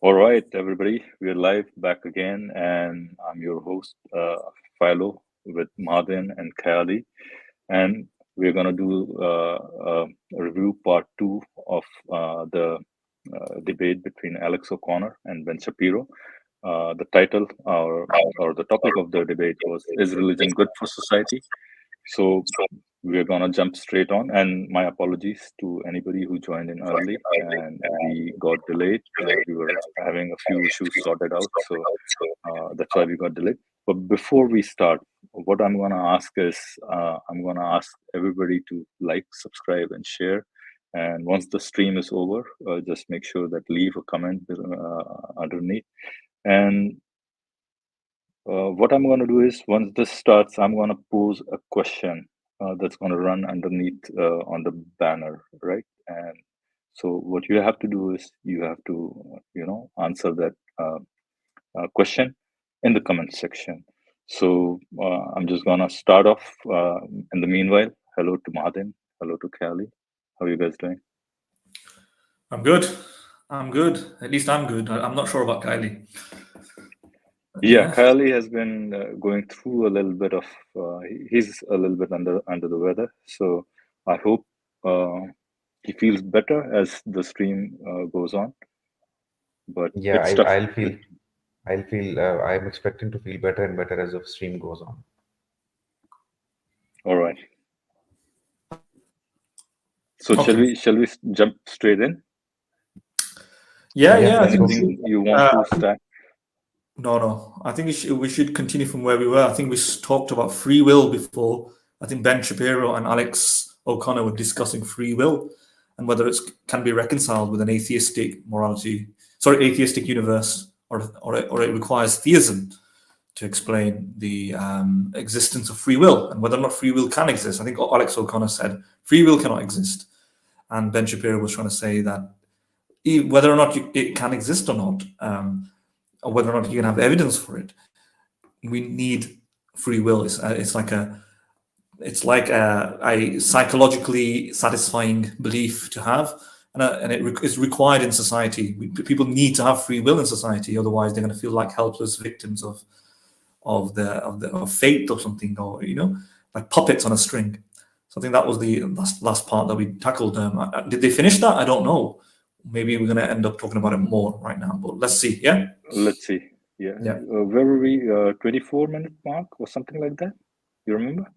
All right, everybody, we're live back again, and I'm your host, Philo, with Madhin and Kayali, and we're gonna do a review part two of the debate between Alex O'Connor and Ben Shapiro. The title or the topic of the debate was "Is religion good for society?" So we're gonna jump straight on, and my apologies to anybody who joined in early and we got delayed. We were having a few issues sorted out, so that's why we got delayed. But before we start, what I'm gonna ask is I'm gonna ask everybody to like, subscribe, and share. And once the stream is over, just make sure that leave a comment underneath. And what I'm going to do is once this starts, I'm going to pose a question that's going to run underneath on the banner, right? And so what you have to do is you have to, answer that question in the comment section. So I'm just going to start off. In the meanwhile, hello to Madhin, hello to Kelly. How are you guys doing? I'm good. I'm good. At least I'm good. I'm not sure about Kylie. Yeah, Kylie has been going through a little bit of. He's a little bit under the weather, so I hope he feels better as the stream goes on. But Yeah, it's tough. I'm expecting to feel better and better as the stream goes on. All right. So Okay. shall we jump straight in? Yeah. Anything you want to start? No. I think we should continue from where we were. I think we talked about free will before. I think Ben Shapiro and Alex O'Connor were discussing free will and whether it can be reconciled with an atheistic universe, or it requires theism to explain the existence of free will and whether or not free will can exist. I think Alex O'Connor said free will cannot exist, and Ben Shapiro was trying to say that whether or not it can exist or not, or whether or not you can have evidence for it, we need free will. It's like a psychologically satisfying belief to have, and it is required in society. People need to have free will in society, otherwise they're going to feel like helpless victims of fate or something, or like puppets on a string. So I think that was the last part that we tackled. Did they finish that? I don't know. Maybe we're going to end up talking about it more right now, but let's see. Yeah. Let's see. Yeah. Where were we? 24-minute mark or something like that? You remember?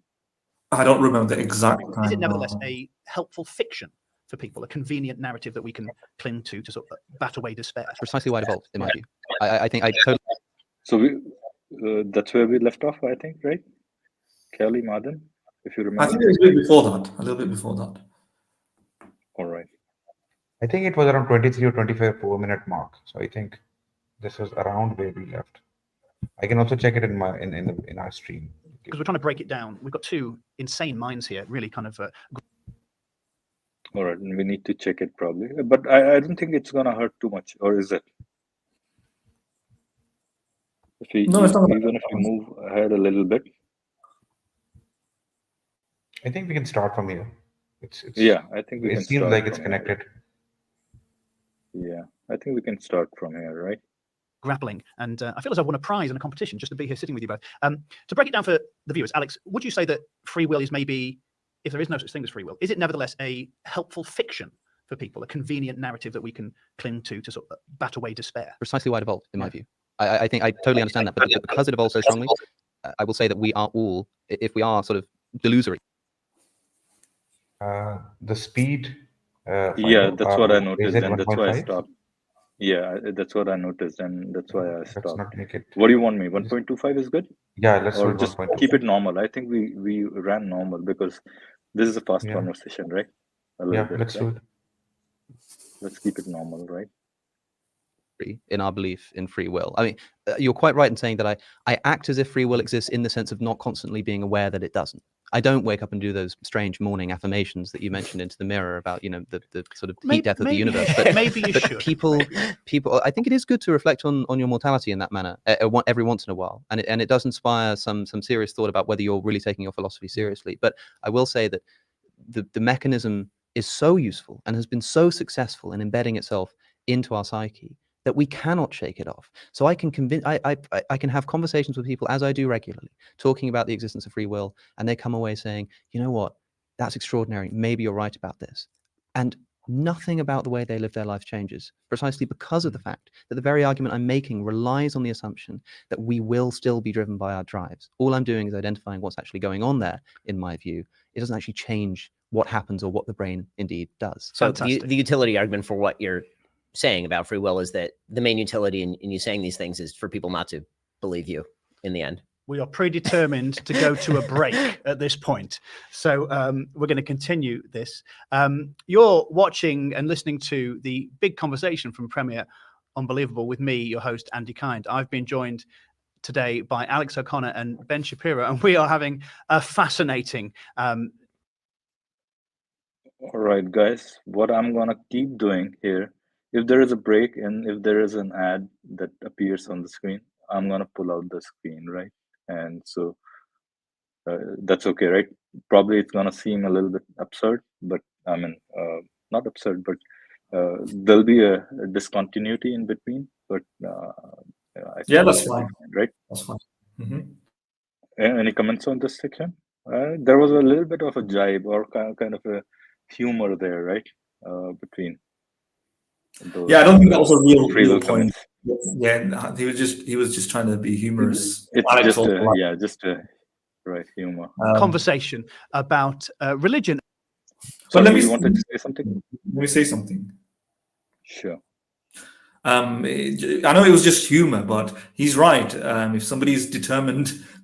I don't remember the exact time. Is it nevertheless a helpful fiction for people, a convenient narrative that we can cling to sort of bat away despair? That's precisely why it evolved, in my view. I think I totally. So that's where we left off, I think, right? Kelly, Madhin, if you remember. I think it was a little bit before that. All right. I think it was around 23 or 25 per minute mark. So I think this was around where we left. I can also check it in our stream. Because we're trying to break it down. We've got two insane minds here, really kind of. All right, and we need to check it probably, but I don't think it's gonna hurt too much, or is it? No, it's not. Even if we move ahead a little bit. I think we can start from here. Yeah, I think we can. It seems like it's connected. Yeah, I think we can start from here, right? Grappling, and I feel as I've won a prize in a competition just to be here sitting with you both. To break it down for the viewers, Alex, would you say that free will is maybe, if there is no such thing as free will, is it nevertheless a helpful fiction for people, a convenient narrative that we can cling to sort of bat away despair? Precisely why it evolved, in my view. I think I totally understand that, but because it evolved so strongly, I will say that we are all, if we are sort of delusory. The speed. Yeah, that's what I noticed, and that's why I 1.5? stopped. Yeah, that's what I noticed, and that's why I stopped. Let's not make it. What do you want me? 1.25 is good? Yeah, let's or do just 1.25. keep it normal. I think we ran normal because this is a fast conversation, right? Let's do it. Let's keep it normal, right? In our belief in free will. I mean, you're quite right in saying that I act as if free will exists in the sense of not constantly being aware that it doesn't. I don't wake up and do those strange morning affirmations that you mentioned into the mirror about, the sort of heat death of the universe. But maybe you should. People, I think it is good to reflect on your mortality in that manner every once in a while, and it does inspire some serious thought about whether you're really taking your philosophy seriously. But I will say that the mechanism is so useful and has been so successful in embedding itself into our psyche that we cannot shake it off. So I can convince, I can have conversations with people, as I do regularly, talking about the existence of free will, and they come away saying, you know what, that's extraordinary. Maybe you're right about this. And nothing about the way they live their life changes, precisely because of the fact that the very argument I'm making relies on the assumption that we will still be driven by our drives. All I'm doing is identifying what's actually going on there, in my view. It doesn't actually change what happens or what the brain indeed does. So Fantastic. the utility argument for what you're saying about free will is that the main utility in you saying these things is for people not to believe you in the end. We are predetermined to go to a break at this point. So we're going to continue this. You're watching and listening to the big conversation from Premier Unbelievable with me, your host, Andy Kind. I've been joined today by Alex O'Connor and Ben Shapiro, and we are having a fascinating All right, guys, what I'm gonna keep doing here, if there is a break and if there is an ad that appears on the screen, I'm gonna pull out the screen, right? And so that's okay, right? Probably it's gonna seem a little bit absurd, but I mean, not absurd, but there'll be a discontinuity in between, but I Yeah, think that's it should be fine. right? That's fine. Mhm. Any comments on this section? There was a little bit of a jibe or kind of a humor there, right? Between those, Yeah, I don't think that was a free will real point. comments. Yeah, he was just trying to be humorous. It's Alex just also a, liked- yeah, just a right humor. conversation about religion. So let me you s- wanted to say something? Let me say something. Sure. I know it was just humor, but he's right. If somebody is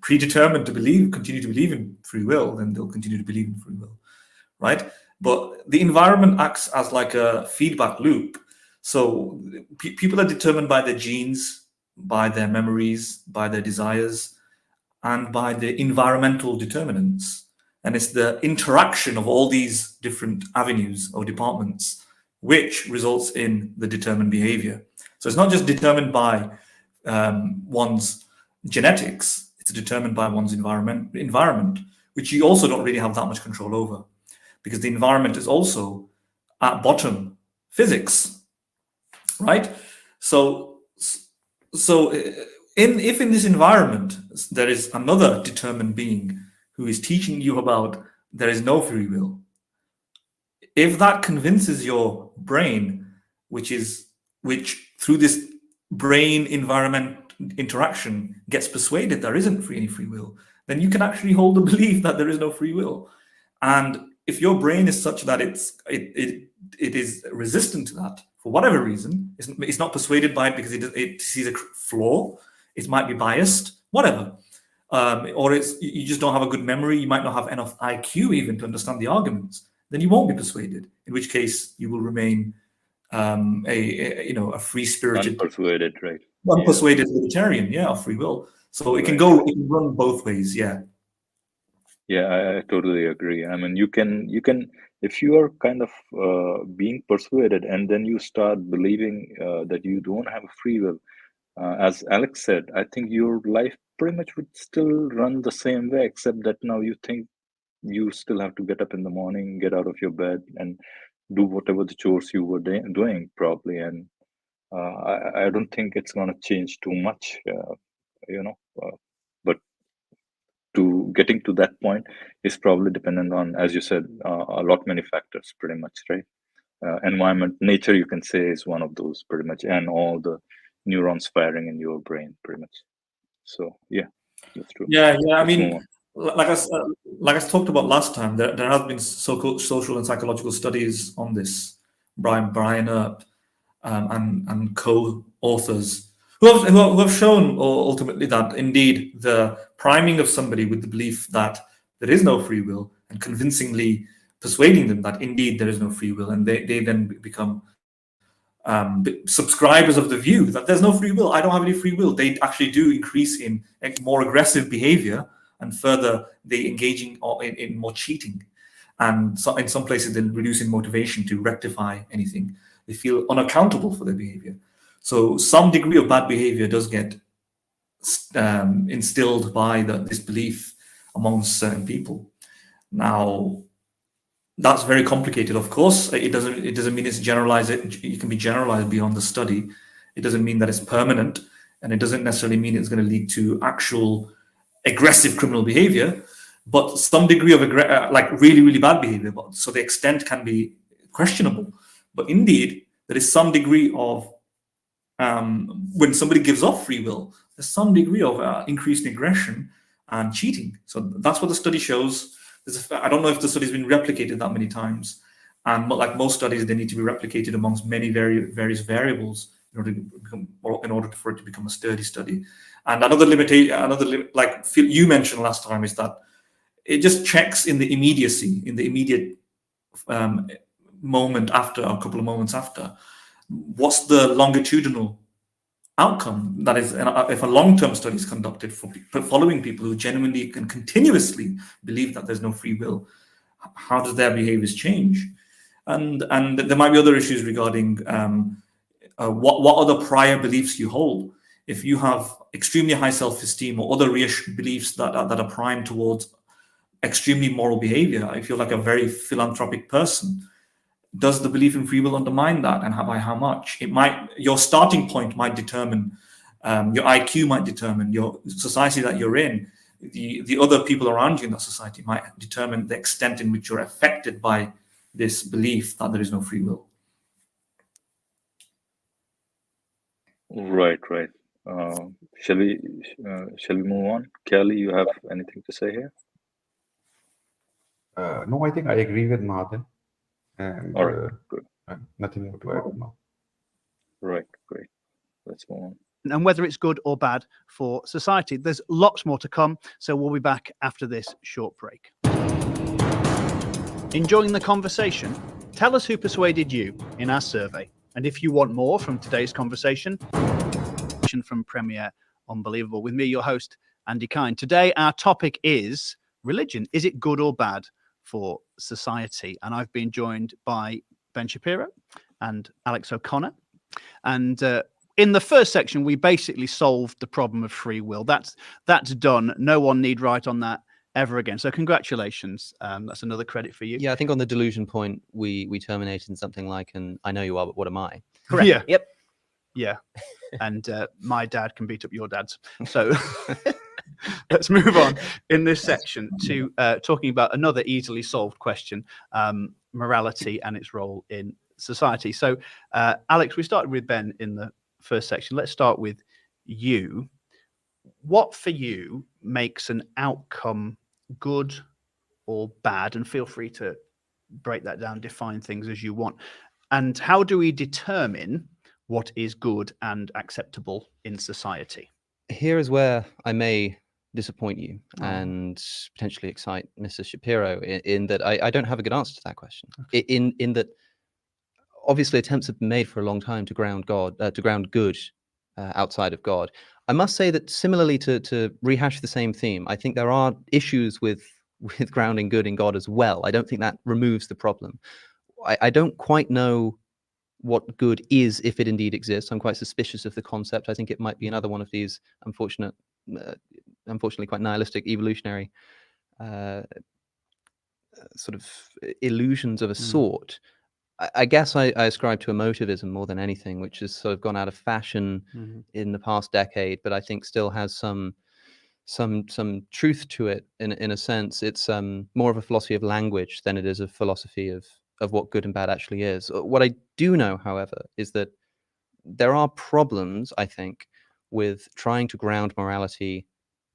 predetermined to continue to believe in free will, then they'll continue to believe in free will, right? But the environment acts as like a feedback loop. So people are determined by their genes, by their memories, by their desires, and by the environmental determinants. And it's the interaction of all these different avenues or departments which results in the determined behavior. So it's not just determined by one's genetics, it's determined by one's environment, which you also don't really have that much control over, because the environment is also, at bottom, physics, right? So if in this environment there is another determined being who is teaching you about there is no free will, if that convinces your brain, which through this brain environment interaction gets persuaded there isn't any free will, then you can actually hold the belief that there is no free will. And if your brain is such that it is resistant to that for whatever reason, it's not persuaded by it because it sees a flaw, it might be biased, whatever, or you just don't have a good memory, you might not have enough IQ even to understand the arguments, then you won't be persuaded. In which case, you will remain a free-spirited, Unpersuaded, right? unpersuaded libertarian, of free will. So it can run both ways, yeah. Yeah, I totally agree. I mean, you can, if you are kind of being persuaded and then you start believing that you don't have a free will, as Alex said, I think your life pretty much would still run the same way, except that now you think you still have to get up in the morning, get out of your bed, and do whatever the chores you were doing, probably. And I don't think it's going to change too much, but to getting to that point is probably dependent on, as you said, a lot many factors, pretty much, right? Environment, nature, you can say, is one of those, pretty much, and all the neurons firing in your brain, pretty much. So yeah, that's true. Yeah. I Let's mean, move on. like I talked about last time, there have been so-called social and psychological studies on this. Brian Earp and co-authors who have shown ultimately that indeed the priming of somebody with the belief that there is no free will and convincingly persuading them that indeed there is no free will, and they then become subscribers of the view that there's no free will, I don't have any free will, they actually do increase in more aggressive behavior, and further they engaging in more cheating, and so in some places they're reducing motivation to rectify anything. They feel unaccountable for their behavior. So some degree of bad behavior does get instilled by this belief amongst certain people. Now, that's very complicated, of course. It doesn't mean it's generalized. It can be generalized beyond the study. It doesn't mean that it's permanent, and it doesn't necessarily mean it's going to lead to actual aggressive criminal behavior, but some degree of like really, really bad behavior. So the extent can be questionable. But indeed, there is some degree of, when somebody gives up free will, there's some degree of increased aggression and cheating. So that's what the study shows. I don't know if the study's been replicated that many times. And like most studies, they need to be replicated amongst many various variables in order for it to become a sturdy study. And another limitation, like you mentioned last time, is that it just checks in the immediacy, in the immediate moment after, a couple of moments after. What's the longitudinal outcome? That is, if a long-term study is conducted following people who genuinely and continuously believe that there's no free will, how does their behaviors change? And there might be other issues regarding what other prior beliefs you hold. If you have extremely high self-esteem or other beliefs that are primed towards extremely moral behavior, if you're like a very philanthropic person, does the belief in free will undermine that, and by how much? It might. Your starting point might determine, your IQ might determine, your society that you're in, the other people around you in that society might determine the extent in which you're affected by this belief that there is no free will. Right. Shall we move on? Kelly, you have anything to say here? No, I think I agree with Martin. And All right, good. Nothing more to add now. Right, great. Let's move on. And whether it's good or bad for society. There's lots more to come, so we'll be back after this short break. Enjoying the conversation? Tell us who persuaded you in our survey. And if you want more from today's conversation, from Premier Unbelievable, with me, your host, Andy Kine. Today, our topic is religion. Is it good or bad for society? And I've been joined by Ben Shapiro and Alex O'Connor. And in the first section, we basically solved the problem of free will. That's done. No one need write on that ever again. So congratulations. That's another credit for you. Yeah, I think on the delusion point, we terminated in something like, and I know you are, but what am I? Correct. Yeah. Yep. Yeah. And my dad can beat up your dad's. So let's move on in this section to talking about another easily solved question, morality and its role in society. So, Alex, we started with Ben in the first section. Let's start with you. What for you makes an outcome good or bad? And feel free to break that down, define things as you want. And how do we determine what is good and acceptable in society? Here is where I may disappoint you and potentially excite Mr. Shapiro in that I don't have a good answer to that question. Okay. In that, obviously, attempts have been made for a long time to ground good outside of God. I must say that similarly to rehash the same theme, I think there are issues with grounding good in God as well. I don't think that removes the problem. I don't quite know what good is, if it indeed exists. I'm quite suspicious of the concept. I think it might be another one of these unfortunately quite nihilistic evolutionary sort of illusions of a sort. I guess I ascribe to emotivism more than anything, which has sort of gone out of fashion in the past decade, but I think still has some truth to it in a sense. It's more of a philosophy of language than it is a philosophy of what good and bad actually is. What I do know, however, is that there are problems, I think, with trying to ground morality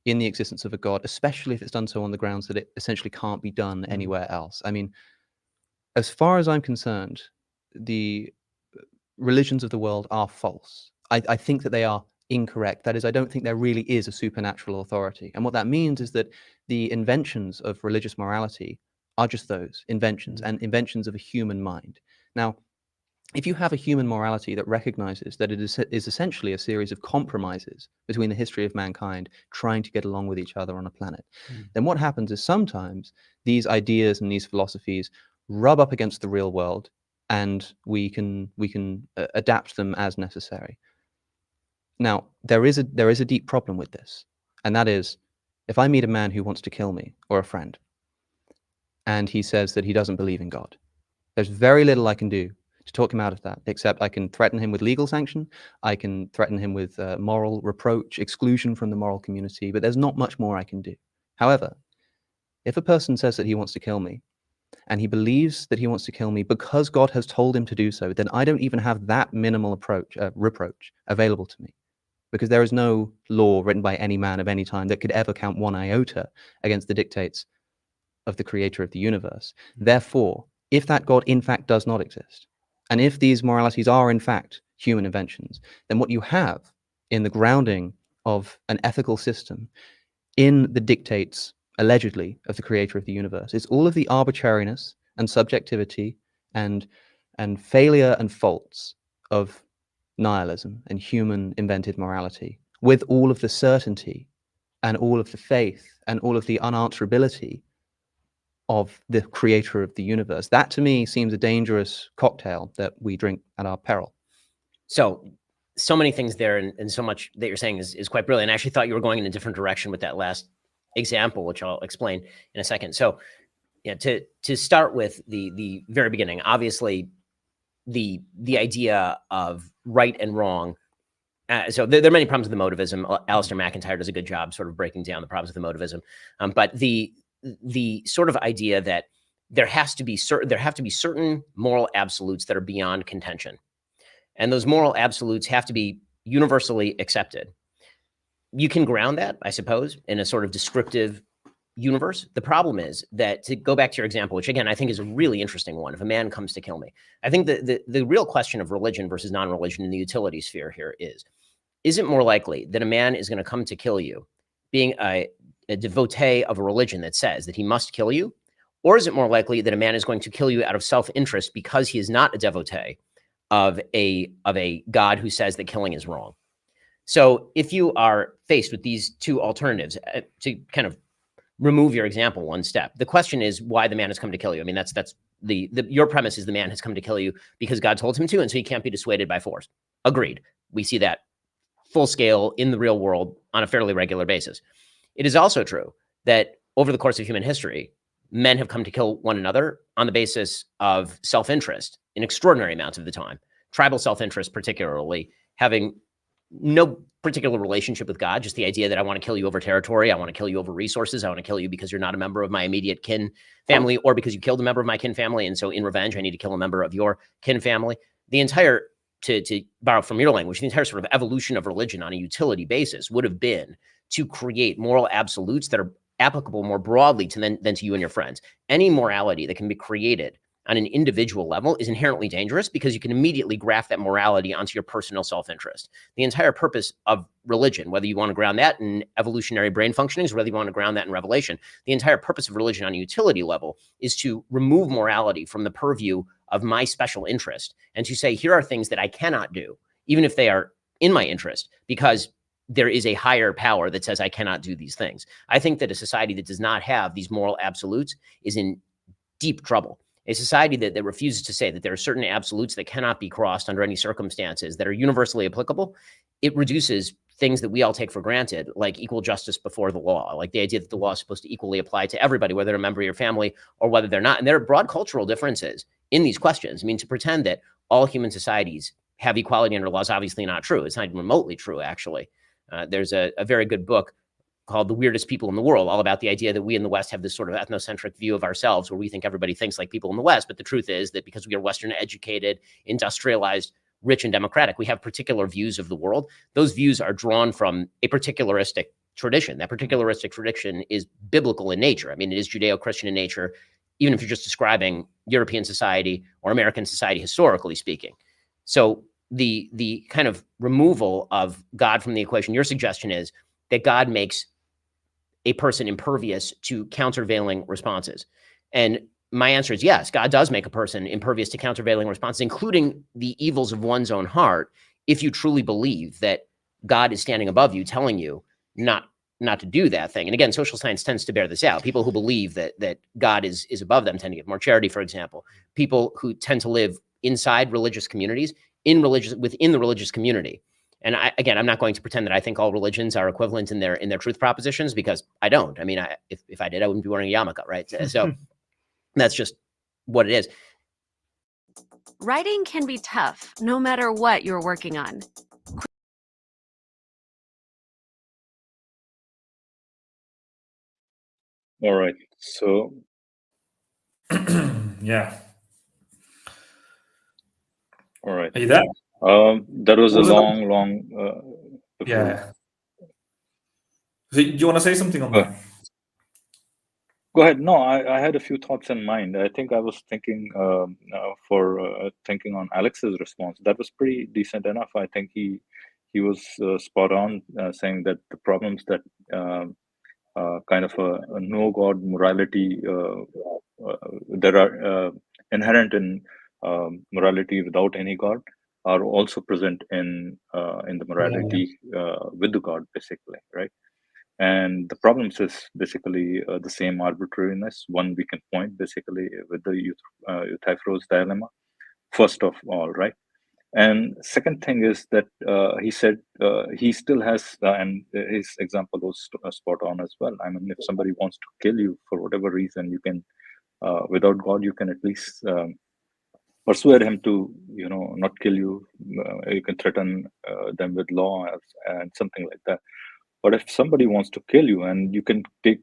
in the existence of a God, especially if it's done so on the grounds that it essentially can't be done anywhere else. I mean, as far as I'm concerned, the religions of the world are false. I think that they are incorrect. That is, I don't think there really is a supernatural authority. And what that means is that the inventions of religious morality are just those inventions and inventions of a human mind. Now, if you have a human morality that recognizes that it is essentially a series of compromises between the history of mankind trying to get along with each other on a planet, then what happens is sometimes these ideas and these philosophies rub up against the real world, and we can adapt them as necessary. Now, there is a deep problem with this, and that is, if I meet a man who wants to kill me or a friend, and he says that he doesn't believe in God, there's very little I can do to talk him out of that, except I can threaten him with legal sanction. I can threaten him with moral reproach, exclusion from the moral community, but there's not much more I can do. However, if a person says that he wants to kill me, and he believes that he wants to kill me because God has told him to do so, then I don't even have that minimal reproach available to me, because there is no law written by any man of any time that could ever count one iota against the dictates of the creator of the universe. Therefore, if that God in fact does not exist, and if these moralities are in fact human inventions, then what you have in the grounding of an ethical system in the dictates, allegedly, of the creator of the universe is all of the arbitrariness and subjectivity and failure and faults of nihilism and human invented morality, with all of the certainty and all of the faith and all of the unanswerability of the creator of the universe. That to me seems a dangerous cocktail that we drink at our peril. So many things there, and so much that you're saying is quite brilliant. I actually thought you were going in a different direction with that last example, which I'll explain in a second. So yeah, to start with the very beginning, obviously the idea of right and wrong. So there are many problems with Emotivism. Alistair McIntyre does a good job sort of breaking down the problems with Emotivism. But the sort of idea that there have to be certain moral absolutes that are beyond contention, and those moral absolutes have to be universally accepted. You can ground that, I suppose, in a sort of descriptive universe. The problem is that, to go back to your example, which again I think is a really interesting one, if a man comes to kill me, I think the real question of religion versus non-religion in the utility sphere here is it more likely that a man is going to come to kill you being a devotee of a religion that says that he must kill you? Or is it more likely that a man is going to kill you out of self-interest because he is not a devotee of a God who says that killing is wrong? So if you are faced with these two alternatives, to kind of remove your example one step, the question is why the man has come to kill you. I mean, that's your premise is the man has come to kill you because God told him to, and so he can't be dissuaded by force. Agreed. We see that full scale in the real world on a fairly regular basis. It is also true that over the course of human history, men have come to kill one another on the basis of self-interest in extraordinary amounts of the time. Tribal self-interest, particularly, having no particular relationship with God, just the idea that I want to kill you over territory, I want to kill you over resources, I want to kill you because you're not a member of my immediate kin family, or because you killed a member of my kin family, and so in revenge, I need to kill a member of your kin family. The entire, to borrow from your language, the entire sort of evolution of religion on a utility basis would have been to create moral absolutes that are applicable more broadly than to you and your friends. Any morality that can be created on an individual level is inherently dangerous because you can immediately graft that morality onto your personal self-interest. The entire purpose of religion, whether you want to ground that in evolutionary brain functionings, or whether you want to ground that in revelation, the entire purpose of religion on a utility level is to remove morality from the purview of my special interest and to say, here are things that I cannot do, even if they are in my interest, because there is a higher power that says I cannot do these things. I think that a society that does not have these moral absolutes is in deep trouble. A society that refuses to say that there are certain absolutes that cannot be crossed under any circumstances that are universally applicable, it reduces things that we all take for granted, like equal justice before the law, like the idea that the law is supposed to equally apply to everybody, whether they're a member of your family or whether they're not. And there are broad cultural differences in these questions. I mean, to pretend that all human societies have equality under law is obviously not true. It's not even remotely true, actually. There's a very good book called The Weirdest People in the World, all about the idea that we in the West have this sort of ethnocentric view of ourselves where we think everybody thinks like people in the West. But the truth is that because we are Western educated, industrialized, rich, and democratic, we have particular views of the world. Those views are drawn from a particularistic tradition. That particularistic tradition is biblical in nature. I mean, it is Judeo-Christian in nature, even if you're just describing European society or American society, historically speaking. So the kind of removal of God from the equation, your suggestion is that God makes a person impervious to countervailing responses. And my answer is yes, God does make a person impervious to countervailing responses, including the evils of one's own heart, if you truly believe that God is standing above you, telling you not to do that thing. And again, social science tends to bear this out. People who believe that God is above them tend to give more charity, for example. People who tend to live inside religious communities, within the religious community. And I'm not going to pretend that I think all religions are equivalent in their truth propositions, because I don't. I mean, if I did, I wouldn't be wearing a yarmulke, right? So that's just what it is. Writing can be tough, no matter what you're working on. All right. So Yeah. all right. Are you there? That was a What was it? long. Before Yeah. Do you want to say something on Go that? Go ahead. No, I had a few thoughts in mind. I think I was thinking thinking on Alex's response. That was pretty decent enough. I think he was spot on, saying that the problems that kind of a no God morality that are inherent in morality without any God are also present in the morality with the God, basically, right? And the problems is basically the same arbitrariness. One we can point basically with the Euthyphro's dilemma, first of all, right? And second thing is that he said he still has, and his example was spot on as well. I mean, if somebody wants to kill you for whatever reason, you can, without God, you can at least persuade him to, not kill you. You can threaten them with law and something like that. But if somebody wants to kill you, and you can take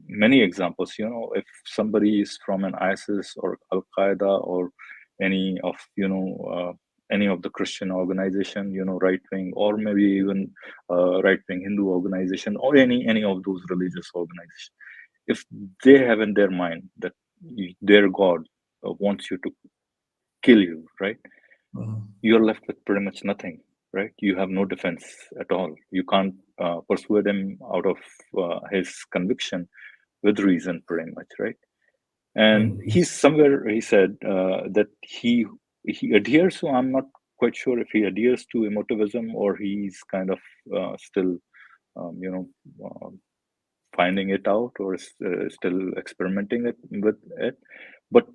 many examples, if somebody is from an ISIS or Al Qaeda or any of any of the Christian organization, right wing, or maybe even right wing Hindu organization, or any of those religious organizations, if they have in their mind that their God wants you to kill you, right? You're left with pretty much nothing, right? You have no defense at all. You can't persuade him out of his conviction with reason, pretty much, right? And he's somewhere, he said that he adheres to, I'm not quite sure if he adheres to emotivism or he's kind of still, finding it out, or still experimenting with it. But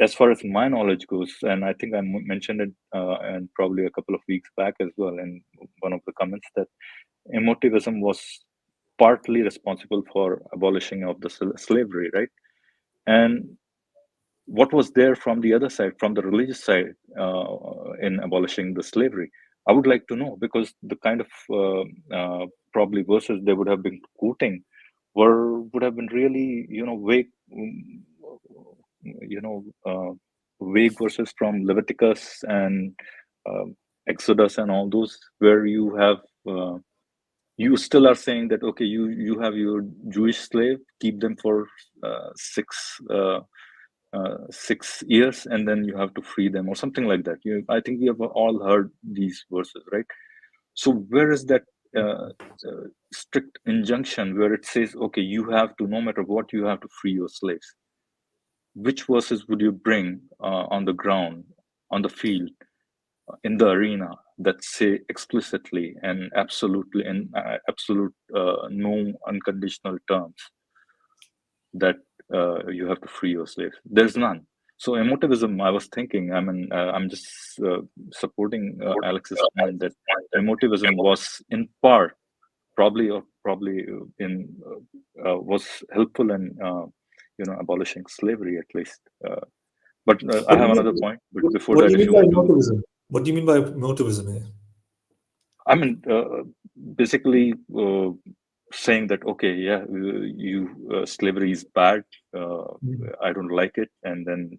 as far as my knowledge goes, and I think I mentioned it and probably a couple of weeks back as well in one of the comments, that emotivism was partly responsible for abolishing of the slavery, right? And what was there from the other side, from the religious side, in abolishing the slavery? I would like to know, because the kind of probably verses they would have been quoting would have been really, vague, vague verses from Leviticus and Exodus and all those, where you have you still are saying that, okay, you have your Jewish slave, keep them for 6 years, and then you have to free them, or something like that. I think we have all heard these verses, right? So where is that strict injunction where it says, okay, you have to, no matter what, you have to free your slaves? Which verses would you bring on the ground, on the field, in the arena, that say explicitly and absolutely, in absolute no unconditional terms, that you have to free your slaves? There's none. So emotivism, I was thinking, I mean, I'm just supporting Alex's point that emotivism was in part probably in was helpful in abolishing slavery, at least. But I have another point. But before What that, do you if mean you by want to, emotivism? What do you mean by emotivism here? I mean, basically saying that, okay, yeah, slavery is bad. I don't like it, and then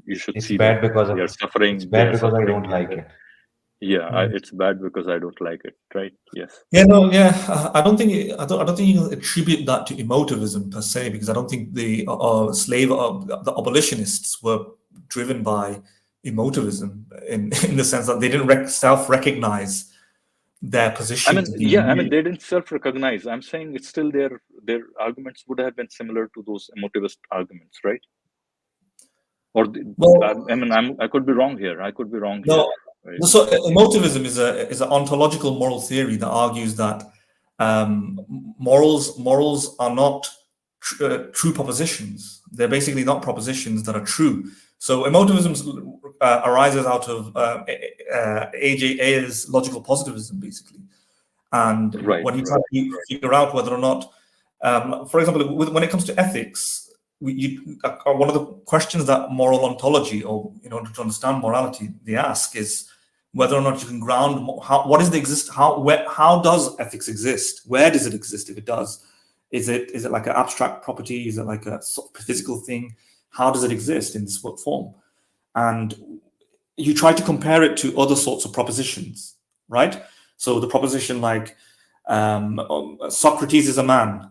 you should It's see that bad because they are of suffering. it's They bad are because I suffering, don't and like then, it. yeah, it's bad because I don't like it. Right? Yes. Yeah, no, yeah. I don't think I don't think you can attribute that to emotivism per se, because I don't think the the abolitionists were driven by emotivism in the sense that they didn't self-recognize their I position mean, to yeah, I be. mean, they didn't self-recognize. I'm saying it's still their arguments would have been similar to those emotivist arguments, right? Or Well, I mean, I could be wrong here. I could be wrong here. no, Right? so emotivism is an ontological moral theory that argues that morals are not true propositions. They're basically not propositions that are true. So emotivism arises out of A.J. Ayer's logical positivism, basically. And Right. when he tried to figure out whether or not, for example, when it comes to ethics, one of the questions that moral ontology, or in order to understand morality, they ask is whether or not you can ground what is the exist how does ethics exist? Where does it exist if it does? Is it like an abstract property? Is it like a physical thing? How does it exist in this form? And you try to compare it to other sorts of propositions, right? So the proposition like Socrates is a man,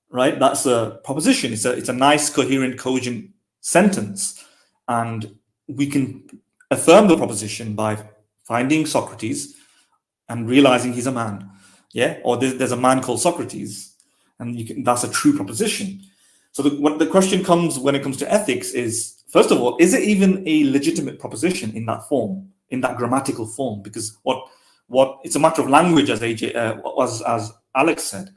right? That's a proposition. It's a nice, coherent, cogent sentence, and we can affirm the proposition by finding Socrates and realizing he's a man, yeah. Or there's a man called Socrates, and that's a true proposition. So the question comes when it comes to ethics is, first of all, is it even a legitimate proposition in that form, in that grammatical form? Because what it's a matter of language, as as Alex said,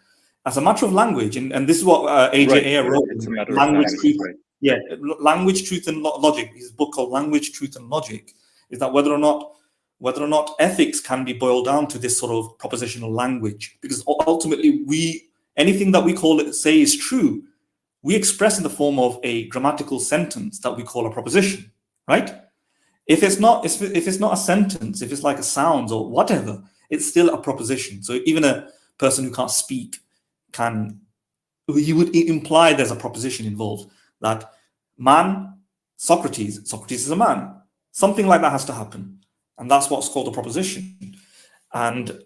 as a matter of language, and this is what AJ Ayer wrote. It's a matter language, of language, right? Yeah, Language, Truth, and Logic. His book called Language, Truth, and Logic is that whether or not ethics can be boiled down to this sort of propositional language, because ultimately anything that we say is true, we express in the form of a grammatical sentence that we call a proposition, right? If it's not a sentence, if it's like a sound or whatever, it's still a proposition. So even a person who can't speak he would imply there's a proposition involved, that man, Socrates is a man. Something like that has to happen. And that's what's called a proposition. And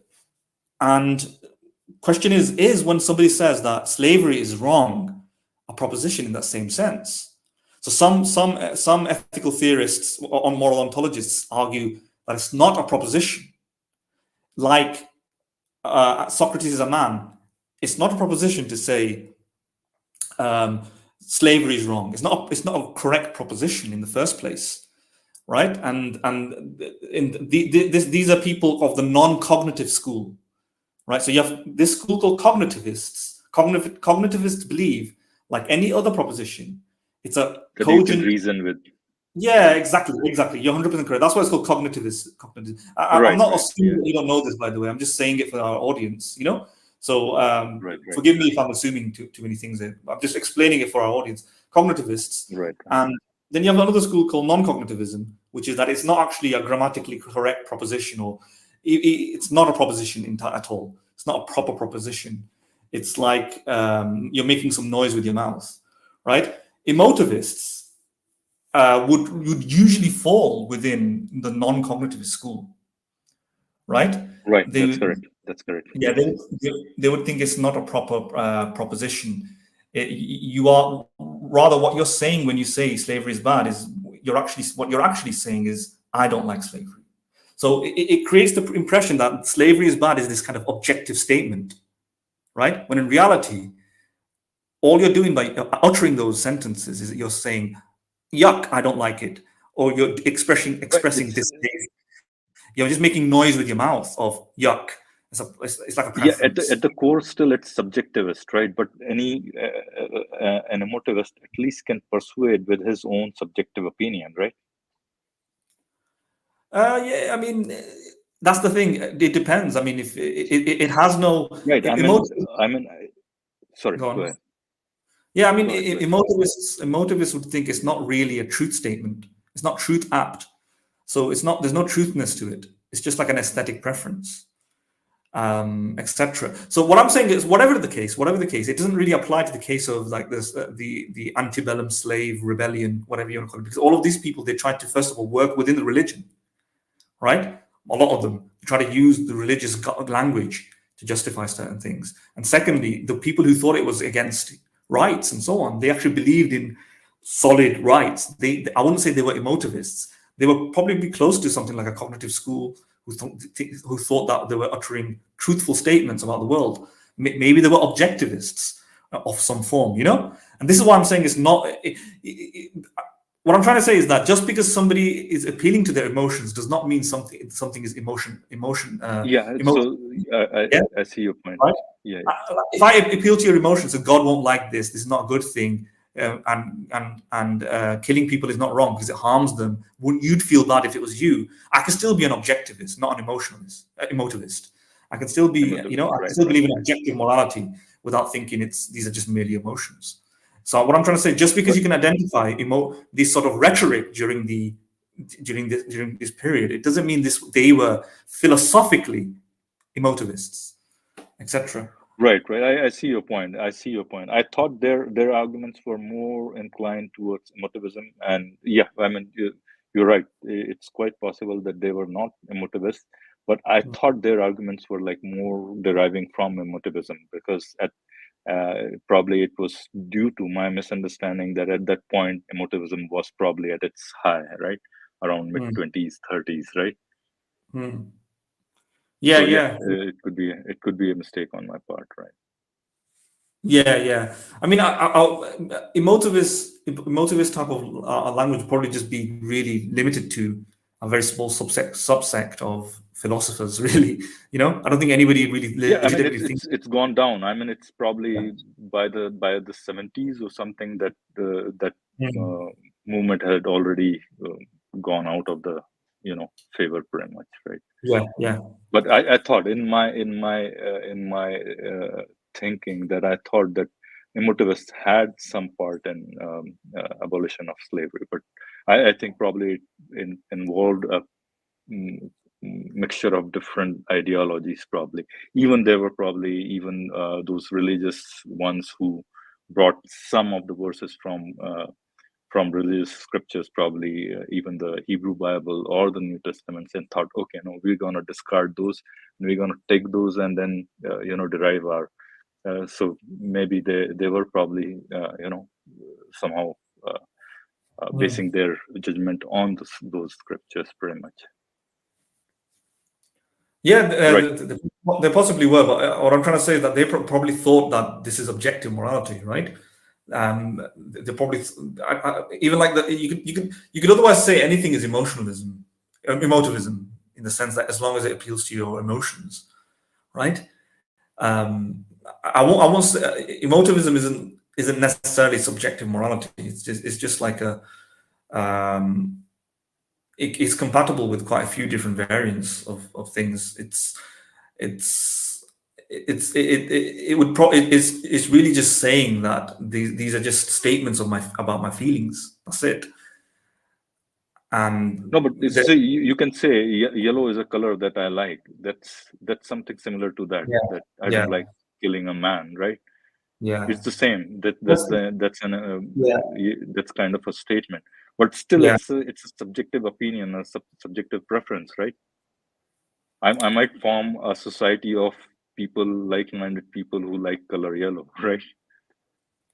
question is when somebody says that slavery is wrong, a proposition in that same sense. So some ethical theorists or moral ontologists argue that it's not a proposition. Like Socrates is a man. It's not a proposition to say slavery is wrong. It's not a correct proposition in the first place, right? And these are people of the non-cognitive school, right? So you have this school called cognitivists. Cognitivists believe, like any other proposition, it's a cogent reason with. Yeah, exactly. You're 100% correct. That's why it's called cognitivist. I'm not assuming that you don't know this, by the way. I'm just saying it for our audience, So forgive me if I'm assuming too many things. I'm just explaining it for our audience. Cognitivists. Right. And then you have another school called non-cognitivism, which is that it's not actually a grammatically correct proposition, or it's not a proposition at all. It's not a proper proposition. It's like you're making some noise with your mouth, right? Emotivists would usually fall within the non-cognitivist school, right? Right. That's correct. Yeah, they would think it's not a proper proposition. You are rather, what you're saying when you say slavery is bad is what you're actually saying is, I don't like slavery. So it creates the impression that slavery is bad is this kind of objective statement, right? When in reality, all you're doing by uttering those sentences is that you're saying, yuck, I don't like it, or you're expressing distaste. You're just making noise with your mouth of yuck. It's like a preference. Yeah, at the core, still it's subjectivist, right? But an emotivist at least can persuade with his own subjective opinion, right? Yeah, I mean, that's the thing. It depends. I mean, if it has no right. Sorry, go ahead. Yeah, I mean, emotivists would think it's not really a truth statement. It's not truth apt. So there's no truthness to it. It's just like an aesthetic preference, etc. So what I'm saying is, whatever the case, it doesn't really apply to the case of like this, the antebellum slave rebellion, whatever you want to call it, because all of these people, they tried to first of all work within the religion, right? A lot of them try to use the religious language to justify certain things. And secondly, the people who thought it was against rights and so on, they actually believed in solid rights. I wouldn't say they were emotivists. They were probably close to something like a cognitive school who thought that they were uttering truthful statements about the world. Maybe they were objectivists of some form, And this is why I'm saying it's not. What I'm trying to say is that just because somebody is appealing to their emotions does not mean something is emotion. I see your point. Right? Yeah. If I appeal to your emotions, so God won't like this. This is not a good thing. And killing people is not wrong because it harms them. Wouldn't you'd feel bad if it was you? I can still be an objectivist, not an emotivist. I can still be, I can still believe in objective morality without thinking these are just merely emotions. So what I'm trying to say, just because you can identify this sort of rhetoric during this period, it doesn't mean they were philosophically emotivists, etc. Right. I see your point. I thought their arguments were more inclined towards emotivism, and yeah, I mean, you're right. It's quite possible that they were not emotivists, but I thought their arguments were like more deriving from emotivism, because probably it was due to my misunderstanding that at that point emotivism was probably at its high, right, around mid-20s, 30s, right? Yeah, So yeah. it could be a mistake on my part, right? Yeah. I mean, emotivist type of language would probably just be really limited to a very small subsect of philosophers. Really, I don't think anybody really Yeah, I mean legitimately thinks. it's gone down. I mean, it's probably by the 70s or something that that movement had already gone out of the favor pretty much, right? Yeah. But I thought in my thinking that I thought that emotivists had some part in abolition of slavery, but I think probably it involved a mixture of different ideologies. Probably even there were probably even those religious ones who brought some of the verses from religious scriptures, probably even the Hebrew Bible or the New Testaments, and thought, okay, no, we're going to discard those and we're going to take those and then derive our so maybe they were probably somehow basing their judgment on those scriptures pretty much. Yeah, Right. they possibly were, but what I'm trying to say is that they probably thought that this is objective morality, right? They probably even like that. You could otherwise say anything is emotivism in the sense that as long as it appeals to your emotions, right? I won't say emotivism isn't necessarily subjective morality. It's just like a it's compatible with quite a few different variants of things. It's really just saying that these are just statements about my feelings. That's it. And no, but see, you can say yellow is a color that I like. That's something similar to that. Yeah. That I don't like killing a man, right? Yeah, it's the same. That's kind of a statement, but still, it's a subjective opinion, a subjective preference, right? I might form a society of people, like-minded people who like color yellow, right?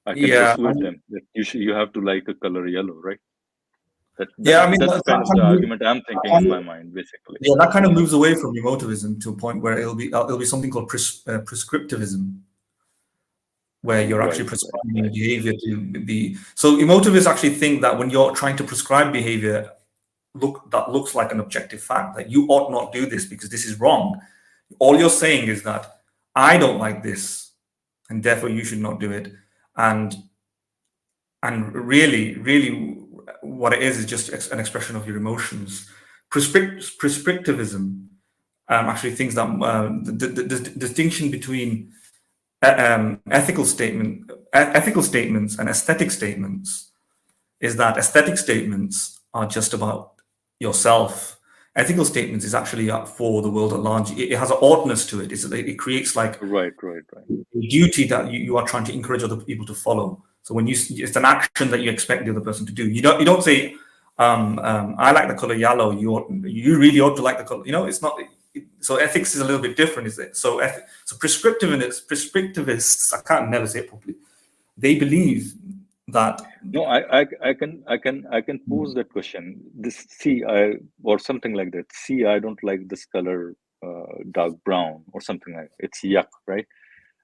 I can persuade them that you have to like a color yellow, right? That's kind of the argument I'm thinking in my mind, basically. Yeah, that kind of moves away from emotivism to a point where it'll be something called prescriptivism, where you're actually prescribing behavior to be. So emotivists actually think that when you're trying to prescribe behavior that looks like an objective fact, that you ought not do this because this is wrong, all you're saying is that I don't like this and therefore you should not do it. And really what it is just an expression of your emotions. Prescriptivism actually thinks that the distinction between ethical statements and aesthetic statements is that aesthetic statements are just about yourself. Ethical statements is actually for the world at large. It has an oughtness to it. It creates like right a duty that you are trying to encourage other people to follow. So when it's an action that you expect the other person to do. You don't say, I like the color yellow. You really ought to like the color. It's not. So ethics is a little bit different, is it? So prescriptivists, I can't never say it properly. They believe that. No, I can pose that question. This or something like that. I don't like this color, dark brown or something like that. It's yuck, right?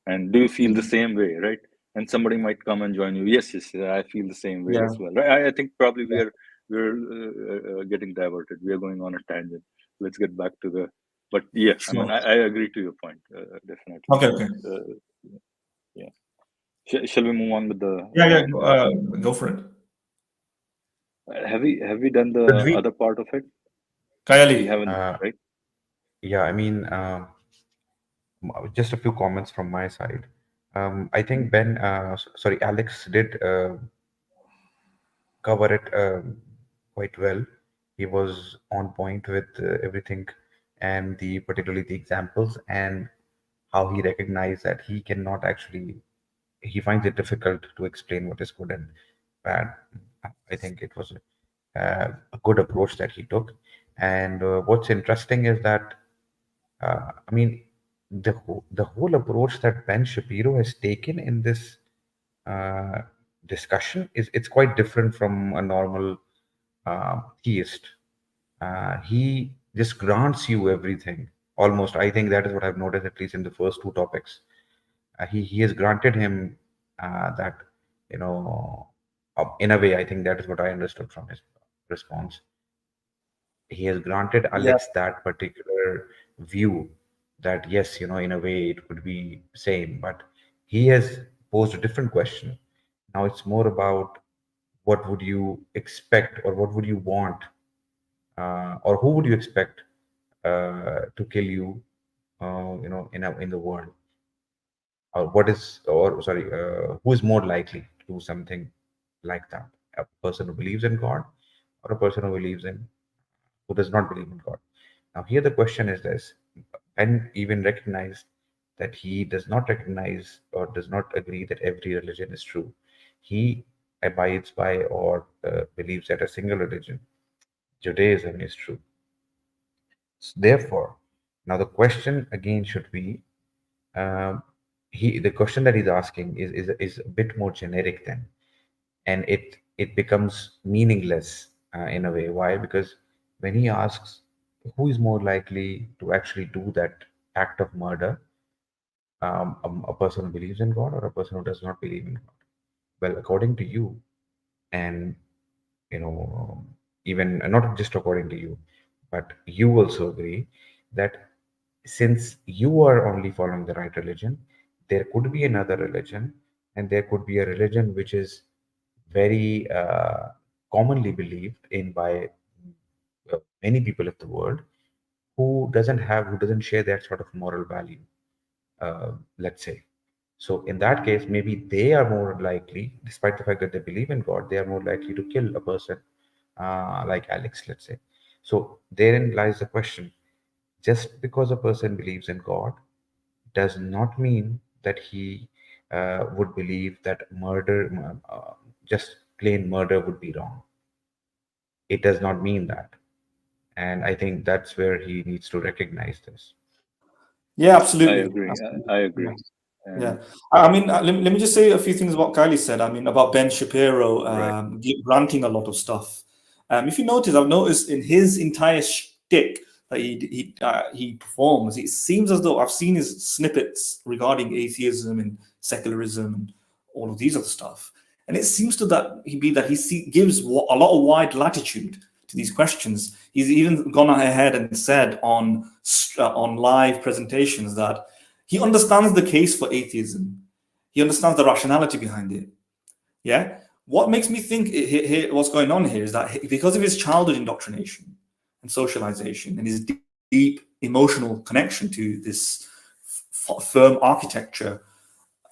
And do you feel the same way, right? And somebody might come and join you. Yes, I feel the same way as well, right? I think probably we're getting diverted. We are going on a tangent. Let's get back to the. But yeah, sure. I mean, I agree to your point, definitely. Okay. Yeah. Shall we move on with the? Go for it. Have we done the other part of it? Kayali, we haven't, right? Yeah, I mean, just a few comments from my side. I think Ben, sorry, Alex did cover it quite well. He was on point with everything, and particularly the examples, and how he recognized that he cannot actually, he finds it difficult to explain what is good and bad. I think it was a good approach that he took. And what's interesting is that, I mean, the whole approach that Ben Shapiro has taken in this uh, discussion is, it's quite different from a normal theist. He just grants you everything almost. I think that is what I've noticed, at least in the first two topics. He has granted him that, you know, in a way, I think that is what I understood from his response. He has granted Yeah. Alex that particular view, that yes, you know, in a way it could be same, but he has posed a different question. Now it's more about what would you expect, or what would you want, or who would you expect to kill you, you know, in the world, or what is, or sorry, who is more likely to do something like that? A person who believes in God, or a person who does not believe in God? Now, here the question is this: Ben even recognized that he does not recognize or does not agree that every religion is true. He abides by, or believes that a single religion, Judaism, is true. Therefore, now the question again should be, um, the question that he's asking is a bit more generic then, and it becomes meaningless in a way. Why? Because when he asks who is more likely to actually do that act of murder, a person who believes in God or a person who does not believe in God? Well, according to you, and you know, even not just according to you, but you also agree that since you are only following the right religion, there could be another religion, and there could be a religion which is very commonly believed in by many people of the world, who doesn't share that sort of moral value, let's say. So in that case, maybe they are more likely, despite the fact that they believe in God, they are more likely to kill a person like Alex, let's say. So therein lies the question: just because a person believes in God does not mean that he would believe that just plain murder, would be wrong. It does not mean that. And I think that's where he needs to recognize this. Yeah, I absolutely. agree. Absolutely. I Yeah. agree. Yeah. And I mean, let me just say a few things about Kylie said. I mean, about Ben Shapiro right. granting a lot of stuff. If you notice, I've noticed in his entire shtick that he performs, it seems as though I've seen his snippets regarding atheism and secularism and all of these other stuff, and it seems to that he gives a lot of wide latitude to these questions. He's even gone ahead and said on live presentations that he understands the case for atheism. He understands the rationality behind it. Yeah. What makes me think what's going on here is that because of his childhood indoctrination and socialization and his deep emotional connection to this firm architecture,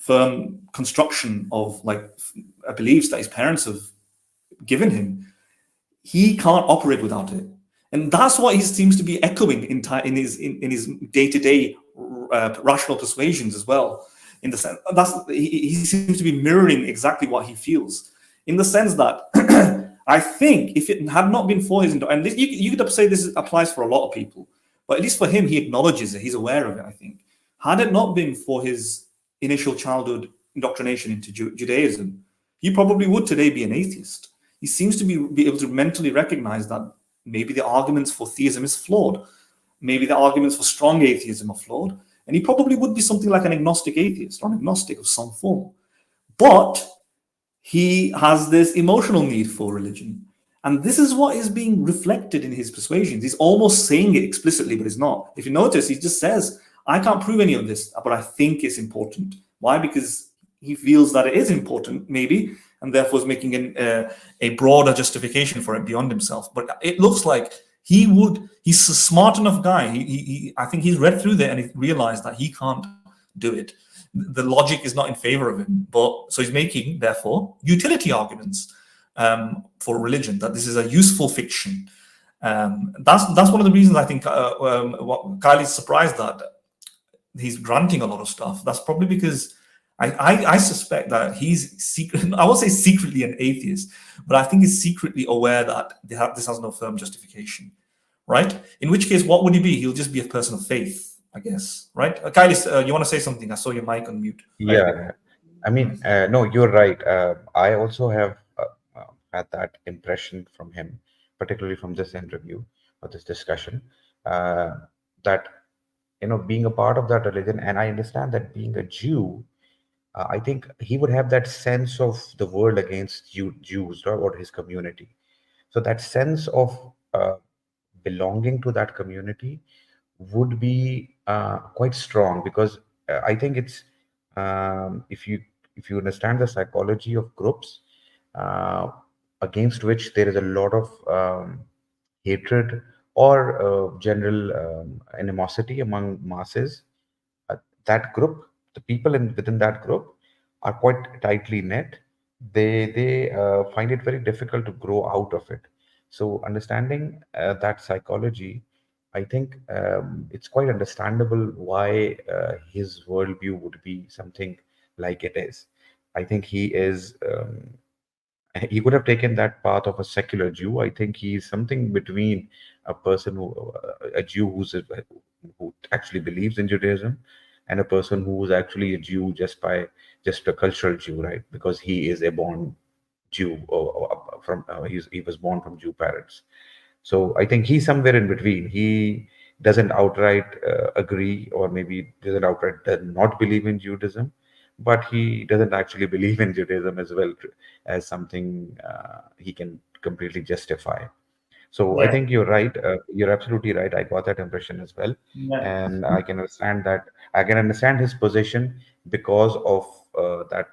firm construction of beliefs that his parents have given him, he can't operate without it. And that's what he seems to be echoing in his day-to-day rational persuasions as well. In the sense he seems to be mirroring exactly what he feels. In the sense that I think if it had not been for his, and you could say this applies for a lot of people, but at least for him, he acknowledges it. He's aware of it. I think had it not been for his initial childhood indoctrination into Judaism, he probably would today be an atheist. He seems to be able to mentally recognize that maybe the arguments for theism is flawed. Maybe the arguments for strong atheism are flawed. And he probably would be something like an agnostic atheist or an agnostic of some form. But he has this emotional need for religion. And this is what is being reflected in his persuasions. He's almost saying it explicitly, but he's not. If you notice, he just says, I can't prove any of this, but I think it's important. Why? Because he feels that it is important, maybe, and therefore is making a broader justification for it beyond himself. But it looks like he's a smart enough guy. I think he's read through there and he realized that he can't do it. the logic is not in favor of him. But so he's making, therefore, utility arguments for religion, that this is a useful fiction. That's one of the reasons I think what Kylie's surprised that he's granting a lot of stuff. That's probably because I suspect that he's secret. I won't say secretly an atheist, but I think he's secretly aware that this has no firm justification, right? In which case, what would he be? He'll just be a person of faith, I guess, right? Kylie, you want to say something? I saw your mic on mute. Yeah, I mean, no, you're right. I also have had that impression from him, particularly from this interview or this discussion, that, you know, being a part of that religion, and I understand that being a Jew, I think he would have that sense of the world against Jews, or his community. So that sense of belonging to that community would be quite strong, because I think it's if you understand the psychology of groups against which there is a lot of hatred or general animosity among masses, that group, the people within that group are quite tightly knit. They find it very difficult to grow out of it. So understanding that psychology, I think it's quite understandable why his worldview would be something like it is. I think he is. He could have taken that path of a secular Jew. I think he's something between a person a Jew who actually believes in Judaism, and a person who is actually a Jew just a cultural Jew, right? Because he is a born Jew, or he was born from Jew parents. So I think he's somewhere in between. He doesn't outright agree, or maybe doesn't outright not believe in Judaism, but he doesn't actually believe in Judaism as well as something he can completely justify. So I think you're right. You're absolutely right. I got that impression as well, and I can understand that. I can understand his position because of that.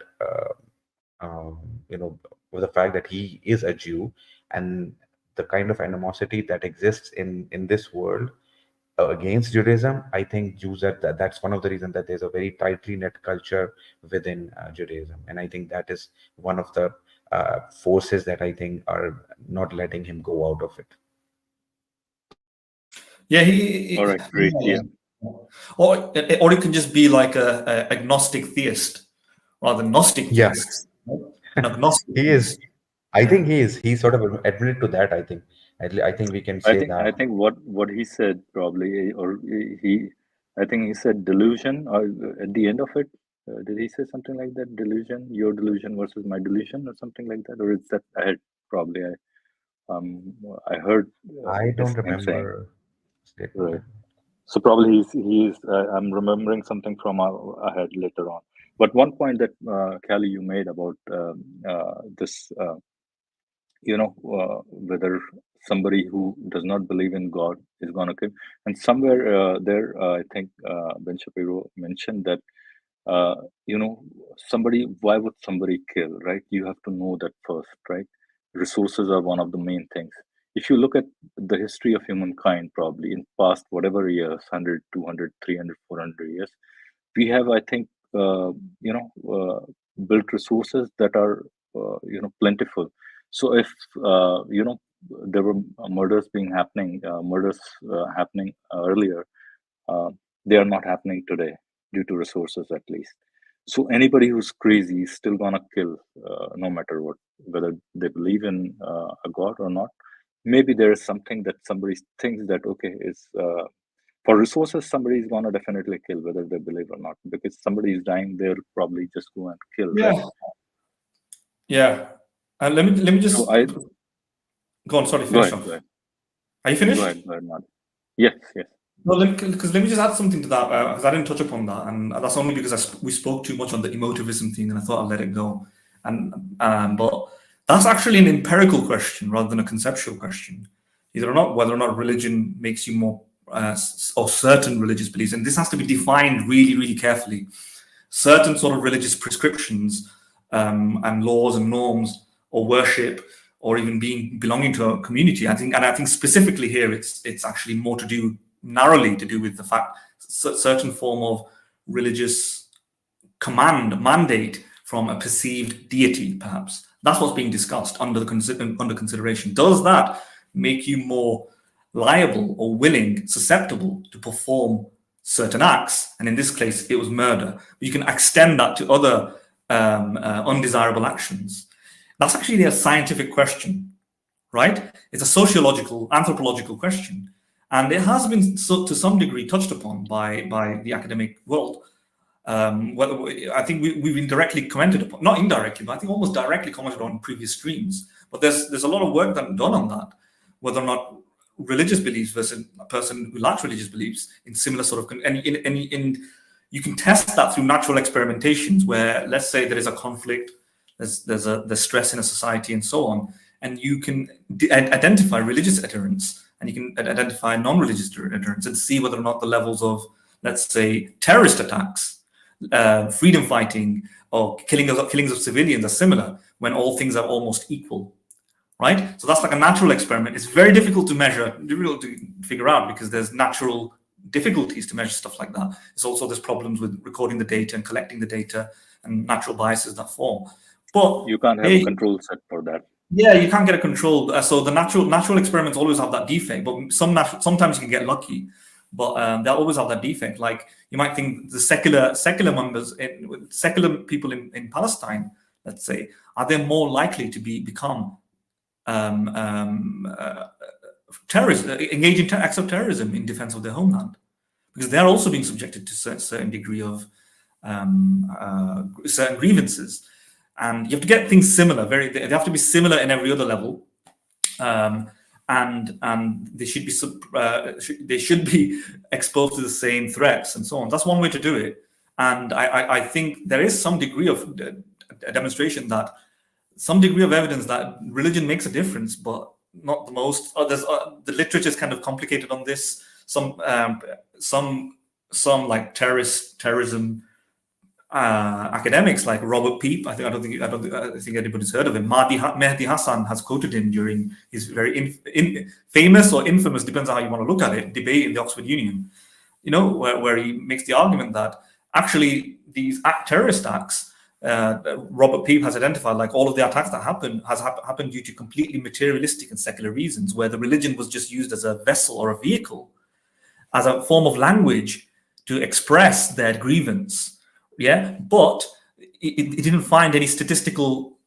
You know, with the fact that he is a Jew, and the kind of animosity that exists in this world against Judaism. I think Jews are that's one of the reasons that there's a very tightly knit culture within Judaism, and I think that is one of the forces that I think are not letting him go out of it. Yeah, All right, great. Yeah. Or it can just be like a agnostic theist rather than Gnostic theist. An agnostic He is. I think he is. He sort of admitted to that. I think we can say that. I think what he said probably, or I think he said delusion, or at the end of it, did he say something like that? Delusion, your delusion versus my delusion, or something like that, or is that ahead? Probably, I heard. I don't him saying. remember. Right. So probably he's. I'm remembering something from ahead later on. But one point that Callie, you made about this. Whether somebody who does not believe in God is going to kill. And somewhere there, I think Ben Shapiro mentioned that, why would somebody kill, right? You have to know that first, right? Resources are one of the main things. If you look at the history of humankind, probably in past whatever years, 100, 200, 300, 400 years, we have, I think, built resources that are, plentiful. So if there were murders happening earlier, they are not happening today due to resources, at least. So anybody who's crazy is still gonna kill, no matter what, whether they believe in a god or not. Maybe there is something that somebody thinks that is for resources. Somebody is gonna definitely kill, whether they believe or not, because somebody is dying. They'll probably just go and kill. Yeah. Right? Yeah. And let me just go on. Sorry, finish off. Go ahead. Are you finished? Go ahead, Matt. Yes. No, because let me just add something to that, because I didn't touch upon that, and that's only because we spoke too much on the emotivism thing, and I thought I'd let it go. But that's actually an empirical question rather than a conceptual question. Whether or not religion makes you more, or certain religious beliefs, and this has to be defined really, really carefully. Certain sort of religious prescriptions and laws and norms, or worship, or even belonging to a community. I think specifically here, it's actually more narrowly to do with the fact certain form of religious mandate from a perceived deity, perhaps. That's what's being discussed under consideration. Does that make you more liable or willing, susceptible to perform certain acts? And in this case, it was murder. But you can extend that to other undesirable actions. That's actually a scientific question, right? It's a sociological, anthropological question. And it has been, to some degree, touched upon by the academic world. I think we've indirectly commented upon, not indirectly, but I think almost directly commented on in previous streams. But there's a lot of work done on that, whether or not religious beliefs versus a person who lacks religious beliefs in similar sort of, you can test that through natural experimentations where, let's say, there is a conflict, there's stress in a society and so on, and you can identify religious adherence and you can identify non-religious adherence and see whether or not the levels of, let's say, terrorist attacks, freedom fighting, or killings of civilians are similar when all things are almost equal, right? So that's like a natural experiment. It's very difficult to measure, difficult to figure out because there's natural difficulties to measure stuff like that. There's problems with recording the data and collecting the data and natural biases that form. But you can't have a control set for that. Yeah, you can't get a control. So the natural experiments always have that defect, but sometimes you can get lucky. But they'll always have that defect. Like you might think the secular members, secular people in Palestine, let's say, are they more likely to become terrorists, engage in acts of terrorism in defense of their homeland? Because they're also being subjected to a certain degree of certain grievances. And you have to get things similar. They have to be similar in every other level, and they should be exposed to the same threats and so on. That's one way to do it. And I think there is some degree of demonstration that some degree of evidence that religion makes a difference, but not the most. The literature is kind of complicated on this. Some like terrorism. Academics like Robert Peep, I think anybody's heard of him. Mehdi Hassan has quoted him during his very famous or infamous, depends on how you want to look at it, debate in the Oxford Union. Where he makes the argument that actually these terrorist acts, Robert Peep has identified, like all of the attacks that happened due to completely materialistic and secular reasons, where the religion was just used as a vessel or a vehicle, as a form of language to express their grievance. Yeah, but it didn't find any statistical.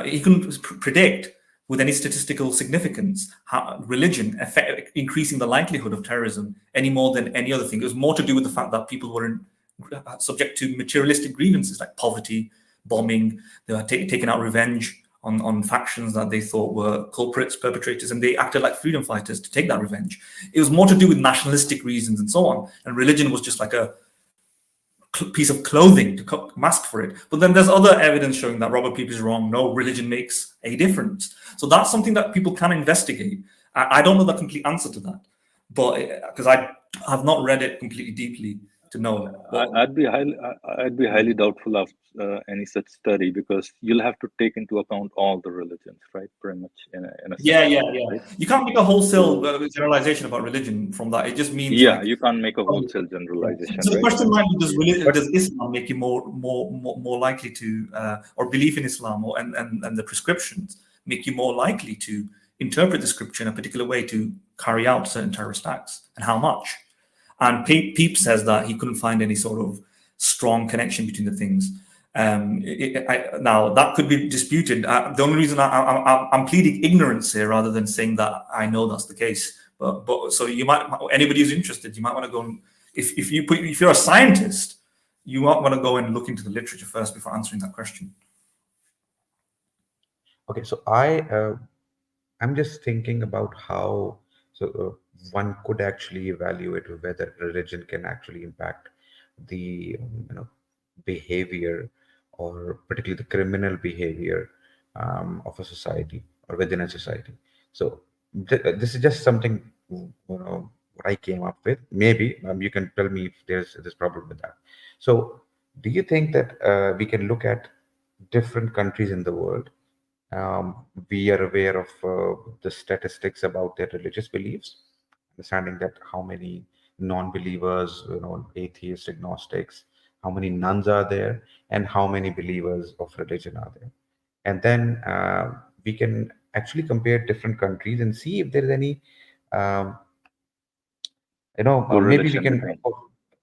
He couldn't predict with any statistical significance how religion increasing the likelihood of terrorism any more than any other thing. It was more to do with the fact that people were subject to materialistic grievances like poverty, bombing. They were taking out revenge on factions that they thought were culprits, perpetrators, and they acted like freedom fighters to take that revenge. It was more to do with nationalistic reasons and so on. And religion was just like a piece of clothing to mask for it. But then there's other evidence showing that Robert Peep is wrong. No, religion makes a difference. So that's something that people can investigate. I don't know the complete answer to that, but because I have not read it completely deeply to know. I'd be highly doubtful of any such study, because you'll have to take into account all the religions, right? Pretty much in a yeah. right? You can't make a wholesale generalization about religion from that. It just means you can't make a wholesale generalization. So the right? question might be: does Islam make you more likely to, or belief in Islam and the prescriptions make you more likely to interpret the scripture in a particular way to carry out certain terrorist acts, and how much? And Peep says that he couldn't find any sort of strong connection between the things. Now, that could be disputed. The only reason I'm pleading ignorance here rather than saying that I know that's the case. But so you might, anybody who's interested, you might want to go and, if you're a scientist, you might want to go and look into the literature first before answering that question. Okay, so I'm just thinking about how one could actually evaluate whether religion can actually impact the behavior, or particularly the criminal behavior of a society or within a society. So this is just something what I came up with. Maybe you can tell me if there's this problem with that. So do you think that we can look at different countries in the world? We are aware of the statistics about their religious beliefs, understanding that how many non-believers, atheists, agnostics, how many nuns are there, and how many believers of religion are there. And then we can actually compare different countries and see if there is any, um, maybe we Correlation can, between.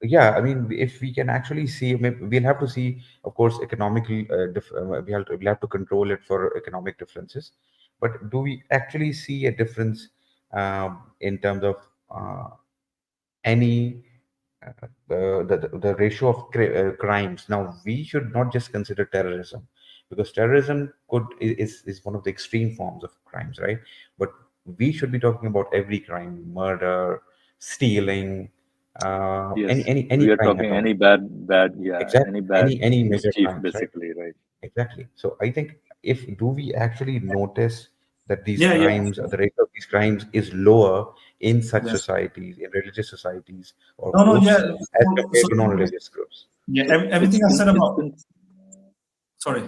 yeah, I mean, if we can actually see, we'll have to see, of course, economical, we'll have to control it for economic differences. But do we actually see a difference in terms of any the ratio of crimes? Now, we should not just consider terrorism, because terrorism is one of the extreme forms of crimes, right? But we should be talking about every crime: murder, stealing, Yes, any we are crime at talking all. any yeah, Exactly, any bad any major mischief, crimes, right? basically, right? Exactly. So I think, if do we actually notice that these Yeah, yeah, crimes, the rate of these crimes is lower in such yes. societies, in religious societies or No, no, yeah. groups, as So, compared to non-religious groups? yeah, So everything I said it's about. been Sorry,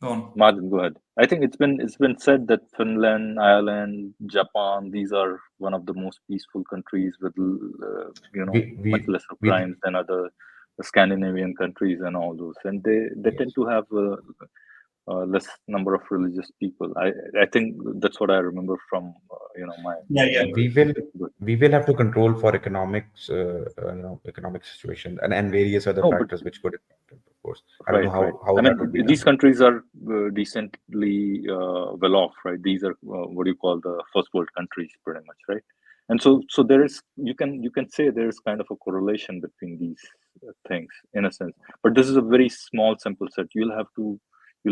go on. Martin, go ahead. I think it's been said that Finland, Ireland, Japan, these are one of the most peaceful countries with We much we lesser we crimes than other Scandinavian countries and all those, and they tend yes. to have less number of religious people. I think that's what I remember from my Yeah, yeah. memory. we will But we will have to control for economics, economic situation, and various other no, but factors which could impact it, of course. I don't right, know right. how I that mean, would be these done. countries are decently well off, right? These are what do you call the first world countries, pretty much, right? And so there is you can say there is kind of a correlation between these things in a sense, but this is a very small sample set. You'll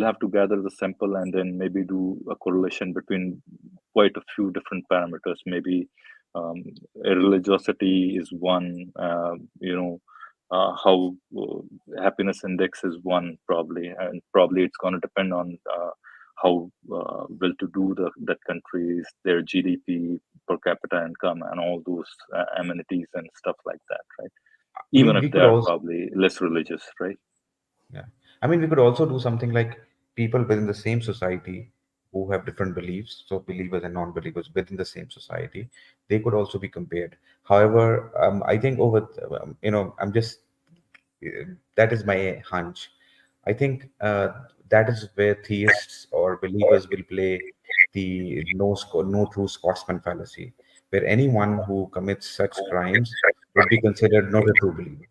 have to gather the sample and then maybe do a correlation between quite a few different parameters. Maybe um, religiosity is one. How happiness index is one, probably, and probably it's going to depend on how well-to-do that country is, their GDP, per capita income, and all those amenities and stuff like that, right? I Even mean, if we they could are also, probably less religious, right? yeah. I mean, we could also do something like people within the same society who have different beliefs, so believers and non-believers within the same society, they could also be compared. However, I think I'm just, that is my hunch. I think that is where theists or believers will play the no true Scotsman fallacy, where anyone who commits such crimes would be considered not a true believer.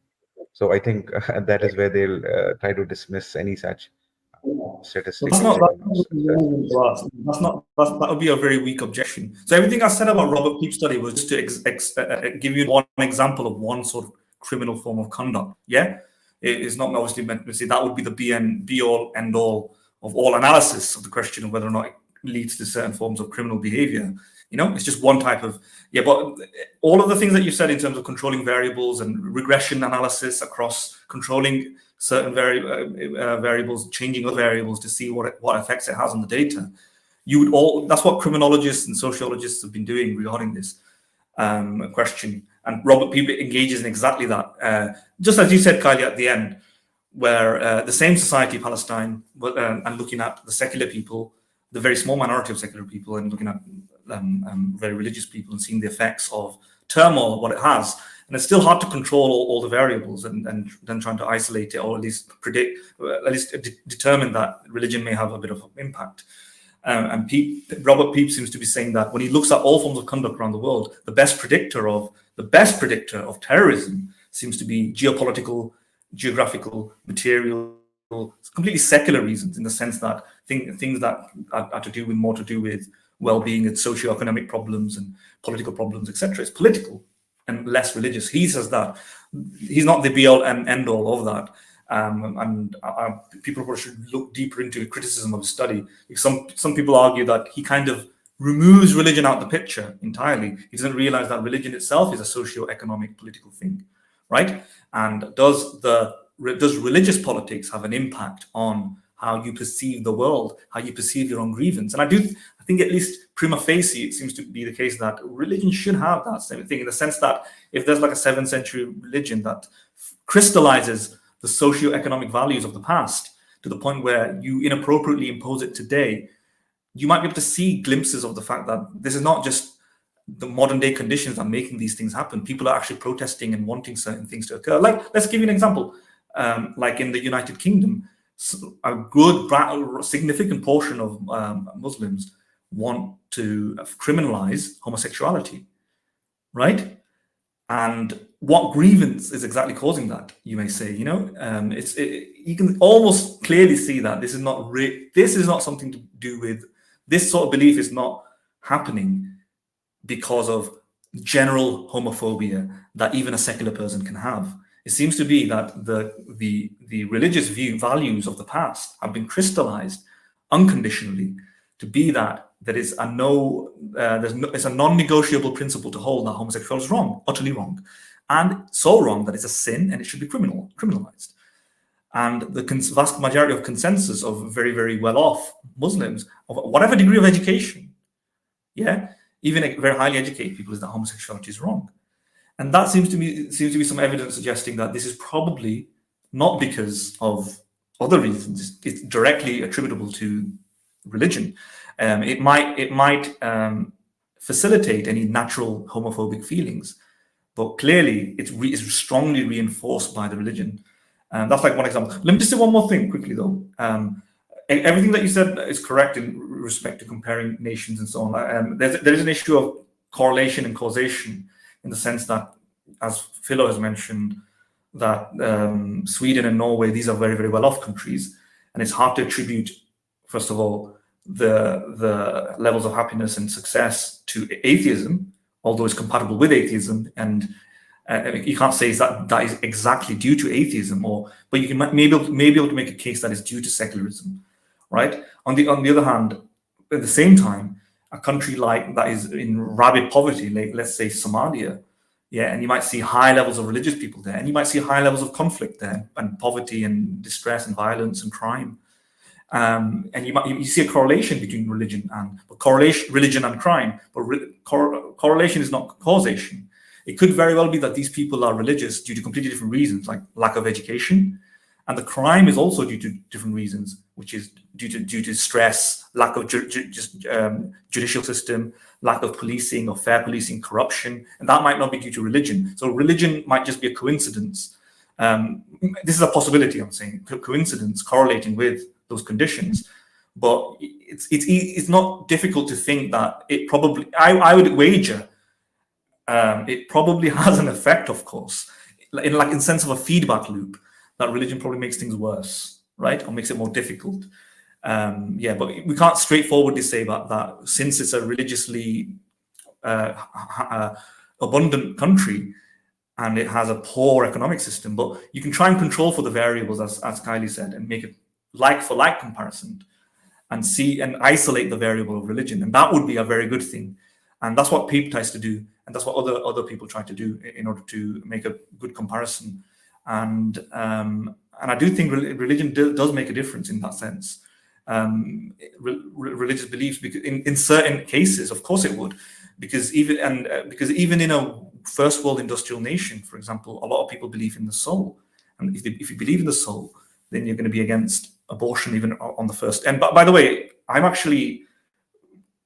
So I think that is where they'll try to dismiss any such But statistics that's or not anything else. that would be a very weak objection. So everything I said about Robert Peep's study was just to give you one example of one sort of criminal form of conduct. Yeah, it is not obviously meant to say that would be the be all end all of all analysis of the question of whether or not it leads to certain forms of criminal behavior. It's just one type of, yeah. But all of the things that you said in terms of controlling variables and regression analysis across controlling certain variables, changing other variables to see what effects it has on the data. That's what criminologists and sociologists have been doing regarding this question. And Robert Peep engages in exactly that. Just as you said, Kylie, at the end, where the same society, Palestine, and looking at the secular people, the very small minority of secular people, and looking at very religious people and seeing the effects of turmoil, what it has. And it's still hard to control all the variables and then trying to isolate it, or at least predict, at least determine that religion may have a bit of impact. And Robert Peep seems to be saying that when he looks at all forms of conduct around the world, the best predictor of terrorism seems to be geopolitical, geographical, material, completely secular reasons, in the sense that things that are more to do with well-being and socioeconomic problems and political problems, etc. It's political and less religious. He says that he's not the be-all and end-all of that. People should look deeper into criticism of his study. Some people argue that he kind of removes religion out the picture entirely. He doesn't realize that religion itself is a socio-economic political thing, right? And does religious politics have an impact on how you perceive the world, how you perceive your own grievance? And I think at least prima facie, it seems to be the case that religion should have that same thing, in the sense that if there's like a 7th century religion that crystallizes the socio-economic values of the past to the point where you inappropriately impose it today, you might be able to see glimpses of the fact that this is not just the modern day conditions that are making these things happen. People are actually protesting and wanting certain things to occur. Like, let's give you an example. like in the United Kingdom, a good, significant portion of Muslims want to criminalize homosexuality, right? And what grievance is exactly causing that? You may say, you know, you can almost clearly see that this is not something to do with, this sort of belief is not happening because of general homophobia that even a secular person can have. It seems to be that the religious values of the past have been crystallized unconditionally to be that there is it's a non-negotiable principle to hold that homosexuality is wrong, utterly wrong, and so wrong that it's a sin and it should be criminalized. And the vast majority of consensus of very, very well-off Muslims of whatever degree of education, even very highly educated people, is that homosexuality is wrong. And that seems to be some evidence suggesting that this is probably not because of other reasons. It's directly attributable to religion. It might facilitate any natural homophobic feelings, but clearly it's strongly reinforced by the religion. That's like one example. Let me just say one more thing quickly, though. Everything that you said is correct in respect to comparing nations and so on. There is an issue of correlation and causation, in the sense that, as Philo has mentioned, that Sweden and Norway, these are very, very well-off countries, and it's hard to attribute, first of all, the levels of happiness and success to atheism, although it's compatible with atheism, and you can't say that is exactly due to atheism, but you can maybe able to make a case that is due to secularism, right? On the other hand, at the same time, a country like that is in rabid poverty, like let's say Somalia, and you might see high levels of religious people there, and you might see high levels of conflict there, and poverty and distress and violence and crime. And you see a correlation between religion and crime, but correlation is not causation. It could very well be that these people are religious due to completely different reasons, like lack of education, and the crime is also due to different reasons, which is due to stress, lack of judicial system, lack of policing or fair policing, corruption, and that might not be due to religion. So religion might just be a coincidence. This is a possibility, I'm saying, coincidence correlating with those conditions, but it's not difficult to think that it probably, I would wager, it probably has an effect, of course, in sense of a feedback loop, that religion probably makes things worse, right, or makes it more difficult. But we can't straightforwardly say that since it's a religiously abundant country and it has a poor economic system, but you can try and control for the variables, as Kylie said, and make it like-for-like comparison, and see and isolate the variable of religion, and that would be a very good thing. And that's what Peep tries to do, and that's what other people try to do in order to make a good comparison. And I do think religion does make a difference in that sense. Religious beliefs, because in certain cases, of course, it would, because even in a first world industrial nation, for example, a lot of people believe in the soul, and if you believe in the soul, then you're going to be against abortion even on the first. And by the way, I'm actually,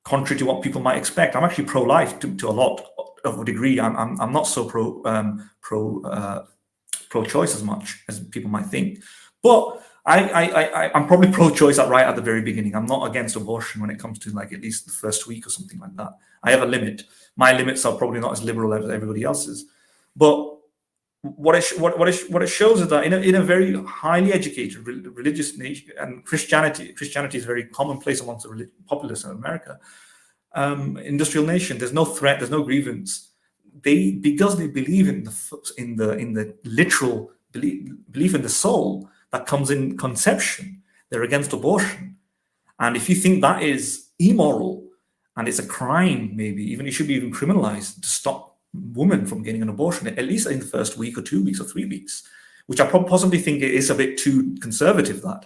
contrary to what people might expect, I'm actually pro-life to a lot of a degree. I'm not so pro-choice as much as people might think, but I'm probably pro-choice right at the very beginning. I'm not against abortion when it comes to like at least the first week or something like that. I have a limit. My limits are probably not as liberal as everybody else's, but what it shows is that in a very highly educated religious nation, and Christianity is very commonplace amongst the populace in America, industrial nation, there's no threat, there's no grievance. Because they believe in the literal belief in the soul that comes in conception, they're against abortion. And if you think that is immoral and it's a crime, maybe even it should be even criminalized to stop women from getting an abortion, at least in the first week or 2 weeks or 3 weeks, which I possibly think is a bit too conservative, that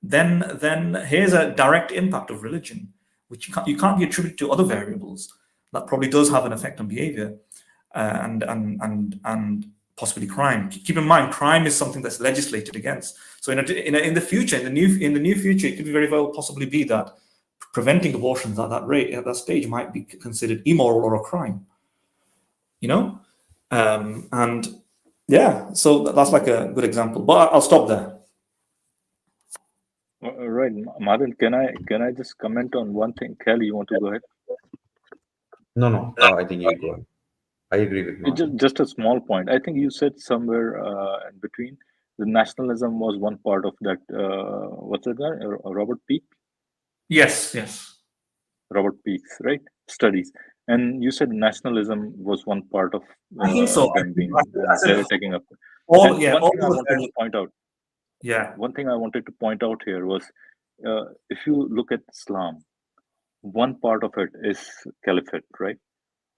then here's a direct impact of religion, which you can't be attributed to other variables that probably does have an effect on behavior, and possibly crime. Keep in mind, crime is something that's legislated against. So in the future, in the near future, it could very well possibly be that preventing abortions at that stage might be considered immoral or a crime. And Yeah, so that's like a good example. But I'll stop there. Right, Madan, can I just comment on one thing? Kelly, you want to go ahead? No. I think you go on. I agree with Martin. Just a small point. I think you said somewhere in between the nationalism was one part of that. What's that guy? Robert Peake? Yes. Robert Peake's, right? Studies. And you said nationalism was one part of I think so. them being I said taking up. all. And Yeah, one all thing I wanted to point out. Yeah. One thing I wanted to point out here was, if you look at Islam, one part of it is caliphate, right?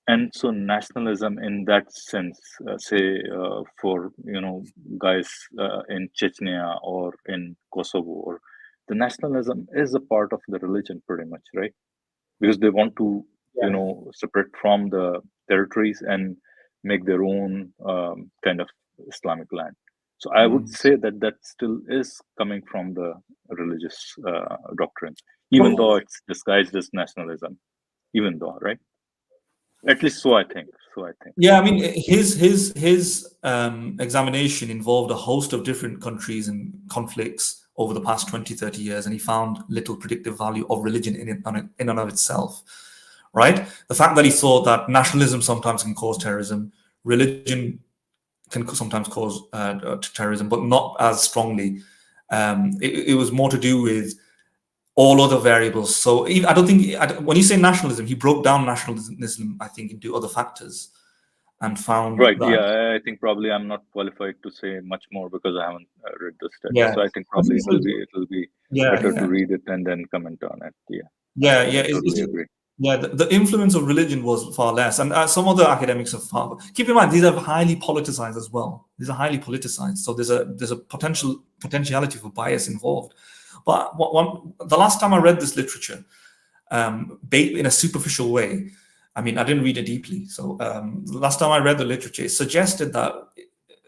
And so nationalism in that sense, say for guys in Chechnya or in Kosovo, or the nationalism is a part of the religion pretty much, right? Because they want to separate from the territories and make their own kind of Islamic land. So I would say that still is coming from the religious doctrine, even though it's disguised as nationalism, even though, right? At least so I think. Yeah, I mean, his examination involved a host of different countries and conflicts over the past 20, 30 years, and he found little predictive value of religion in and of itself, right? The fact that he thought that nationalism sometimes can cause terrorism, religion can sometimes cause terrorism, but not as strongly. It was more to do with all other variables. So I don't think, when you say nationalism, he broke down nationalism, I think, into other factors and found Right. that, Yeah, I think probably I'm not qualified to say much more because I haven't read the study. Yeah. So I think probably it will be better to read it and then comment on it. Yeah. I totally agree. Yeah, the influence of religion was far less, and some other academics have far. Keep in mind, these are highly politicized as well. These are highly politicized, so there's a potentiality for bias involved. But the last time I read this literature, in a superficial way, I mean, I didn't read it deeply. So the last time I read the literature, it suggested that,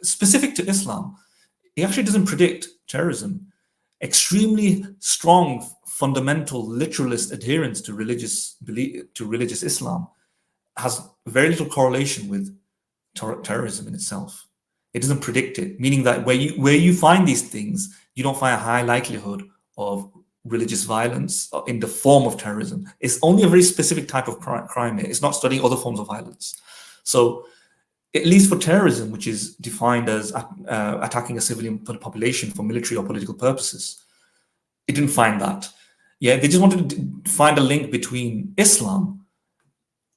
specific to Islam, it actually doesn't predict terrorism. Extremely strong, fundamental, literalist adherence to religious belief, to religious Islam, has very little correlation with terrorism in itself. It doesn't predict it, meaning that where you find these things, you don't find a high likelihood of religious violence in the form of terrorism. It's only a very specific type of crime. It's not studying other forms of violence. So, at least for terrorism, which is defined as attacking a civilian population for military or political purposes, it didn't find that. Yeah, they just wanted to find a link between Islam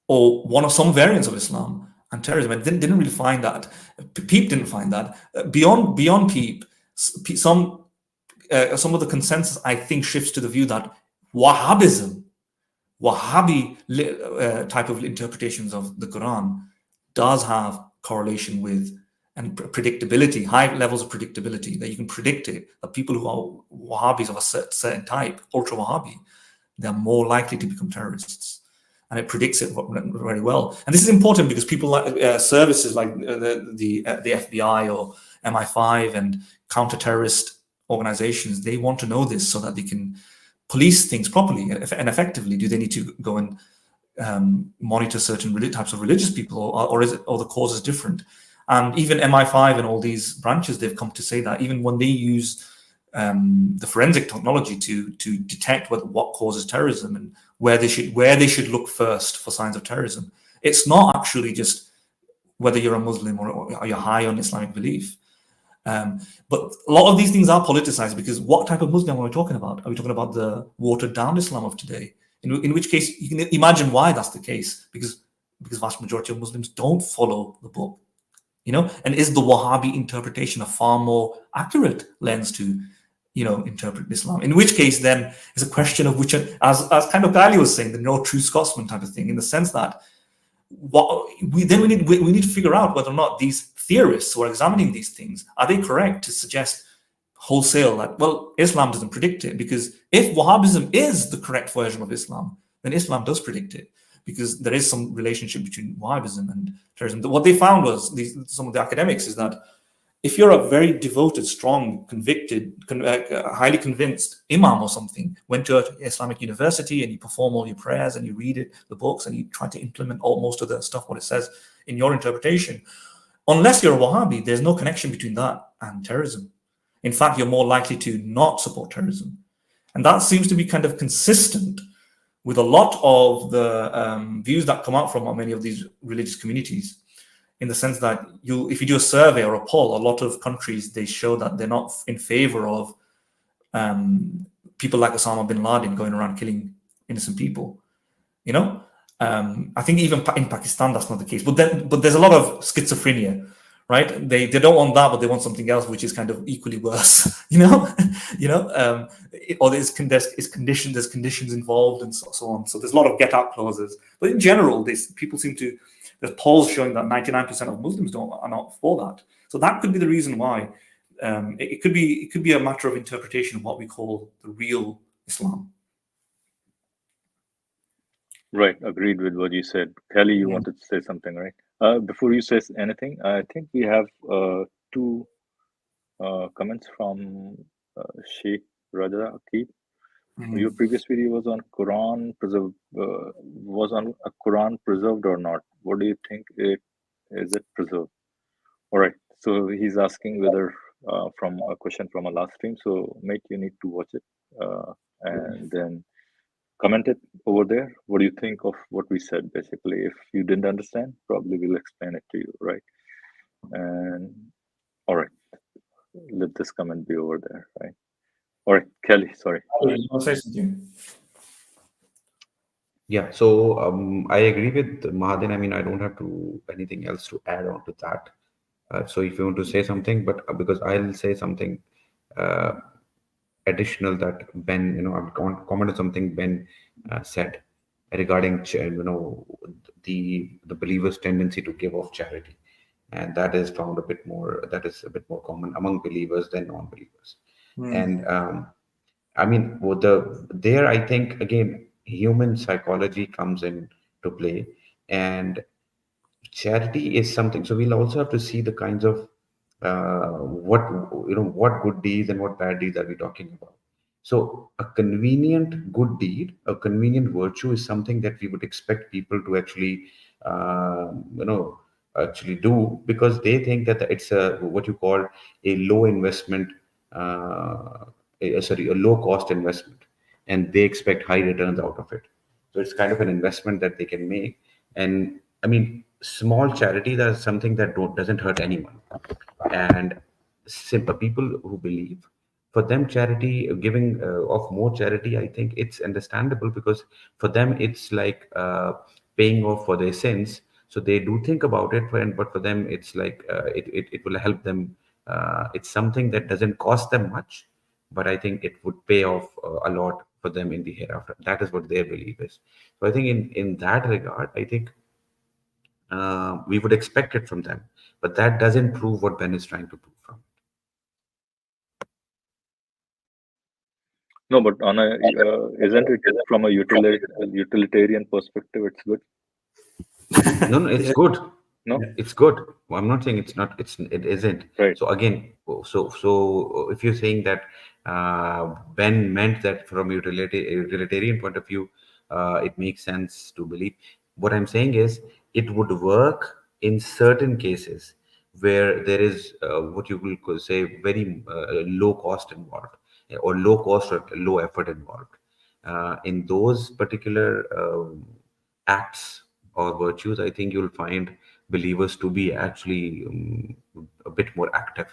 or one of some variants of Islam and terrorism, and didn't really find that. Peep didn't find that. Beyond Peep, some of the consensus, I think, shifts to the view that Wahhabi type of interpretations of the Quran does have correlation with and predictability, high levels of predictability, that you can predict it, that people who are Wahhabis of a certain type, ultra Wahhabi, they're more likely to become terrorists. And it predicts it very well. And this is important because people like services like the FBI or MI5 and counter-terrorist organizations, they want to know this so that they can police things properly and effectively. Do they need to go and monitor certain types of religious people, or the cause is different? And even MI5 and all these branches, they've come to say that even when they use the forensic technology to detect what causes terrorism and where they should look first for signs of terrorism, it's not actually just whether you're a Muslim or you're high on Islamic belief. But a lot of these things are politicized, because what type of Muslim are we talking about? Are we talking about the watered down Islam of today? In which case, you can imagine why that's the case, because vast majority of Muslims don't follow the book, and is the Wahhabi interpretation a far more accurate lens to, interpret Islam? In which case, then it's a question of which, as kind of Gali was saying, the no true Scotsman type of thing, in the sense that we need to figure out whether or not these theorists who are examining these things, are they correct to suggest wholesale that, well, Islam doesn't predict it? Because if Wahhabism is the correct version of Islam, then Islam does predict it, because there is some relationship between Wahhabism and terrorism. What they found was, some of the academics, is that if you're a very devoted, strong, convicted, highly convinced imam or something, went to an Islamic university and you perform all your prayers and you read the books and you try to implement most of the stuff, what it says in your interpretation, Unless you're a Wahhabi, there's no connection between that and terrorism. In fact, you're more likely to not support terrorism. And that seems to be kind of consistent with a lot of the views that come out from many of these religious communities, in the sense that if you do a survey or a poll, a lot of countries, they show that they're not in favor of people like Osama bin Laden going around killing innocent people. You know, I think even in Pakistan that's not the case. But there's a lot of schizophrenia, right? They don't want that, but they want something else, which is kind of equally worse. Or there's conditions involved, and so on. So there's a lot of get out clauses. But in general, there's polls showing that 99% of Muslims are not for that. So that could be the reason why. It could be a matter of interpretation of what we call the real Islam. Right, agreed with what you said. Kelly, you wanted to say something, right? Before you say anything, I think we have two comments from Sheikh Raja Akib. Your previous video was on Quran Quran preserved or not? What do you think? Is it preserved? All right. So he's asking whether from a question from a last stream. So mate, you need to watch it and then comment it over there. What do you think of what we said? Basically, if you didn't understand, probably we'll explain it to you, right? And all right, let this comment be over there, right? All right, Kelly, sorry. You want to say something? Yeah, so I agree with Mahadin. I mean, I don't have anything else to add on to that. So if you want to say something, but because I'll say something additional that Ben, I'll comment on something Ben said regarding, the believers' tendency to give off charity, and that is found a bit more common among believers than non-believers. And I mean, I think again, human psychology comes into play, and charity is something. So we'll also have to see the kinds of what good deeds and what bad deeds are we talking about. So a convenient good deed, a convenient virtue is something that we would expect people to actually actually do, because they think that it's what you call a low investment a low cost investment, and they expect high returns out of it. So it's kind of an investment that they can make. And I mean, small charity, that's something that doesn't hurt anyone. And simple people who believe, for them, charity, giving of more charity, I think it's understandable, because for them it's like paying off for their sins. So they do think about it, but for them it's like it will help them. It's something that doesn't cost them much, but I think it would pay off a lot for them in the hereafter. That is what their belief is. So I think in that regard, I think we would expect it from them, but that doesn't prove what Ben is trying to prove from. No, but on isn't it from a utilitarian perspective? It's good. No, it's good. No, it's good. Well, I'm not saying it's not. It isn't. Right. So again, so if you're saying that Ben meant that from a utilitarian point of view, it makes sense to believe. What I'm saying is, it would work in certain cases where there is what you will say very low cost involved, or low cost or low effort involved. In those particular acts or virtues, I think you'll find believers to be actually a bit more active.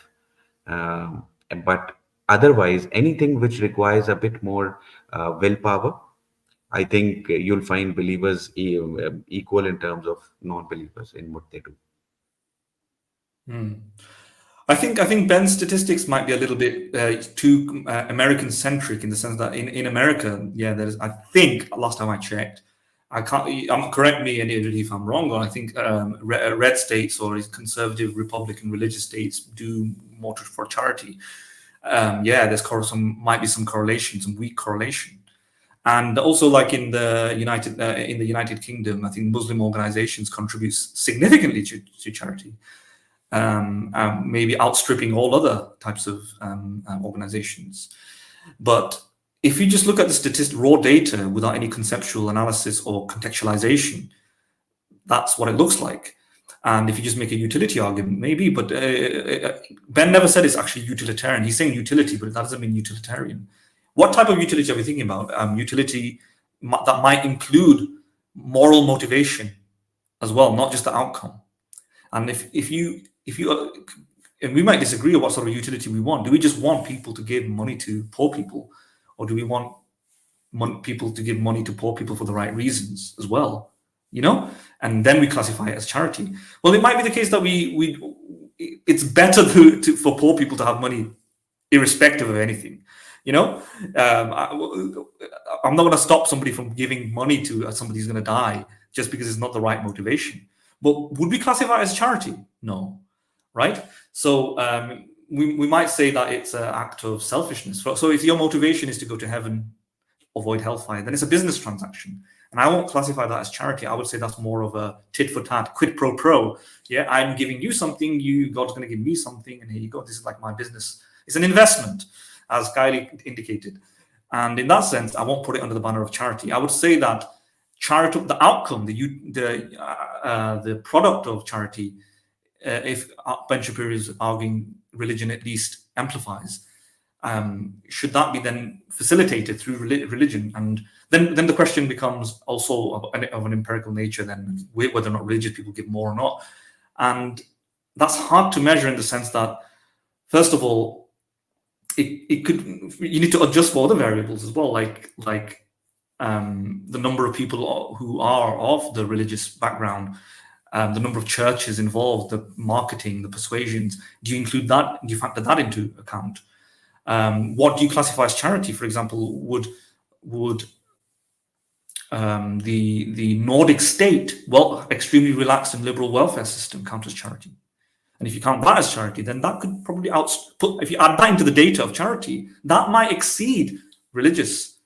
But otherwise, anything which requires a bit more willpower, I think you'll find believers equal in terms of non-believers in what they do. I think Ben's statistics might be a little bit too American-centric, in the sense that in America, there's, I think, last time I checked, correct me if I'm wrong, or I think red states or conservative Republican religious states do more for charity. There's might be some correlation, some weak correlation. And also, like in the United Kingdom, I think Muslim organizations contribute significantly to charity, maybe outstripping all other types of organizations. But if you just look at the raw data without any conceptual analysis or contextualization, that's what it looks like. And if you just make a utility argument, maybe, but Ben never said it's actually utilitarian. He's saying utility, but that doesn't mean utilitarian. What type of utility are we thinking about? Utility that might include moral motivation as well, not just the outcome. And if you and we might disagree on what sort of utility we want. Do we just want people to give money to poor people, or do we want people to give money to poor people for the right reasons as well? You know, and then we classify it as charity. Well, it might be the case that it's better for poor people to have money, irrespective of anything. You know, I'm not going to stop somebody from giving money to somebody who's going to die just because it's not the right motivation. But would we classify it as charity? No, right? So we might say that it's an act of selfishness. So if your motivation is to go to heaven, avoid hellfire, then it's a business transaction. And I won't classify that as charity. I would say that's more of a tit for tat, quid pro quo. Yeah, I'm giving you something, God's going to give me something, and here you go. This is like my business. It's an investment, as Kylie indicated. And in that sense, I won't put it under the banner of charity. I would say that charity, the outcome, the product of charity, if Ben Shapiro is arguing religion at least amplifies, should that be then facilitated through religion? And then the question becomes also of an empirical nature, then whether or not religious people give more or not. And that's hard to measure in the sense that, first of all, you need to adjust for other variables as well, like the number of people who are of the religious background, the number of churches involved, the marketing, the persuasions. Do you include that? Do you factor that into account? What do you classify as charity? For example, would the Nordic state, extremely relaxed and liberal welfare system, count as charity? And if you count that as charity, then that could probably if you add that into the data of charity, that might exceed religious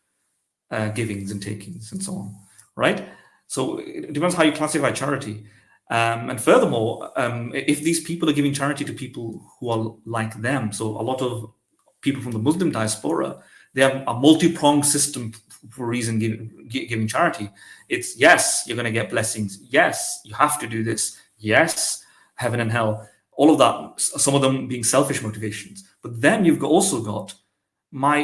givings and takings and so on, right? So it depends how you classify charity. And furthermore, if these people are giving charity to people who are like them, so a lot of people from the Muslim diaspora, they have a multi-pronged system for reason giving charity. It's yes, you're going to get blessings. Yes, you have to do this. Yes, heaven and hell. All of that, some of them being selfish motivations. But then you've also got my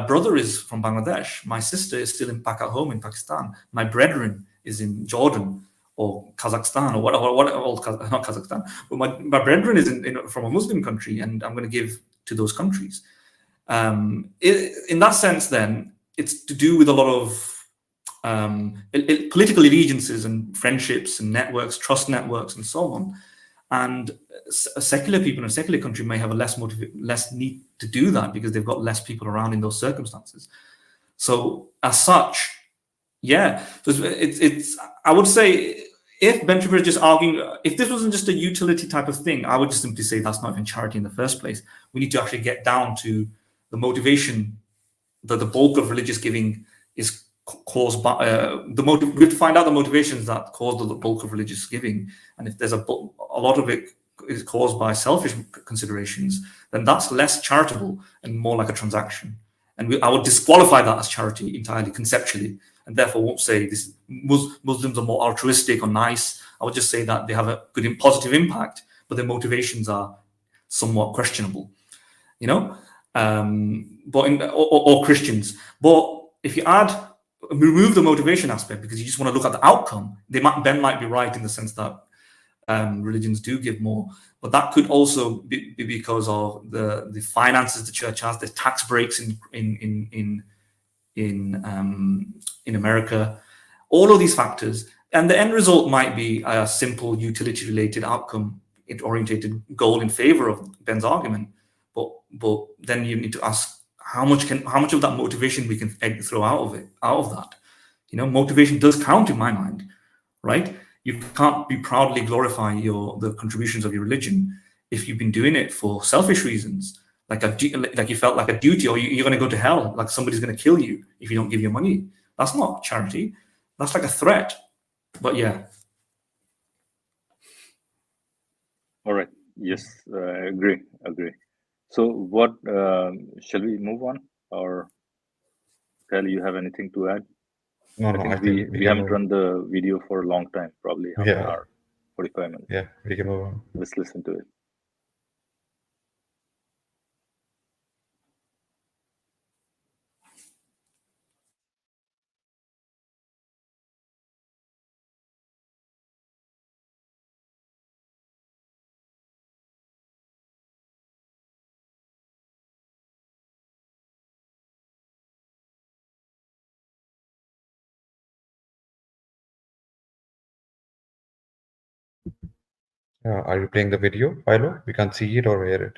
brother is from Bangladesh. My sister is still back at home in Pakistan. My brethren is in Jordan or Kazakhstan or whatever, not Kazakhstan, but my brethren is from a Muslim country, and I'm going to give to those countries. In that sense, then, it's to do with a lot of political allegiances and friendships and networks, trust networks, and so on. And secular people in a secular country may have a less need to do that because they've got less people around in those circumstances. So as such, yeah, so it's I would say, if Ben Shapiro is just arguing, if this wasn't just a utility type of thing, I would just simply say that's not even charity in the first place. We need to actually get down to the motivation that the bulk of religious giving is caused by we have to find out the motivations that cause the bulk of religious giving. And if there's a lot of it is caused by selfish considerations, then that's less charitable and more like a transaction. And I would disqualify that as charity entirely conceptually, and therefore won't say this Muslims are more altruistic or nice. I would just say that they have a good and positive impact, but their motivations are somewhat questionable, you know, or Christians. But if you remove the motivation aspect because you just want to look at the outcome, Ben might be right in the sense that religions do give more, but that could also be because of the finances the church has, the tax breaks in America, all of these factors, and the end result might be a simple utility-related outcome-orientated goal in favor of Ben's argument. But then you need to ask how much of that motivation we can throw out of that. You know, motivation does count in my mind, right? You can't be proudly glorifying the contributions of your religion if you've been doing it for selfish reasons, like you felt like a duty, or you're going to go to hell, like somebody's going to kill you if you don't give your money. That's not charity. That's like a threat. But yeah. All right. Yes, I agree. So what, shall we move on? Or Kelly, you have anything to add? No, I think we haven't run the video for a long time, probably half an hour. 45 minutes. Yeah, we can move on. Let's listen to it. Are you playing the video, Philo? We can't see it or hear it.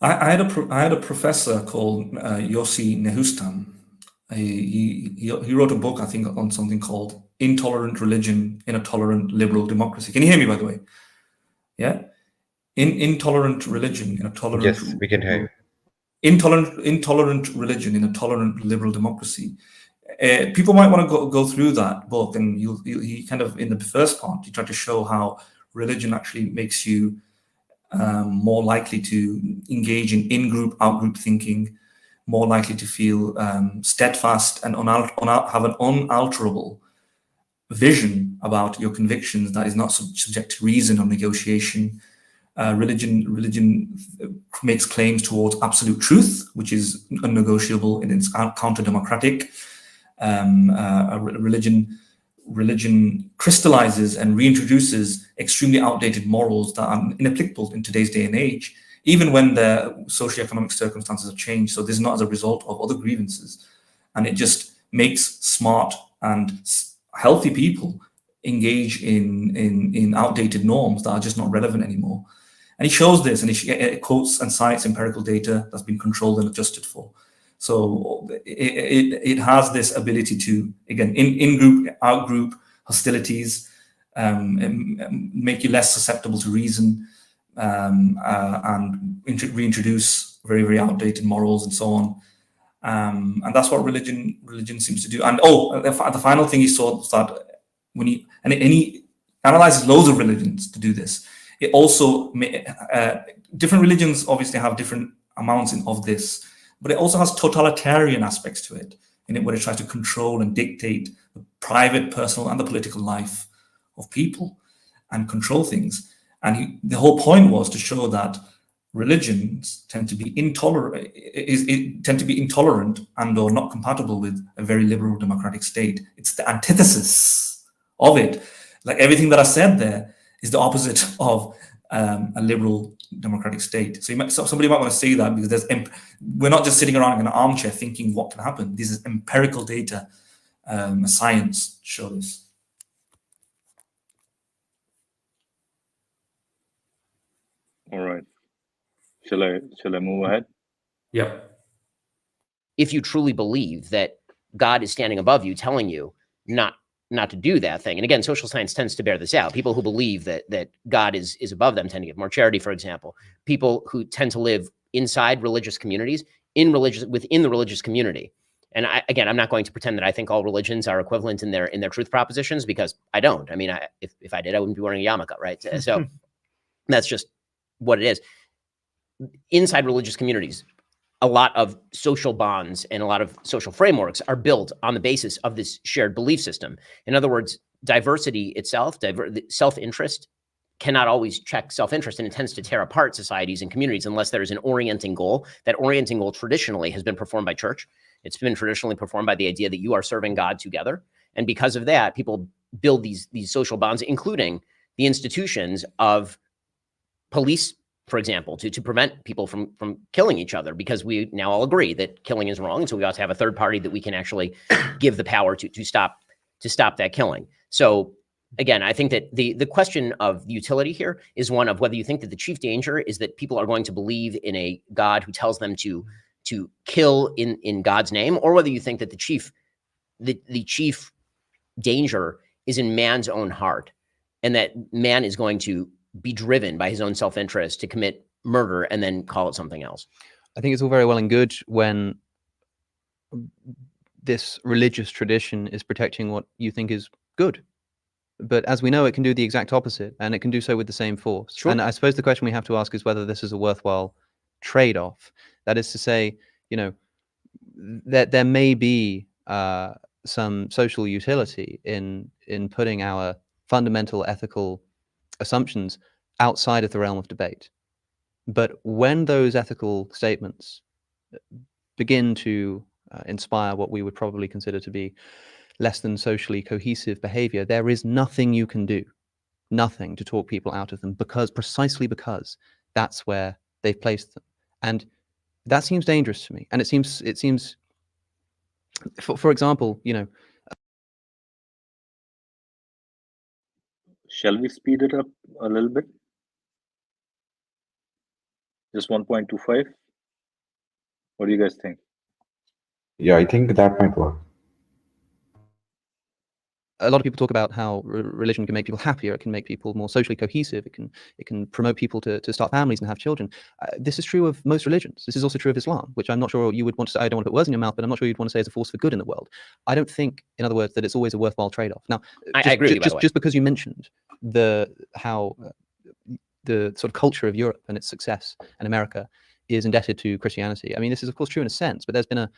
I had a professor called Yossi Nehustan. He wrote a book, I think, on something called Intolerant Religion in a Tolerant Liberal Democracy. Can you hear me, by the way? Yeah? Intolerant religion in a tolerant... Yes, we can hear you. Intolerant religion in a tolerant liberal democracy. People might want to go through that book, and he kind of, in the first part, he tried to show how religion actually makes you more likely to engage in in-group, out-group thinking, more likely to feel steadfast and have an unalterable vision about your convictions that is not subject to reason or negotiation. Religion makes claims towards absolute truth, which is unnegotiable and it's counter-democratic. Religion crystallizes and reintroduces extremely outdated morals that are inapplicable in today's day and age, even when the socioeconomic circumstances have changed. So this is not as a result of other grievances. And it just makes smart and healthy people engage in outdated norms that are just not relevant anymore. And he shows this, and he quotes and cites empirical data that's been controlled and adjusted for. So it has this ability to, again, in-group, out-group hostilities, make you less susceptible to reason, and reintroduce very, very outdated morals and so on. And that's what religion seems to do. And the final thing he saw was that he analyzes loads of religions to do this. It also, different religions obviously have different amounts of this, but it also has totalitarian aspects to it, where it tries to control and dictate the private, personal, and the political life of people and control things. And the whole point was to show that religions tend to be intolerant and or not compatible with a very liberal democratic state. It's the antithesis of it. Like everything that I said there is the opposite of a liberal democratic state. So somebody might want to say that, because we're not just sitting around in an armchair thinking what can happen. This is empirical data, science show this. All right. Shall I move ahead? Yeah. If you truly believe that God is standing above you, telling you not to do that thing. And again, social science tends to bear this out. People who believe that God is above them tend to give more charity, for example. People who tend to live inside religious communities, within the religious community. And I'm not going to pretend that I think all religions are equivalent in their truth propositions, because I don't. I mean, if I did, I wouldn't be wearing a yarmulke, right? So that's just what it is. Inside religious communities, a lot of social bonds and a lot of social frameworks are built on the basis of this shared belief system. In other words, diversity itself, self-interest, cannot always check self-interest, and it tends to tear apart societies and communities unless there is an orienting goal. That orienting goal traditionally has been performed by church. It's been traditionally performed by the idea that you are serving God together. And because of that, people build these social bonds, including the institutions of police, for example, to prevent people from killing each other, because we now all agree that killing is wrong. And so we ought to have a third party that we can actually give the power to stop that killing. So again, I think that the question of utility here is one of whether you think that the chief danger is that people are going to believe in a God who tells them to kill in God's name, or whether you think that the chief danger is in man's own heart, and that man is going to be driven by his own self-interest to commit murder and then call it something else. I think it's all very well and good when this religious tradition is protecting what you think is good. But as we know, it can do the exact opposite, and it can do so with the same force. Sure. And I suppose the question we have to ask is whether this is a worthwhile trade-off. That is to say, you know, that there may be some social utility in putting our fundamental ethical assumptions outside of the realm of debate. But when those ethical statements begin to inspire what we would probably consider to be less than socially cohesive behavior, there is nothing you can do, nothing to talk people out of them, precisely because that's where they've placed them. And that seems dangerous to me. And it seems, for example, you know. Shall we speed it up a little bit? Just 1.25? What do you guys think? Yeah, I think that might work. A lot of people talk about how religion can make people happier. It can make people more socially cohesive. It can promote people to start families and have children. This is true of most religions. This is also true of Islam, which I'm not sure you would want to say. I don't want to put words in your mouth, but I'm not sure you'd want to say is a force for good in the world. I don't think, in other words, that it's always a worthwhile trade-off. Now, I agree with you, by the way. Just because you mentioned how the sort of culture of Europe and its success and America is indebted to Christianity. I mean, this is of course true in a sense, but there's been a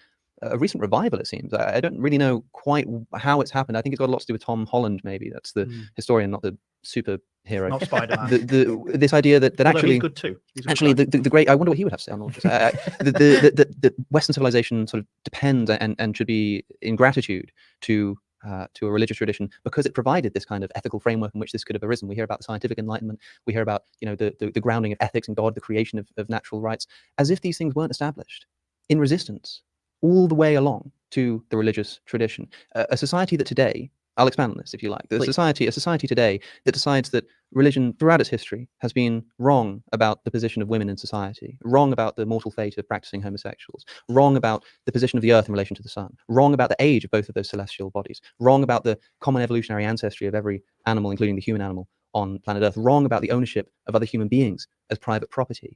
recent revival, it seems. I don't really know quite how it's happened. I think it's got a lot to do with Tom Holland, maybe. That's the historian, not the superhero. Not Spider-Man. This idea that Although actually, he's good too. He's a good actually, guy. the great. I wonder what he would have to say on all this. The Western civilization sort of depends and should be in gratitude to a religious tradition because it provided this kind of ethical framework in which this could have arisen. We hear about the scientific enlightenment. We hear about, you know, the grounding of ethics in God, the creation of natural rights, as if these things weren't established in resistance all the way along to the religious tradition. A society that today, I'll expand on this if you like, a society today that decides that religion throughout its history has been wrong about the position of women in society, wrong about the mortal fate of practicing homosexuals, wrong about the position of the earth in relation to the sun, wrong about the age of both of those celestial bodies, wrong about the common evolutionary ancestry of every animal, including the human animal on planet Earth, wrong about the ownership of other human beings as private property.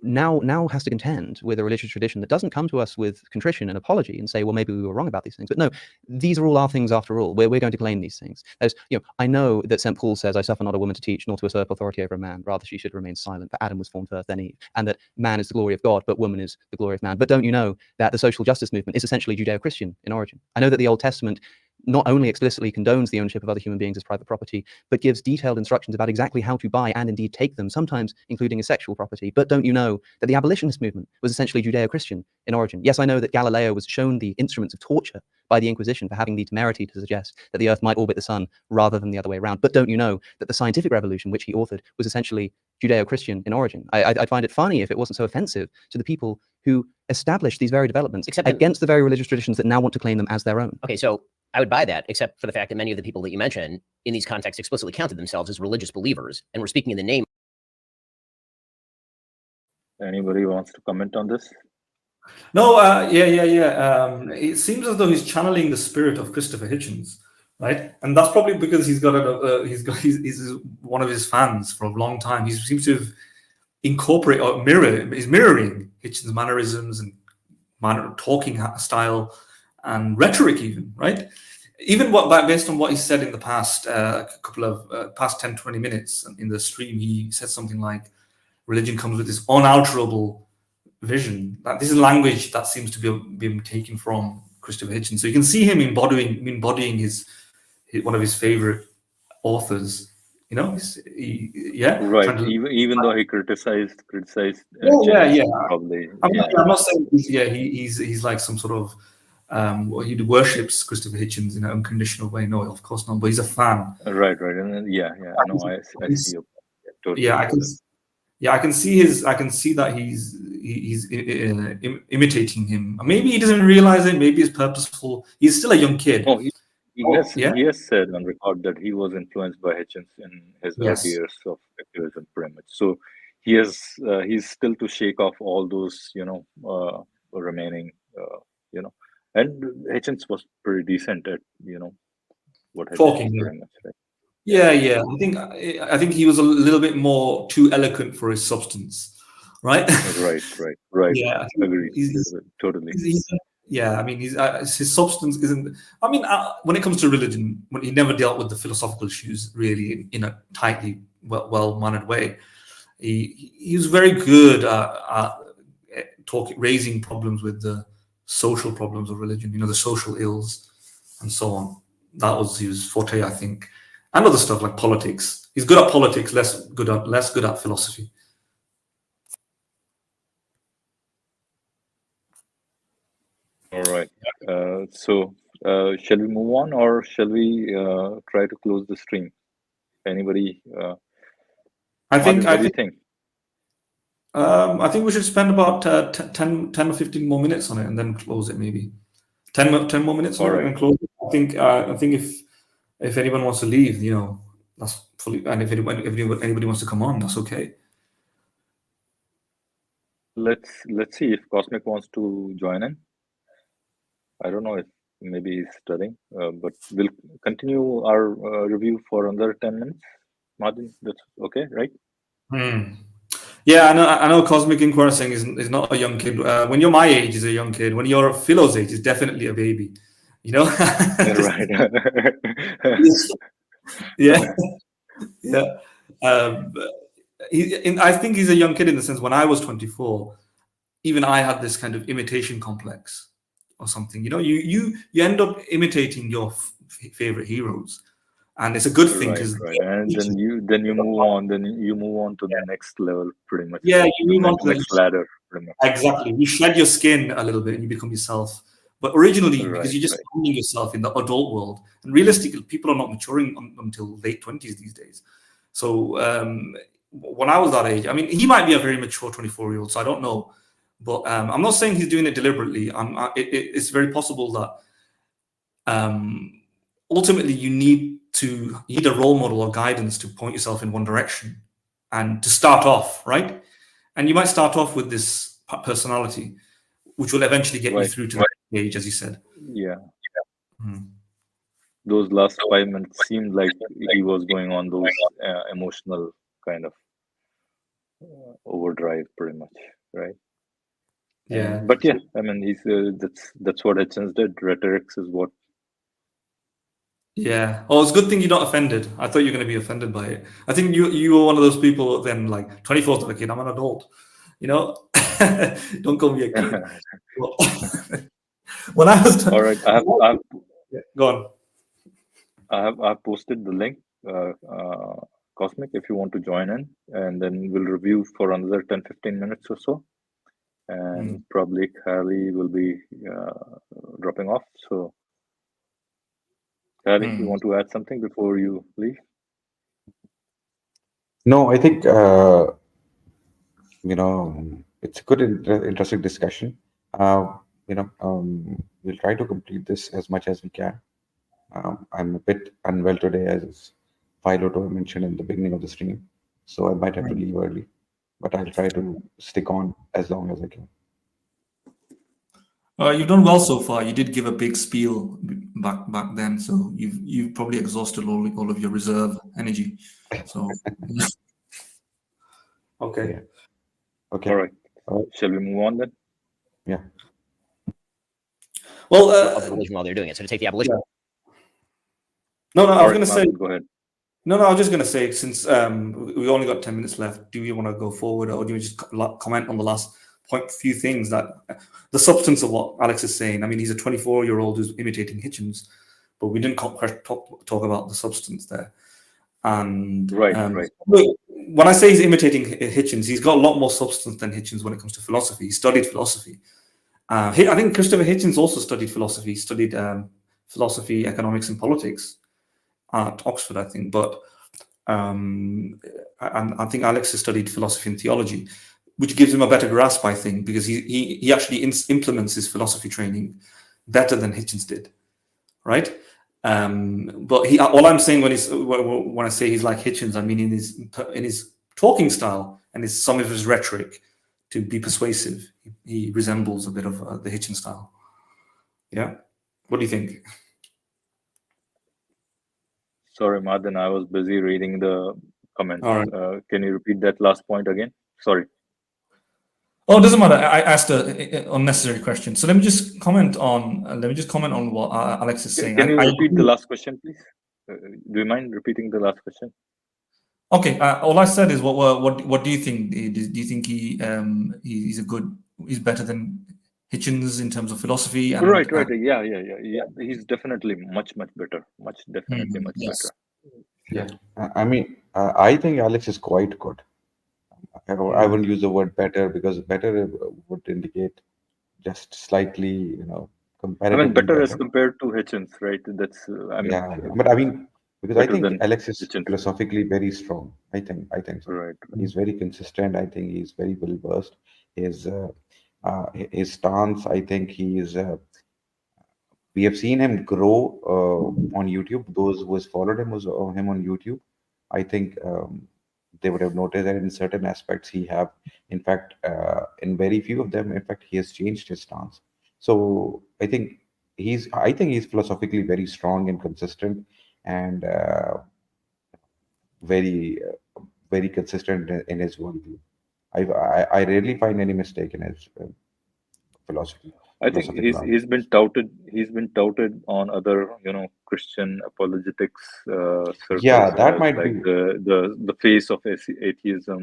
Now has to contend with a religious tradition that doesn't come to us with contrition and apology and say, well, maybe we were wrong about these things. But no, these are all our things after all. We're going to claim these things. There's, you know, I know that St. Paul says, I suffer not a woman to teach, nor to usurp authority over a man. Rather, she should remain silent. For Adam was formed first, then Eve. And that man is the glory of God, but woman is the glory of man. But don't you know that the social justice movement is essentially Judeo-Christian in origin? I know that the Old Testament not only explicitly condones the ownership of other human beings as private property, but gives detailed instructions about exactly how to buy and indeed take them, sometimes including as sexual property. But don't you know that the abolitionist movement was essentially Judeo-Christian in origin? Yes, I know that Galileo was shown the instruments of torture by the Inquisition for having the temerity to suggest that the Earth might orbit the sun rather than the other way around. But don't you know that the scientific revolution, which he authored, was essentially Judeo-Christian in origin? I'd find it funny if it wasn't so offensive to the people who established these very developments against the very religious traditions that now want to claim them as their own. Okay, so I would buy that, except for the fact that many of the people that you mentioned in these contexts explicitly counted themselves as religious believers and were speaking in the name. Anybody wants to comment on this? No, yeah. It seems as though he's channeling the spirit of Christopher Hitchens, right? And that's probably because he's he's one of his fans for a long time. He seems to have incorporated or mirroring Hitchens' mannerisms and talking style and rhetoric, even, right? Even based on what he said in the past couple of past 10-20 minutes in the stream, he said something like, religion comes with this unalterable vision. That this is language that seems to be taken from Christopher Hitchens. So you can see him embodying his one of his favorite authors. You know, right. Even though he criticized. Yeah. Probably. I'm not saying he's like some sort of he worships Christopher Hitchens in an unconditional way. No, of course not. But he's a fan. Right. And no, I see your point. Totally. I can see that he's imitating him. Maybe he doesn't realize it. Maybe it's purposeful. He's still a young kid. Oh, he has said on record that he was influenced by Hitchens in his early years of activism, pretty much. So he's still to shake off all those, remaining, and Hitchens was pretty decent at, what talking, pretty much, right? Yeah. I think he was a little bit more too eloquent for his substance, right? Right. Yeah, agreed. Totally. I mean, his substance isn't. I mean, when it comes to religion, when he never dealt with the philosophical issues really in a tightly well-mannered way. He was very good at raising problems with the social problems of religion, the social ills and so on. That was his forte, I think, and other stuff like politics. He's good at politics, less good at philosophy. All right. So shall we move on, or shall we try to close the stream? Anybody? I what do you think? I think we should spend about 10 or 15 more minutes on it and then close it, maybe 10 more minutes on it and close it. I think if anyone wants to leave, that's fully, and if anybody wants to come on, that's okay. Let's see if Cosmic wants to join in. I don't know if maybe he's studying, but we'll continue our review for another 10 minutes. Martin, that's okay, right? Yeah, I know Cosmic Inquirer saying is not a young kid. When you're my age, is a young kid. When you're Philo's age, is definitely a baby. Right. Yeah. I think he's a young kid in the sense when I was 24, even I had this kind of imitation complex or something. You end up imitating your favorite heroes, and it's a good thing because and then you move on. Then you move on to the next level, pretty much. Yeah, you move on to the next ladder, pretty much. Exactly. You shed your skin a little bit and you become yourself. But originally, because you're just finding yourself in the adult world, and realistically, people are not maturing until late 20s these days. So when I was that age, I mean, he might be a very mature 24-year-old, so I don't know. But I'm not saying he's doing it deliberately. It's very possible that ultimately you need a role model or guidance to point yourself in one direction and to start off, right? And you might start off with this personality, which will eventually get you through to that age, as you said. Yeah. Those last 5 minutes seemed like he was going on those emotional kind of overdrive, pretty much, right? Yeah. But yeah, I mean, he's that's what Hitchens did. Rhetorics is what. Yeah. Oh, it's a good thing you're not offended. I thought you were going to be offended by it. I think you were one of those people then, like, 24's not a kid, I'm an adult. Don't call me a kid. When I was all right, go on. I've posted the link, Cosmic, if you want to join in, and then we'll review for another 10-15 minutes or so, and probably Kylie will be dropping off. So Kylie, you want to add something before you leave? No, I think it's a good, interesting discussion. We'll try to complete this as much as we can. I'm a bit unwell today, as Philo mentioned in the beginning of the stream, so I might have to leave early, but I'll try to stick on as long as I can. You've done well so far. You did give a big spiel back then, so you've probably exhausted all of your reserve energy. So okay. Yeah. Okay. All right. Shall we move on then? Yeah. Well, abolition while they're doing it. So to take the abolition. Yeah. No, I was going to say. Go ahead. No, I was just going to say, since we only got 10 minutes left, do you want to go forward, or do you just comment on the last few things, that the substance of what Alex is saying? I mean, he's a 24-year-old who's imitating Hitchens, but we didn't talk about the substance there. And right. When I say he's imitating Hitchens, he's got a lot more substance than Hitchens when it comes to philosophy. He studied philosophy. I think Christopher Hitchens also studied philosophy. He studied philosophy, economics, and politics at Oxford, I think. But and I think Alex has studied philosophy and theology, which gives him a better grasp, I think, because he actually implements his philosophy training better than Hitchens did, right? But all I'm saying when I say he's like Hitchens, I mean in his talking style and some of his rhetoric, to be persuasive, he resembles a bit of the Hitchens style. Yeah, what do you think? Sorry, Martin, I was busy reading the comments. All right. Can you repeat that last point again? Sorry. Oh, it doesn't matter. I asked an unnecessary question. So let me just comment on what Alex is saying. Can you repeat the last question, please? Do you mind repeating the last question? Okay. All I said is, what do you think? Do you think he's a good he's better than Hitchens in terms of philosophy. And Right. Yeah. He's definitely much better. Definitely much yes. better. Yeah. I mean, I think Alex is quite good. I wouldn't use the word better because better would indicate just slightly, I mean, comparatively better as better. compared to Hitchens, right? That's, I mean, Yeah, but I mean, because I better think than Alex is Hitchens. philosophically very strong. I think so. Right. He's very consistent. I think he's very well versed. His his stance. I think he is. We have seen him grow on YouTube. Those who has followed him on YouTube, I think they would have noticed that in certain aspects he have, in fact, in very few of them, in fact, he has changed his stance. So I think he's philosophically very strong and consistent, and very consistent in his worldview. I rarely find any mistake in his philosophy, I think philosophical he's argument. been touted. He's been touted on other, Christian apologetics Yeah, circles that as might like be. the face of atheism,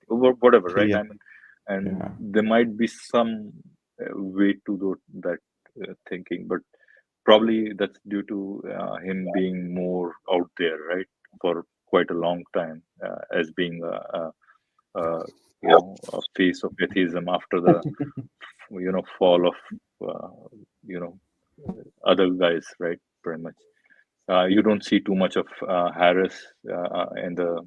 whatever, right? Yeah, I mean, and yeah. there might be some weight to that thinking, but probably that's due to him being more out there, right, for quite a long time, as being a a face of atheism after the fall of uh, you know other guys, right? Pretty much. You don't see too much of Harris in the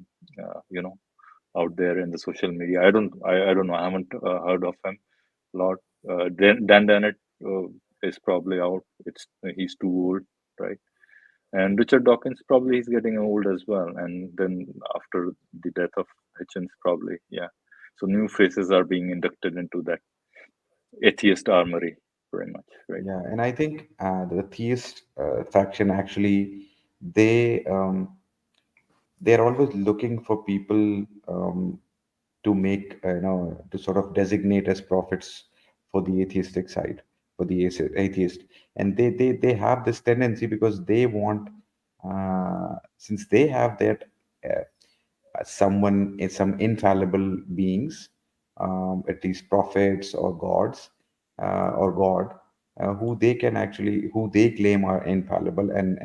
out there in the social media. I don't know. I haven't heard of him a lot. Dan Dennett is probably out. He's too old, right? And Richard Dawkins probably he's getting old as well. And then after the death of Hitchens, probably, yeah. So new faces are being inducted into that atheist armory, pretty much, right? Yeah, and I think the theist faction actually they they're always looking for people to make to sort of designate as prophets for the atheistic side, for the atheist, and they have this tendency because they want, since they have that uh, someone is some infallible beings, at least prophets or gods, or God, who they claim are infallible, and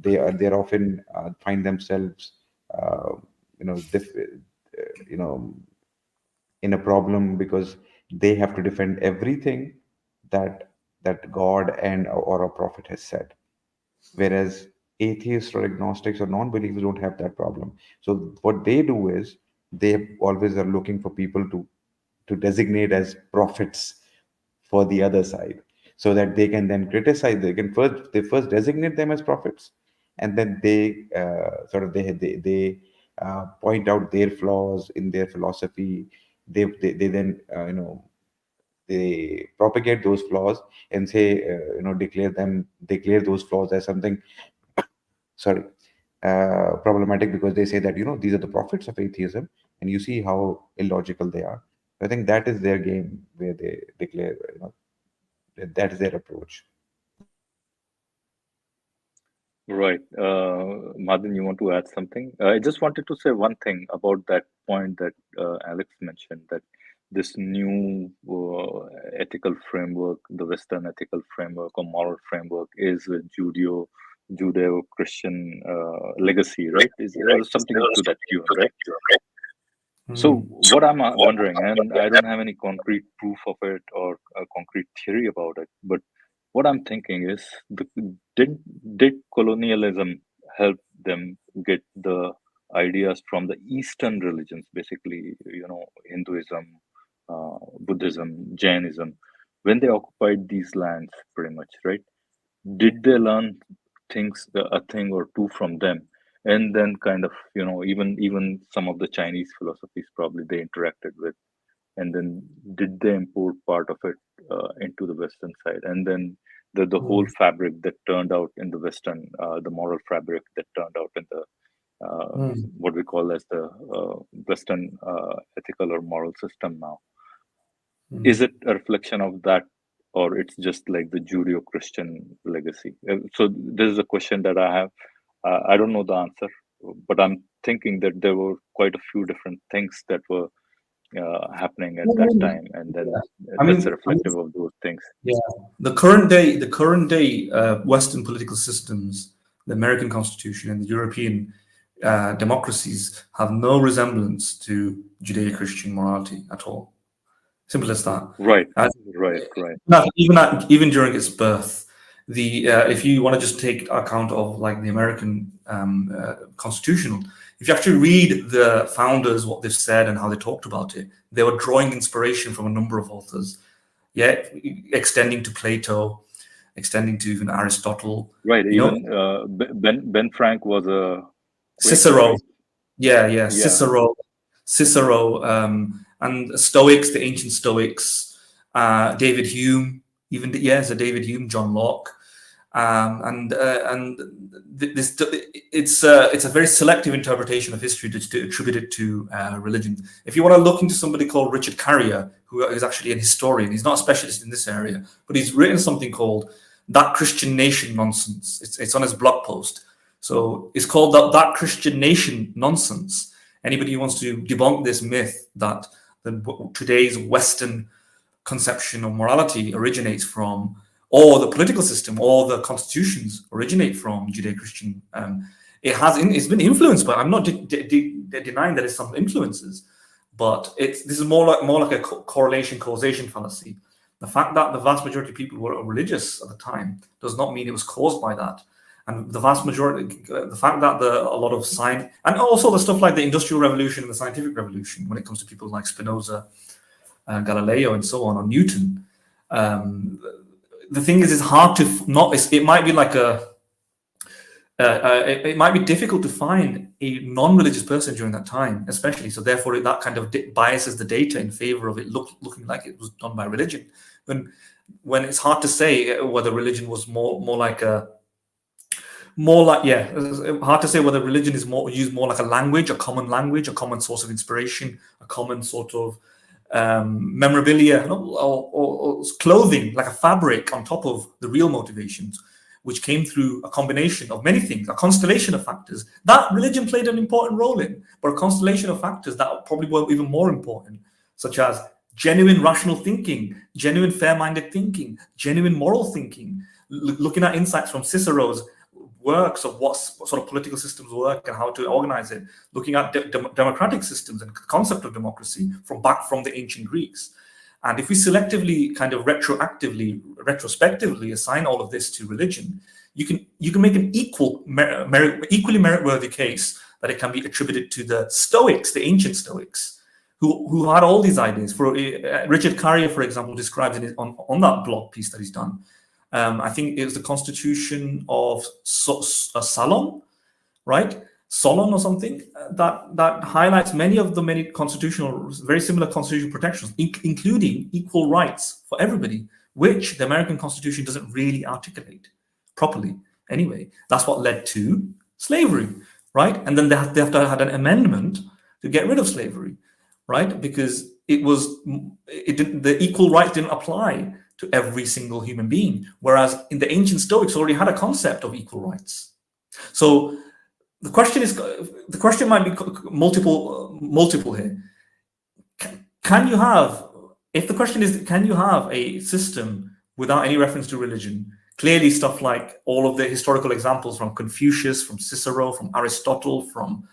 they're often find themselves uh, you know you know in a problem because they have to defend everything that God and or a prophet has said, whereas atheists or agnostics or non-believers don't have that problem. So what they do is they always are looking for people to designate as prophets for the other side, so that they can then criticize. They first designate them as prophets, and then they sort of they point out their flaws in their philosophy. They then they propagate those flaws and say, declare those flaws as something, sorry, problematic, because they say that these are the prophets of atheism, and you see how illogical they are. I think that is their game, where they declare, that is their approach. Right. Madhan, you want to add something? I just wanted to say one thing about that point that Alex mentioned, that this new ethical framework, the Western ethical framework or moral framework, is a Judeo-Christian legacy, right? There was something to that tune, right? So what I'm wondering, and I don't have any concrete proof of it or a concrete theory about it, but what I'm thinking is, did did colonialism help them get the ideas from the Eastern religions, basically, Hinduism, Buddhism, Jainism, when they occupied these lands, pretty much, right? Did they learn a thing or two from them, and then kind of, even some of the Chinese philosophies probably they interacted with, and then did they import part of it into the Western side, and then the whole fabric that turned out in the Western, the moral fabric that turned out in the what we call as the Western ethical or moral system now, is it a reflection of that, or it's just like the Judeo-Christian legacy? So this is a question that I have. I don't know the answer, but I'm thinking that there were quite a few different things that were happening at that time, and then that's reflective of those things. Yeah, the current day Western political systems, the American Constitution and the European democracies have no resemblance to Judeo-Christian morality at all. Simple as that. Right. Even during its birth, if you want to just take account of like the American constitutional, if you actually read the founders, what they've said and how they talked about it, they were drawing inspiration from a number of authors, extending to Plato, extending to even Aristotle. Right. Even Ben Frank was a Cicero. Yeah. Cicero, and Stoics, the ancient Stoics, David Hume, David Hume, John Locke. It's a very selective interpretation of history to attribute it to religion. If you want to look into somebody called Richard Carrier, who is actually an historian, he's not a specialist in this area, but he's written something called That Christian Nation Nonsense. It's on his blog post. So it's called that Christian Nation Nonsense. Anybody who wants to debunk this myth that today's Western conception of morality originates from, or the political system or the constitutions originate from Judeo-Christian, it's been influenced by. I'm not denying that it's some influences, but this is more like a correlation causation fallacy. The fact that the vast majority of people were religious at the time does not mean it was caused by that. And the vast majority, the fact that a lot of science, and also the stuff like the Industrial Revolution and the Scientific Revolution, when it comes to people like Spinoza, Galileo, and so on, or Newton, the thing is, it's hard to it might be like it might be difficult to find a non-religious person during that time, especially. So therefore, that kind of biases the data in favor of it looking like it was done by religion. When it's hard to say whether religion was hard to say whether religion is used more like a language, a common source of inspiration, a common sort of memorabilia, or clothing, like a fabric on top of the real motivations, which came through a combination of many things, a constellation of factors that religion played an important role in, but a constellation of factors that probably were even more important, such as genuine rational thinking, genuine fair-minded thinking, genuine moral thinking, looking at insights from Cicero's works of what sort of political systems work and how to organize it, looking at democratic systems and the concept of democracy back from the ancient Greeks. And if we selectively, kind of retrospectively assign all of this to religion, you can make an equally meritworthy case that it can be attributed to the Stoics, the ancient Stoics, who had all these ideas. For Richard Carrier, for example, describes it on that blog piece that he's done. I think it was the Constitution of Solon, right? Solon or something, that highlights many very similar constitutional protections, including equal rights for everybody, which the American Constitution doesn't really articulate properly. Anyway, that's what led to slavery, right? And then they have to have an amendment to get rid of slavery, right? Because the equal rights didn't apply to every single human being, whereas in the ancient Stoics already had a concept of equal rights. So the question might be multiple here. Can you have a system without any reference to religion? Clearly, stuff like all of the historical examples from Confucius, from Cicero, from Aristotle, from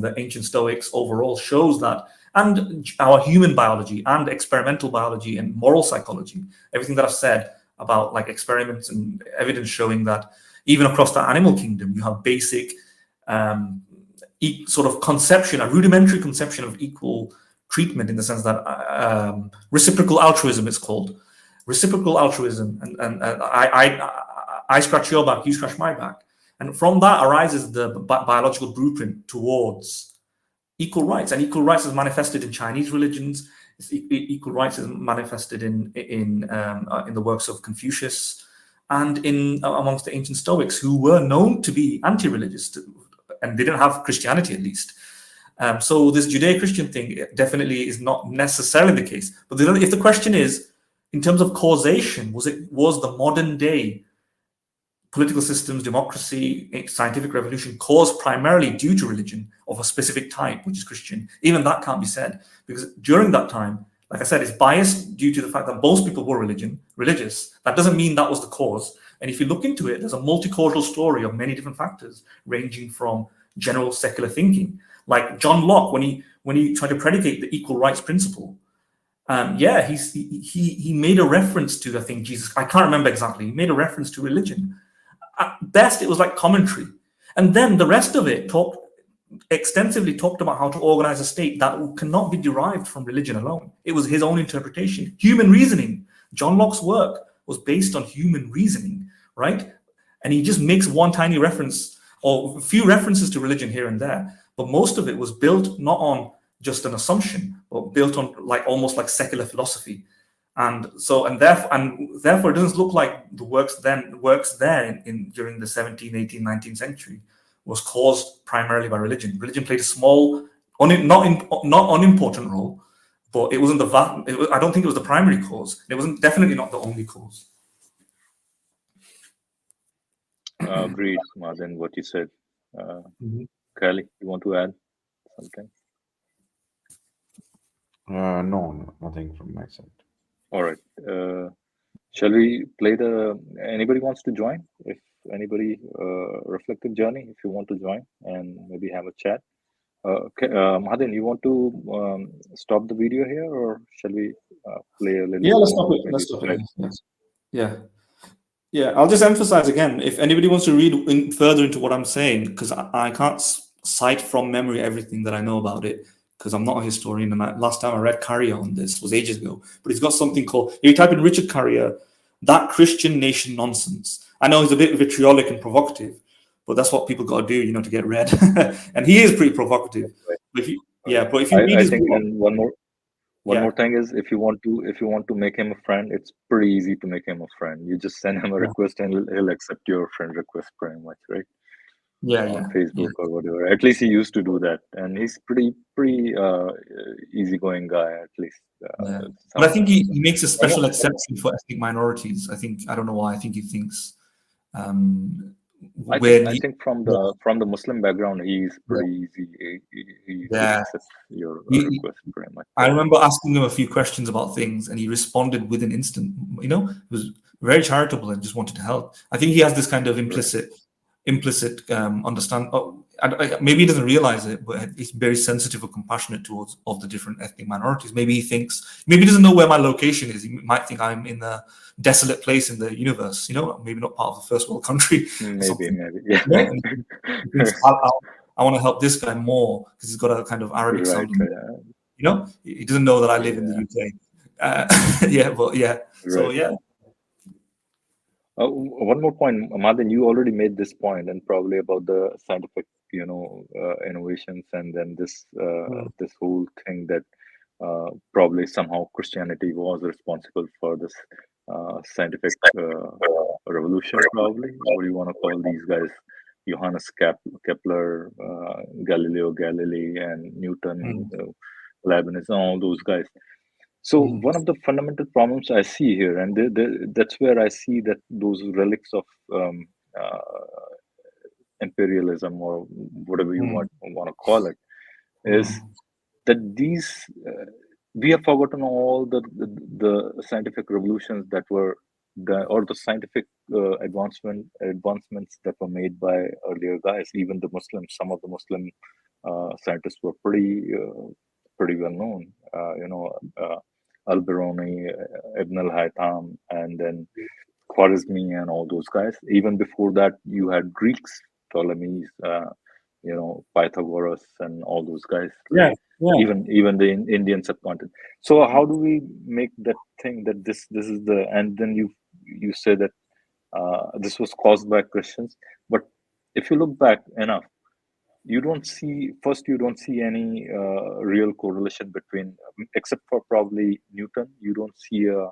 the ancient Stoics overall shows that, and our human biology and experimental biology and moral psychology, everything that I've said about like experiments and evidence showing that even across the animal kingdom, you have basic sort of conception, a rudimentary conception of equal treatment, in the sense that reciprocal altruism is called. Reciprocal altruism, and I scratch your back, you scratch my back. And from that arises the biological blueprint towards equal rights. And equal rights is manifested in Chinese religions. Equal rights is manifested in the works of Confucius and amongst the ancient Stoics, who were known to be anti-religious, and they didn't have Christianity, at least. So this Judeo-Christian thing definitely is not necessarily the case. But if the question is, in terms of causation, was the modern day political systems, democracy, scientific revolution caused primarily due to religion of a specific type, which is Christian. Even that can't be said, because during that time, like I said, it's biased due to the fact that most people were religious. That doesn't mean that was the cause. And if you look into it, there's a multi-causal story of many different factors, ranging from general secular thinking, like John Locke, when he tried to predicate the equal rights principle. He made a reference to, I think, Jesus. I can't remember exactly. He made a reference to religion. At best, it was like commentary, and then the rest of it extensively talked about how to organize a state that cannot be derived from religion alone. It was his own interpretation, human reasoning. John Locke's work was based on human reasoning, right? And he just makes one tiny reference or a few references to religion here and there, but most of it was built not on just an assumption, but built on almost like secular philosophy. And therefore it doesn't look like the works there during the 17th, 18th, 19th century was caused primarily by religion. Religion played a small, not unimportant role, but it wasn't I don't think it was the primary cause. It wasn't definitely not the only cause. Agreed, Mazen, what you said. Kelly, you want to add something? No, nothing from my side. All right. Shall we play anybody wants to join? If anybody, reflective journey, if you want to join and maybe have a chat. Mahaden, you want to stop the video here, or shall we play a little? Yeah, let's stop it. Let's stop it. Yeah. I'll just emphasize again, if anybody wants to read further into what I'm saying, because I can't cite from memory everything that I know about it, because I'm not a historian, and last time I read Carrier on this was ages ago, but he's got something called, if you type in Richard Carrier, That Christian Nation Nonsense. I know he's a bit vitriolic and provocative, but that's what people got to do, to get read. And he is pretty provocative. But if you read his book, and one more thing is, if you want to make him a friend, it's pretty easy to make him a friend. You just send him a request and he'll accept your friend request pretty much, right? On Facebook or whatever. At least he used to do that, and he's pretty easygoing guy, at least. But I think he makes a special exception for ethnic minorities. I don't know why. I think he thinks. I think from the Muslim background, he's pretty easy. He accepts your request pretty much. I remember asking him a few questions about things, and he responded with an instant. He was very charitable and just wanted to help. I think he has this kind of implicit understand. Maybe he doesn't realize it, but he's very sensitive or compassionate towards of the different ethnic minorities. Maybe he doesn't know where my location is. He might think I'm in a desolate place in the universe. Maybe not part of a first world country. Maybe, yeah. I want to help this guy more because he's got a kind of Arabic sound. He doesn't know that I live in the UK. So yeah. One more point, Madan, you already made this point, and probably about the scientific, innovations, and then this whole thing that probably somehow Christianity was responsible for this scientific revolution. Probably, what do you want to call these guys? Johannes Kepler, Galileo Galilei, and Newton, Leibniz, all those guys. So one of the fundamental problems I see here, and that's where I see that those relics of imperialism, or whatever you want to call it, is that these we have forgotten all the scientific revolutions that were or the scientific advancements that were made by earlier guys. Even the Muslims, some of the Muslim scientists were pretty well known. Al-Biruni, Ibn al-Haytham, and then Khwarizmi, and all those guys. Even before that, you had Greeks, Ptolemies, Pythagoras, and all those guys. Even the Indian subcontinent. So how do we make that thing that this is and then you say that this was caused by Christians, but if you look back enough, you don't see any real correlation between, except for probably Newton. You don't see a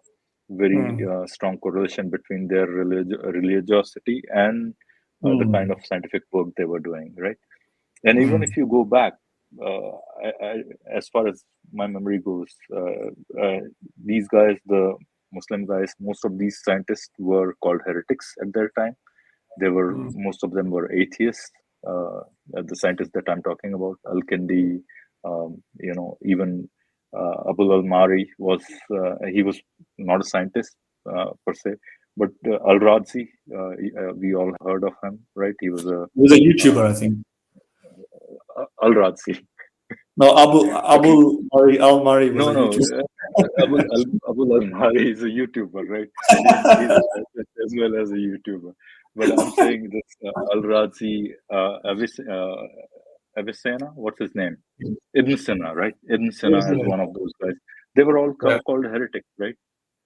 very strong correlation between their religiosity and the kind of scientific work they were doing, right? And even if you go back, as far as my memory goes, these guys, the Muslim guys, most of these scientists were called heretics at their time. They were most of them were atheists. The scientists that I'm talking about, Al-Kindi, even Abul al-Mari was he was not a scientist per se, but Al-Razi, we all heard of him, right? He was a YouTuber, I think. Al-Razi. No, Abu al-Mari was No, a no. YouTuber. Abul al-Mari is a YouTuber, right? He's a scientist as well as a YouTuber. But I'm saying this Al-Razi, Avicenna, what's his name? Ibn Sina, right? Ibn Sina is one of those guys. They were all called heretics, right?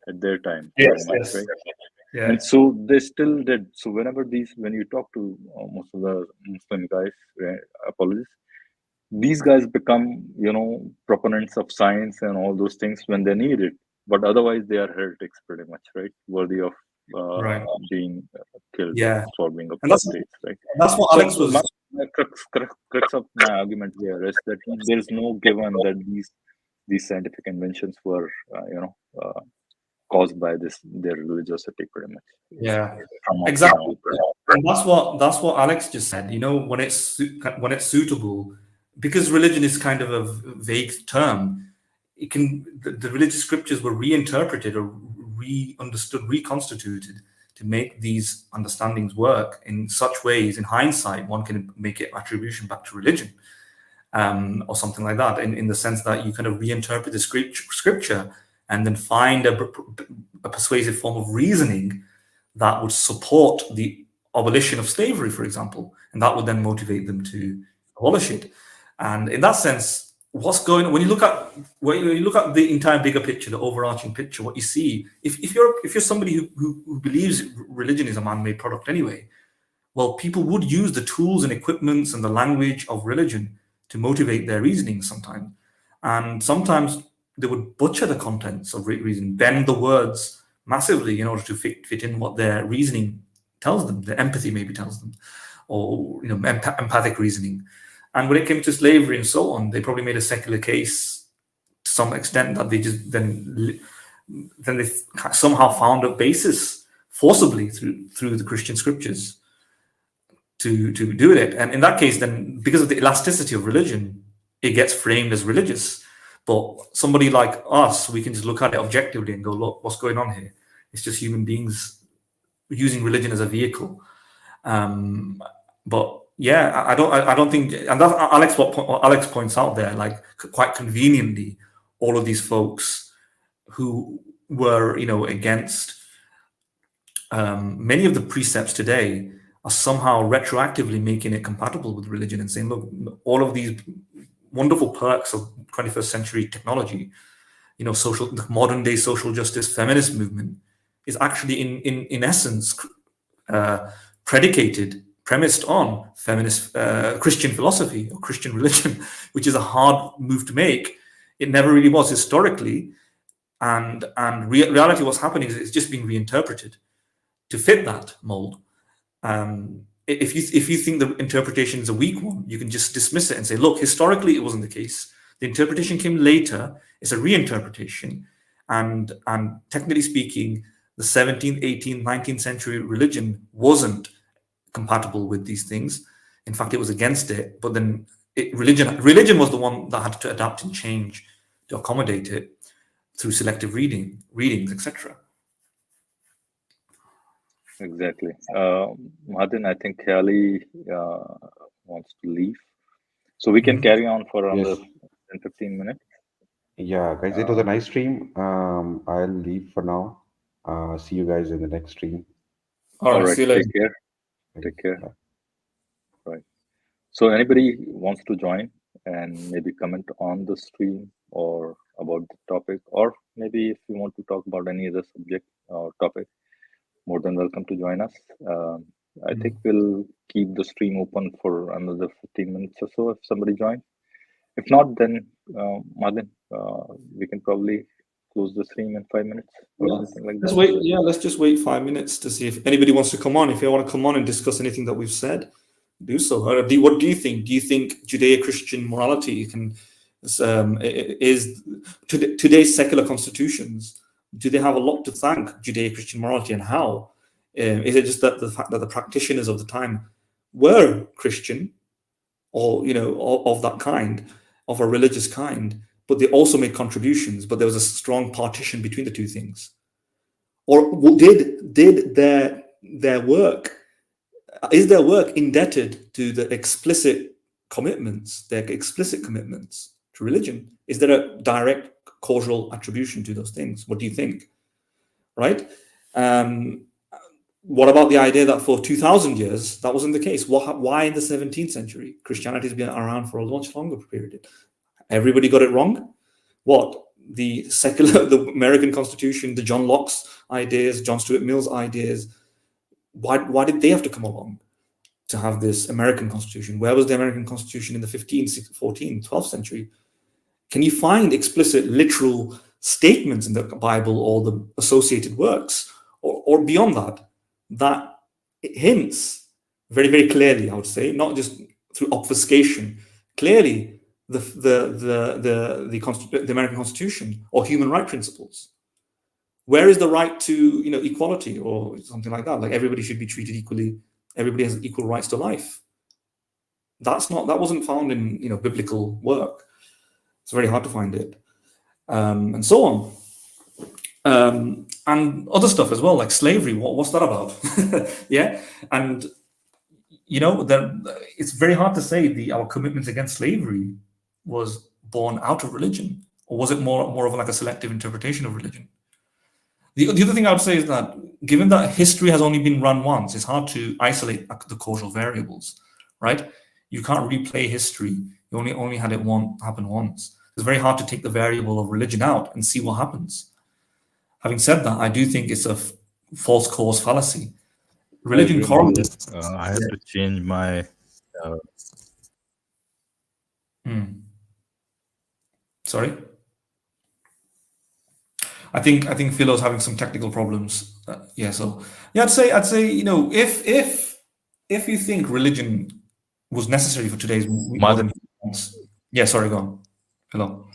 At their time, Yes, much, yes. right? Yeah. And so they still did. So whenever when you talk to most of the Muslim guys, apologies, these guys become, proponents of science and all those things when they need it. But otherwise, they are heretics pretty much, right? Worthy of Right. being killed Yeah. for being And that's apostates, right? that's what So Alex was. my crux of my argument here is that there is no given that these scientific inventions were, caused by their religiosity, pretty much. Yeah. From Exactly. And that's what Alex just said. When it's suitable, because religion is kind of a vague term. The religious scriptures were reinterpreted or re-understood, reconstituted to make these understandings work in such ways. In hindsight, one can make it attribution back to religion, or something like that. In the sense that you kind of reinterpret the scripture and then find a persuasive form of reasoning that would support the abolition of slavery, for example, and that would then motivate them to abolish it. And in that sense, what's going on when you look at the entire bigger picture, the overarching picture, what you see, if you're somebody who believes religion is a man-made product anyway, well, people would use the tools and equipments and the language of religion to motivate their reasoning sometimes, and sometimes they would butcher the contents of reason, bend the words massively in order to fit in what their reasoning tells them, their empathy maybe tells them, or empathic reasoning. And when it came to slavery and so on, they probably made a secular case to some extent that they just then they somehow found a basis forcibly through the Christian scriptures to do it. And in that case, then because of the elasticity of religion, it gets framed as religious. But somebody like us, we can just look at it objectively and go, look, what's going on here? It's just human beings using religion as a vehicle. But yeah, I don't think, and that's what Alex points out there, like quite conveniently, all of these folks who were, against many of the precepts today are somehow retroactively making it compatible with religion and saying, look, all of these wonderful perks of 21st century technology, the modern day social justice feminist movement is actually in essence premised on feminist Christian philosophy or Christian religion, which is a hard move to make. It never really was historically, and reality what's happening is it's just being reinterpreted to fit that mold. If you think the interpretation is a weak one, you can just dismiss it and say, look, historically it wasn't the case. The interpretation came later. It's a reinterpretation, and technically speaking, the 17th, 18th, 19th century religion wasn't compatible with these things. In fact, it was against it. But then religion was the one that had to adapt and change to accommodate it through selective readings, etc. Exactly. Martin, I think Kelly wants to leave. So we can carry on for another 10-15 minutes. Yeah, guys, it was a nice stream. I'll leave for now. See you guys in the next stream. All right, see you later. Take care. Take care. Bye. Right. So anybody wants to join and maybe comment on the stream or about the topic, or maybe if you want to talk about any other subject or topic, more than welcome to join us. I think we'll keep the stream open for another 15 minutes or so if somebody joins. If not, then Martin, we can probably close the stream in 5 minutes or something like let's that. Wait. Yeah, let's just wait 5 minutes to see if anybody wants to come on. If you want to come on and discuss anything that we've said, do so. What do you think? Do you think Judeo-Christian morality is today's secular constitutions? Do they have a lot to thank Judeo-Christian morality, and how? Is it just that the fact that the practitioners of the time were Christian, or of that kind, of a religious kind, but they also made contributions, but there was a strong partition between the two things? Or did their work, is their work indebted to the explicit commitments to religion? Is there a direct causal attribution to those things? What do you think? Right? What about the idea that for 2,000 years that wasn't the case? Why in the 17th century? Christianity has been around for a much longer period. Everybody got it wrong? What? The American Constitution, the John Locke's ideas, John Stuart Mill's ideas, why did they have to come along to have this American Constitution? Where was the American Constitution in the 15th, 14th, 12th century? Can you find explicit literal statements in the Bible or the associated works, or beyond that hints very, very clearly, I would say, not just through obfuscation, clearly the American Constitution or human rights principles? Where is the right to equality or something like that? Like everybody should be treated equally. Everybody has equal rights to life. That wasn't found in biblical work. It's very hard to find it, and so on, and other stuff as well, like slavery. What's that about? Yeah, and it's very hard to say our commitments against slavery was born out of religion, or was it more of like a selective interpretation of religion? The other thing I would say is that given that history has only been run once, it's hard to isolate the causal variables, right? You can't replay history. You only had it happen once. It's very hard to take the variable of religion out and see what happens. Having said that, I do think it's a false cause fallacy. Religion correlates. I have to change my. Sorry. I think Philo's having some technical problems. I'd say if you think religion was necessary for today's modern. Yeah, sorry, go on. Hello.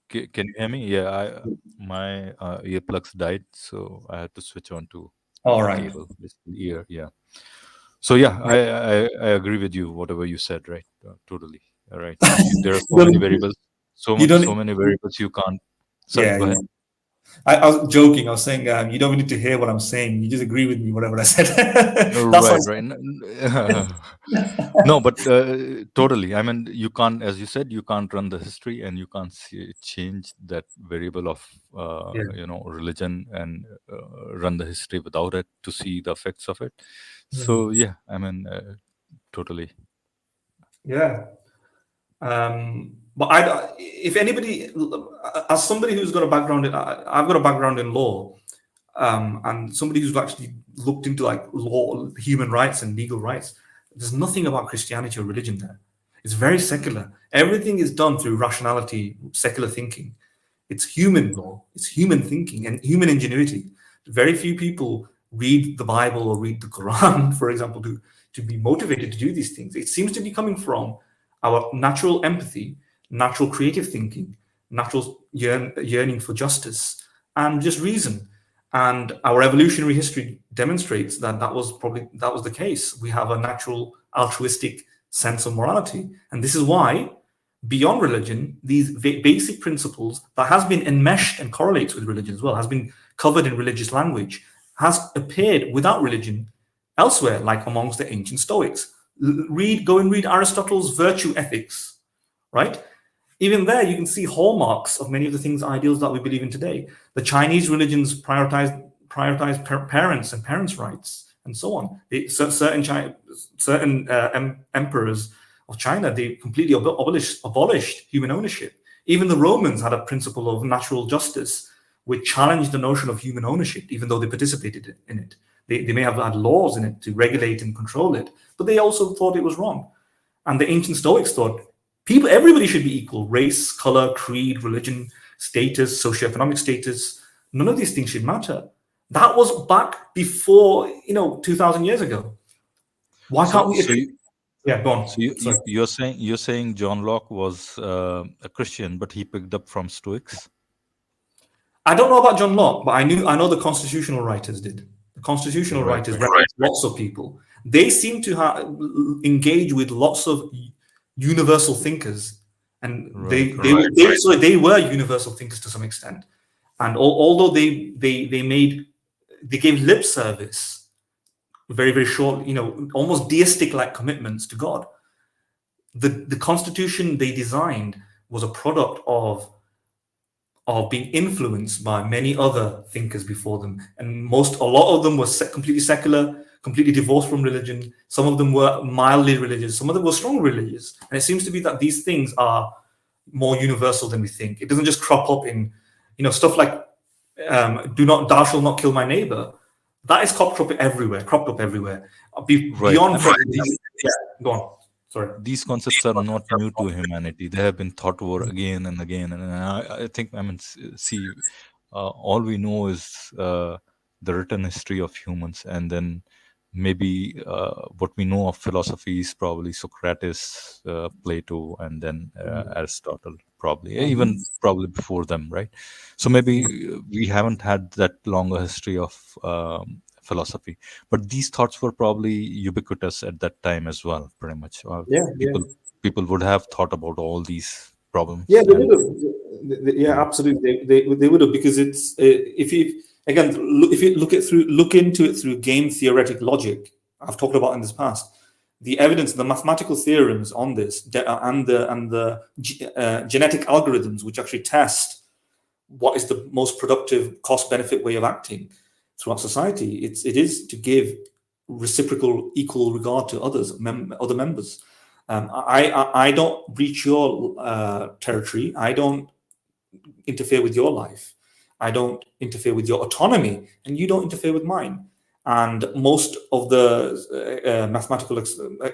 Can you hear me? Yeah, my earplugs died, so I had to switch on to cable. Ear, yeah. So yeah, I agree with you. Whatever you said, right? Totally. All right. There are so many variables. So many variables you can't. Sorry, go ahead. I was joking. I was saying you don't need to hear what I'm saying. You just agree with me, whatever I said. Right. No, but totally. I mean, you can't, as you said, you can't run the history, and you can't change that variable of religion and run the history without it to see the effects of it. So yeah, I mean, totally. Yeah. But if anybody, as somebody who's got a background I've got a background in law, and somebody who's actually looked into like law, human rights and legal rights, there's nothing about Christianity or religion there. It's very secular. Everything is done through rationality, secular thinking. It's human law, it's human thinking and human ingenuity. Very few people read the Bible or read the Quran, for example, to be motivated to do these things. It seems to be coming from our natural empathy, natural creative thinking, natural yearning for justice, and just reason. And our evolutionary history demonstrates that was the case. We have a natural altruistic sense of morality. And this is why, beyond religion, these basic principles that has been enmeshed and correlates with religion as well, has been covered in religious language, has appeared without religion elsewhere, like amongst the ancient Stoics. Go and read Aristotle's virtue ethics, right? Even there, you can see hallmarks of many of the things, ideals that we believe in today. The Chinese religions prioritize parents and parents' rights, and so on. Certain emperors of China, they completely abolished human ownership. Even the Romans had a principle of natural justice, which challenged the notion of human ownership, even though they participated in it. They may have had laws in it to regulate and control it, but they also thought it was wrong. And the ancient Stoics thought everybody should be equal: race, color, creed, religion, status, socioeconomic status. None of these things should matter. That was back before 2,000 years ago. Why can't we? Yeah, go on. So you're saying John Locke was a Christian, but he picked up from Stoics? I don't know about John Locke, but I know the constitutional writers did. The constitutional right is lots of people. They seem to engage with lots of universal thinkers, and they were universal thinkers to some extent. And although they gave lip service, very, very short, almost deistic like commitments to God, the constitution they designed was a product of being influenced by many other thinkers before them, and a lot of them were completely secular, completely divorced from religion. Some of them were mildly religious, some of them were strong religious, and it seems to be that these things are more universal than we think. It doesn't just crop up in stuff like thou shalt not kill my neighbor. That is cropped up everywhere. Beyond go on. Sorry. These concepts are not new to humanity. They have been thought over again and again. And I think, see, all we know is the written history of humans. And then maybe what we know of philosophy is probably Socrates, Plato, and then Aristotle, probably, even probably before them, right? So maybe we haven't had that longer history of philosophy, but these thoughts were probably ubiquitous at that time as well, pretty much. People would have thought about all these problems. Yeah, they would have. Absolutely, they would have, because it's if you look into it through game theoretic logic, I've talked about in this past, the evidence, the mathematical theorems on this, and the genetic algorithms which actually test what is the most productive cost-benefit way of acting throughout society. It is to give reciprocal, equal regard to other members. I don't breach your territory. I don't interfere with your life. I don't interfere with your autonomy, and you don't interfere with mine. And most of the mathematical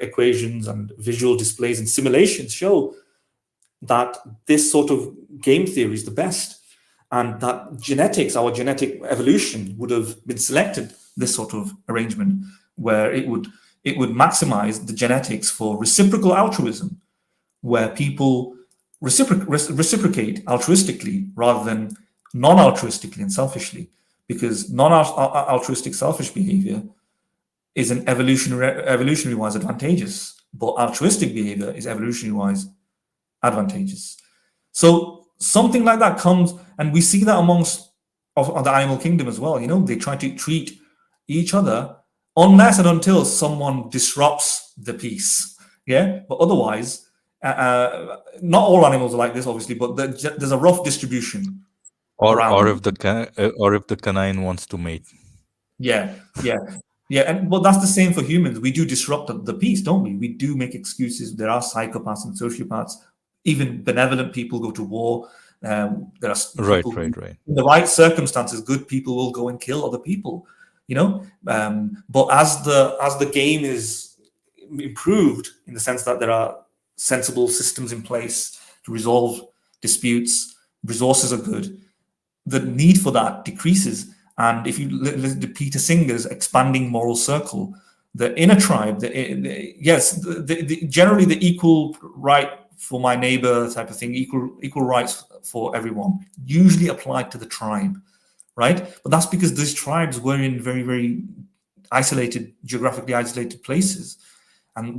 equations and visual displays and simulations show that this sort of game theory is the best, and that genetics, our genetic evolution, would have been selected this sort of arrangement where it would maximize the genetics for reciprocal altruism, where people reciprocate altruistically rather than non-altruistically and selfishly, because non-altruistic selfish behavior is an evolutionary-wise advantageous, but altruistic behavior is evolutionary-wise advantageous. So something like that comes, and we see that amongst of the animal kingdom as well. They try to treat each other unless and until someone disrupts the peace. Yeah, but otherwise, not all animals are like this, obviously, but there's a rough distribution. Or if the canine wants to mate. Yeah. But that's the same for humans. We do disrupt the peace, don't we? We do make excuses. There are psychopaths and sociopaths. Even benevolent people go to war. There are right. In the right circumstances, good people will go and kill other people. But as the game is improved, in the sense that there are sensible systems in place to resolve disputes, resources are good, the need for that decreases. And if you listen to Peter Singer's expanding moral circle, the inner tribe, generally the equal right for my neighbor type of thing, equal rights for everyone, usually applied to the tribe, right? But that's because these tribes were in very, very geographically isolated places, and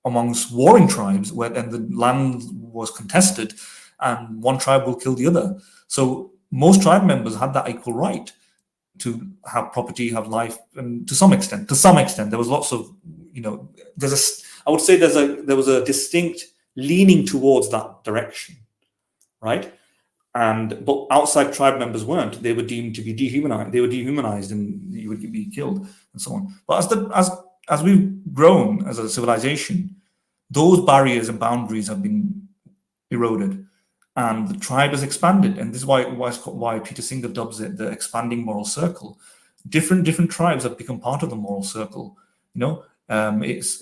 amongst warring tribes, and the land was contested, and one tribe will kill the other. So most tribe members had that equal right to have property, have life, and to some extent, there was lots of, I would say there was a distinct leaning towards that direction, right? But outside tribe members weren't. They were deemed to be dehumanized. They were dehumanized, and you would be killed, and so on. But as we've grown as a civilization, those barriers and boundaries have been eroded, and the tribe has expanded. And this is why Peter Singer dubs it the expanding moral circle. Different tribes have become part of the moral circle. It's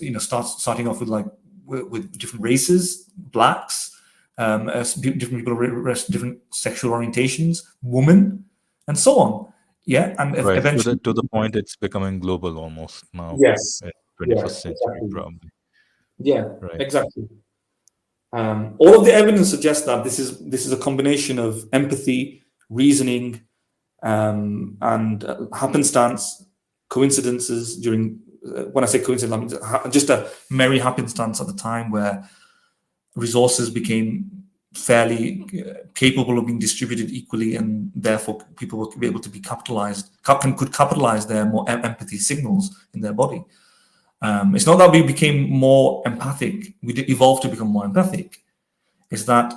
starting off with different races, blacks, different people with different sexual orientations, women, and so on. Yeah, and right. Eventually to the point, it's becoming global almost now. Yes, 21st century, exactly. Probably. Yeah, right. Exactly. All of the evidence suggests that this is a combination of empathy, reasoning, and happenstance, coincidences during, when I say coincidence, I mean just a merry happenstance at the time where resources became fairly capable of being distributed equally, and therefore people would be able to be capitalized, could capitalize their more empathy signals in their body. It's not that we became more empathic, we did evolve to become more empathic. It's that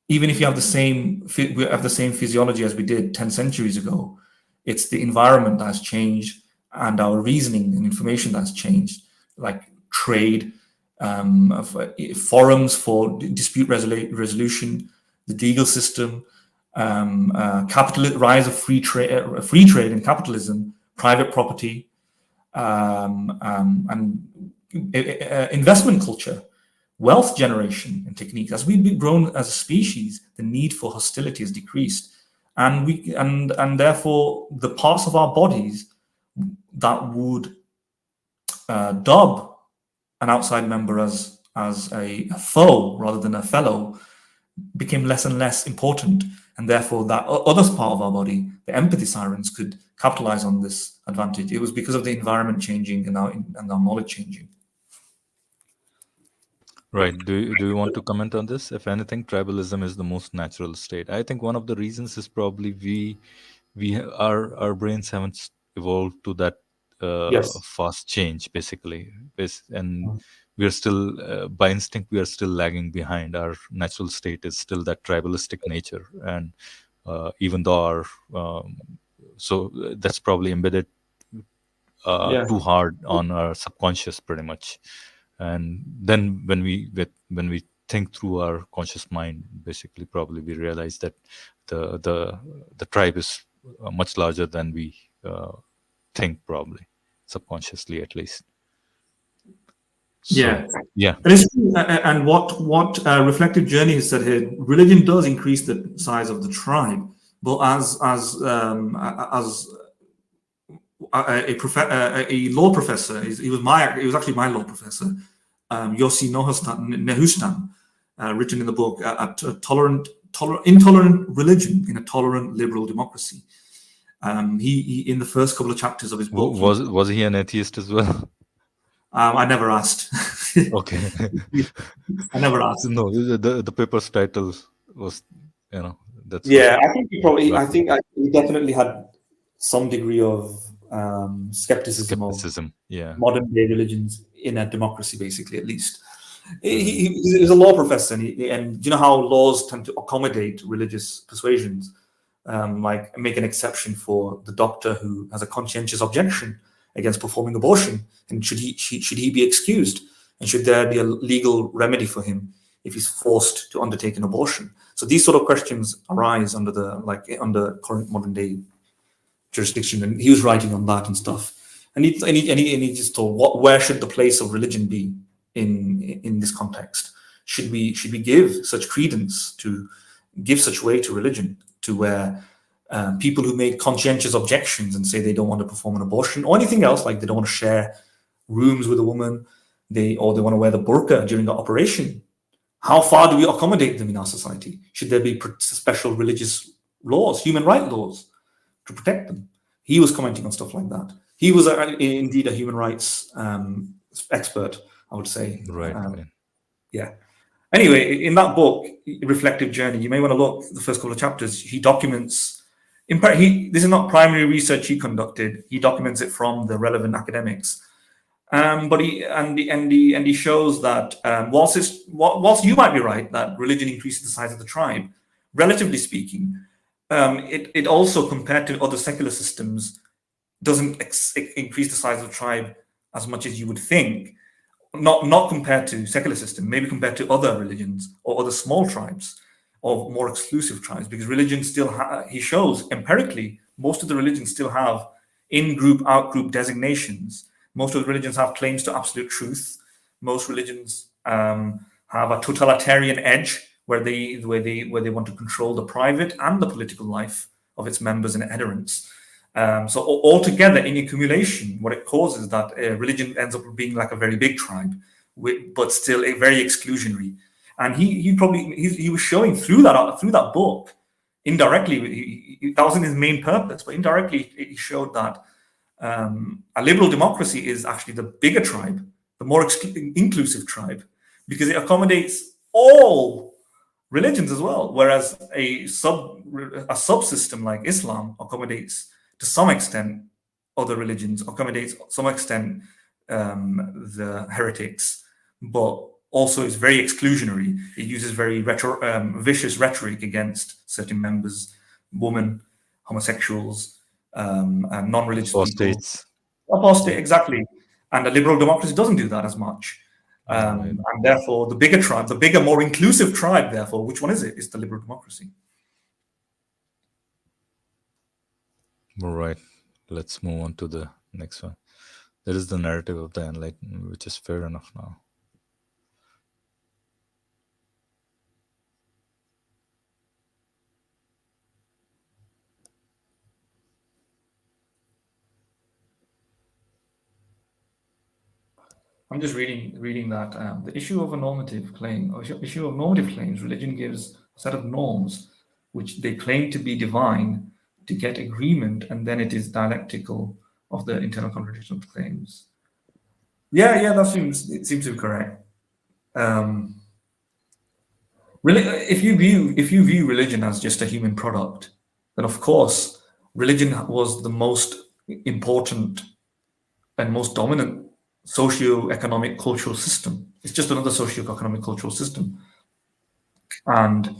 even if you have the same physiology as we did 10 centuries ago, it's the environment that has changed and our reasoning and information that's changed, like trade, forums for dispute resolution, the legal system, rise of free trade and capitalism, private property, and investment culture, wealth generation and techniques. As we've grown as a species, the need for hostility has decreased, and therefore the parts of our bodies that would dub an outside member as a foe rather than a fellow became less and less important, and therefore that other part of our body, the empathy sirens, could capitalize on this advantage. It was because of the environment changing and our knowledge changing. Right. Do you want to comment on this? If anything, tribalism is the most natural state. I think one of the reasons is probably our brains haven't evolved to that Yes. fast change, basically, and we are still by instinct we are still lagging behind. Our natural state is still that tribalistic nature, and even though our so that's probably embedded too hard on our subconscious, pretty much. And then when we think through our conscious mind, basically probably we realize that the tribe is much larger than we think, probably subconsciously at least. So, yeah. And what Reflective Journey has said here, religion does increase the size of the tribe, but as a law professor, he was actually my law professor, Yossi Nehustan, written in the book Intolerant Religion in a Tolerant Liberal Democracy. He in the first couple of chapters of his book, was he an atheist as well? I never asked. Okay. I never asked. No, the paper's title was, that's. Yeah, I think he definitely had some degree of skepticism. Yeah. Modern day religions in a democracy, basically, at least. He's a law professor, and do you know how laws tend to accommodate religious persuasions, like make an exception for the doctor who has a conscientious objection against performing abortion, and should he be excused, and should there be a legal remedy for him if he's forced to undertake an abortion? So these sort of questions arise under current modern day jurisdiction, and he was writing on that and stuff. And he just thought, where should the place of religion be in this context? Should we give such credence to give such weight to religion, to where people who make conscientious objections and say they don't want to perform an abortion or anything else, like they don't want to share rooms with a woman, they want to wear the burqa during the operation, how far do we accommodate them in our society? Should there be special religious laws, human rights laws, to protect them? He was commenting on stuff like that. He was indeed a human rights expert, I would say. Right. Yeah. Anyway, in that book, Reflective Journey, you may want to look at the first couple of chapters. He documents, this is not primary research he conducted. He documents it from the relevant academics. But he shows that whilst you might be right that religion increases the size of the tribe, relatively speaking, it also, compared to other secular systems, doesn't increase the size of the tribe as much as you would think. Not compared to secular system, maybe compared to other religions or other small tribes or more exclusive tribes, because religion still, he shows empirically, most of the religions still have in-group, out-group designations. Most of the religions have claims to absolute truth. Most religions have a totalitarian edge where they want to control the private and the political life of its members and adherents. So altogether, in accumulation, what it causes is that religion ends up being like a very big tribe, but still very exclusionary. And he was showing through that book indirectly, that wasn't his main purpose, but indirectly he showed that a liberal democracy is actually the bigger tribe, the more inclusive tribe, because it accommodates all religions as well, whereas a subsystem like Islam accommodates to some extent other religions, accommodates to some extent the heretics, but also is very exclusionary. It uses very vicious rhetoric against certain members, women, homosexuals, and non-religious people. Apostates. Apostate, exactly. And a liberal democracy doesn't do that as much. And therefore, the bigger tribe, the bigger, more inclusive tribe, therefore, which one is it? It's the liberal democracy. All right. Let's move on to the next one. There is the narrative of the Enlightenment, which is fair enough now. I'm just reading that the issue of a normative claim, or issue of normative claims, religion gives a set of norms which they claim to be divine to get agreement, and then it is dialectical of the internal contradiction of the claims. Yeah, that seems to be correct. Really, if you view religion as just a human product, then of course religion was the most important and most dominant socio-economic cultural system. It's just another socio-economic cultural system. And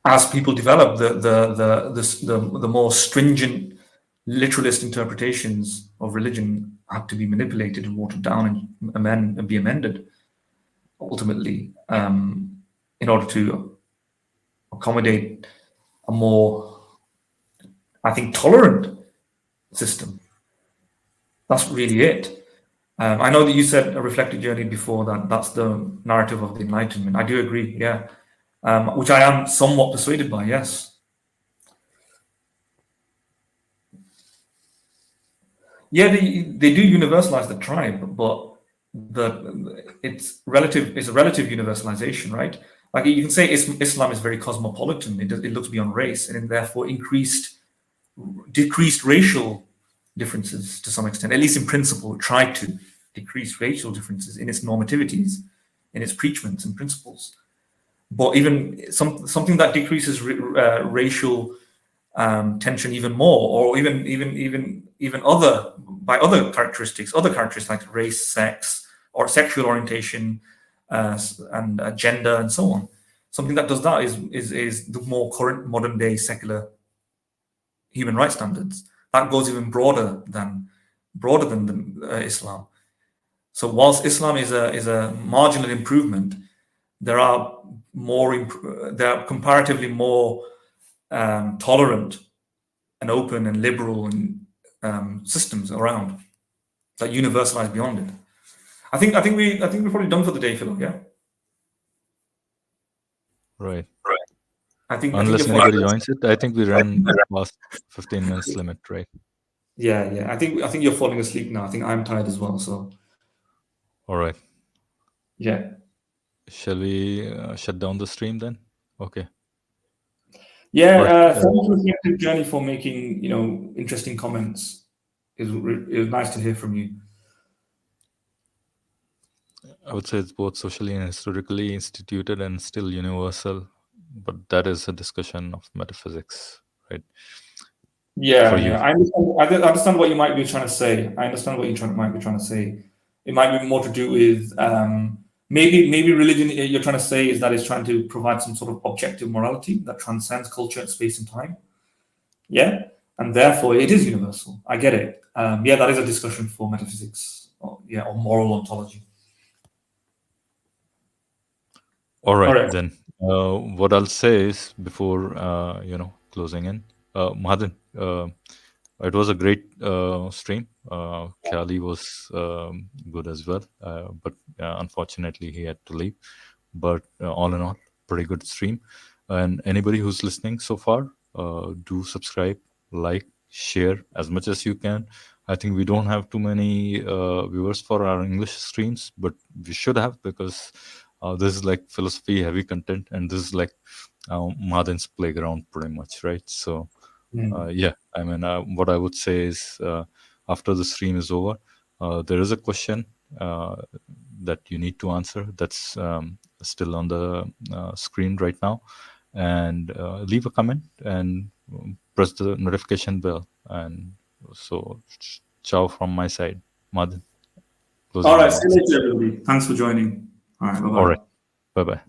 as people develop the more stringent literalist interpretations of religion had to be manipulated and watered down and be amended ultimately in order to accommodate a more, I think, tolerant system. That's really it. I know that you said a reflective journey before that's the narrative of the Enlightenment. I do agree, yeah. Which I am somewhat persuaded by, yes. Yeah, they do universalize the tribe, but it's a relative universalization, right? Like you can say Islam is very cosmopolitan. It looks beyond race, and therefore decreased racial differences to some extent, at least in principle. It tried to decrease racial differences in its normativities, in its preachments and principles. But even something that decreases racial tension even more, or even other characteristics like race, sex, or sexual orientation, and gender, and so on. Something that does that is the more current modern day secular human rights standards. That goes even broader than Islam. So whilst Islam is a marginal improvement, there are comparatively more tolerant and open and liberal and systems around that universalize beyond it. I think we're probably done for the day, Philo. Yeah. Right. Unless anybody joins it, I think we ran past 15 minutes limit, right? Yeah. I think you're falling asleep now. I think I'm tired as well. So. All right. Yeah. Shall we shut down the stream then? Okay. Yeah. Thank you, Reflective Journey, for making interesting comments. It was nice to hear from you. I would say it's both socially and historically instituted and still universal, but that is a discussion of metaphysics, right? Yeah. I understand what you might be trying to say. Might be trying to say. It might be more to do with maybe religion. You're trying to say is that it's trying to provide some sort of objective morality that transcends culture, space, and time. Yeah, and therefore it is universal. I get it. That is a discussion for metaphysics, or moral ontology. All right. Then. What I'll say is before closing in, Mahadan, it was a great stream. Kali was good as well, but unfortunately he had to leave. But all in all, pretty good stream. And anybody who's listening so far, do subscribe, like, share as much as you can. I think we don't have too many viewers for our English streams, but we should have, because this is like philosophy heavy content, and this is like Madan's playground pretty much, right? So Mm. yeah, I mean, what I would say is after the stream is over, there is a question that you need to answer that's still on the screen right now, and leave a comment and press the notification bell. And so ciao from my side. Madan, closing All right. See remarks. you later, everybody. Thanks for joining. All right. Bye-bye. All right. Bye-bye.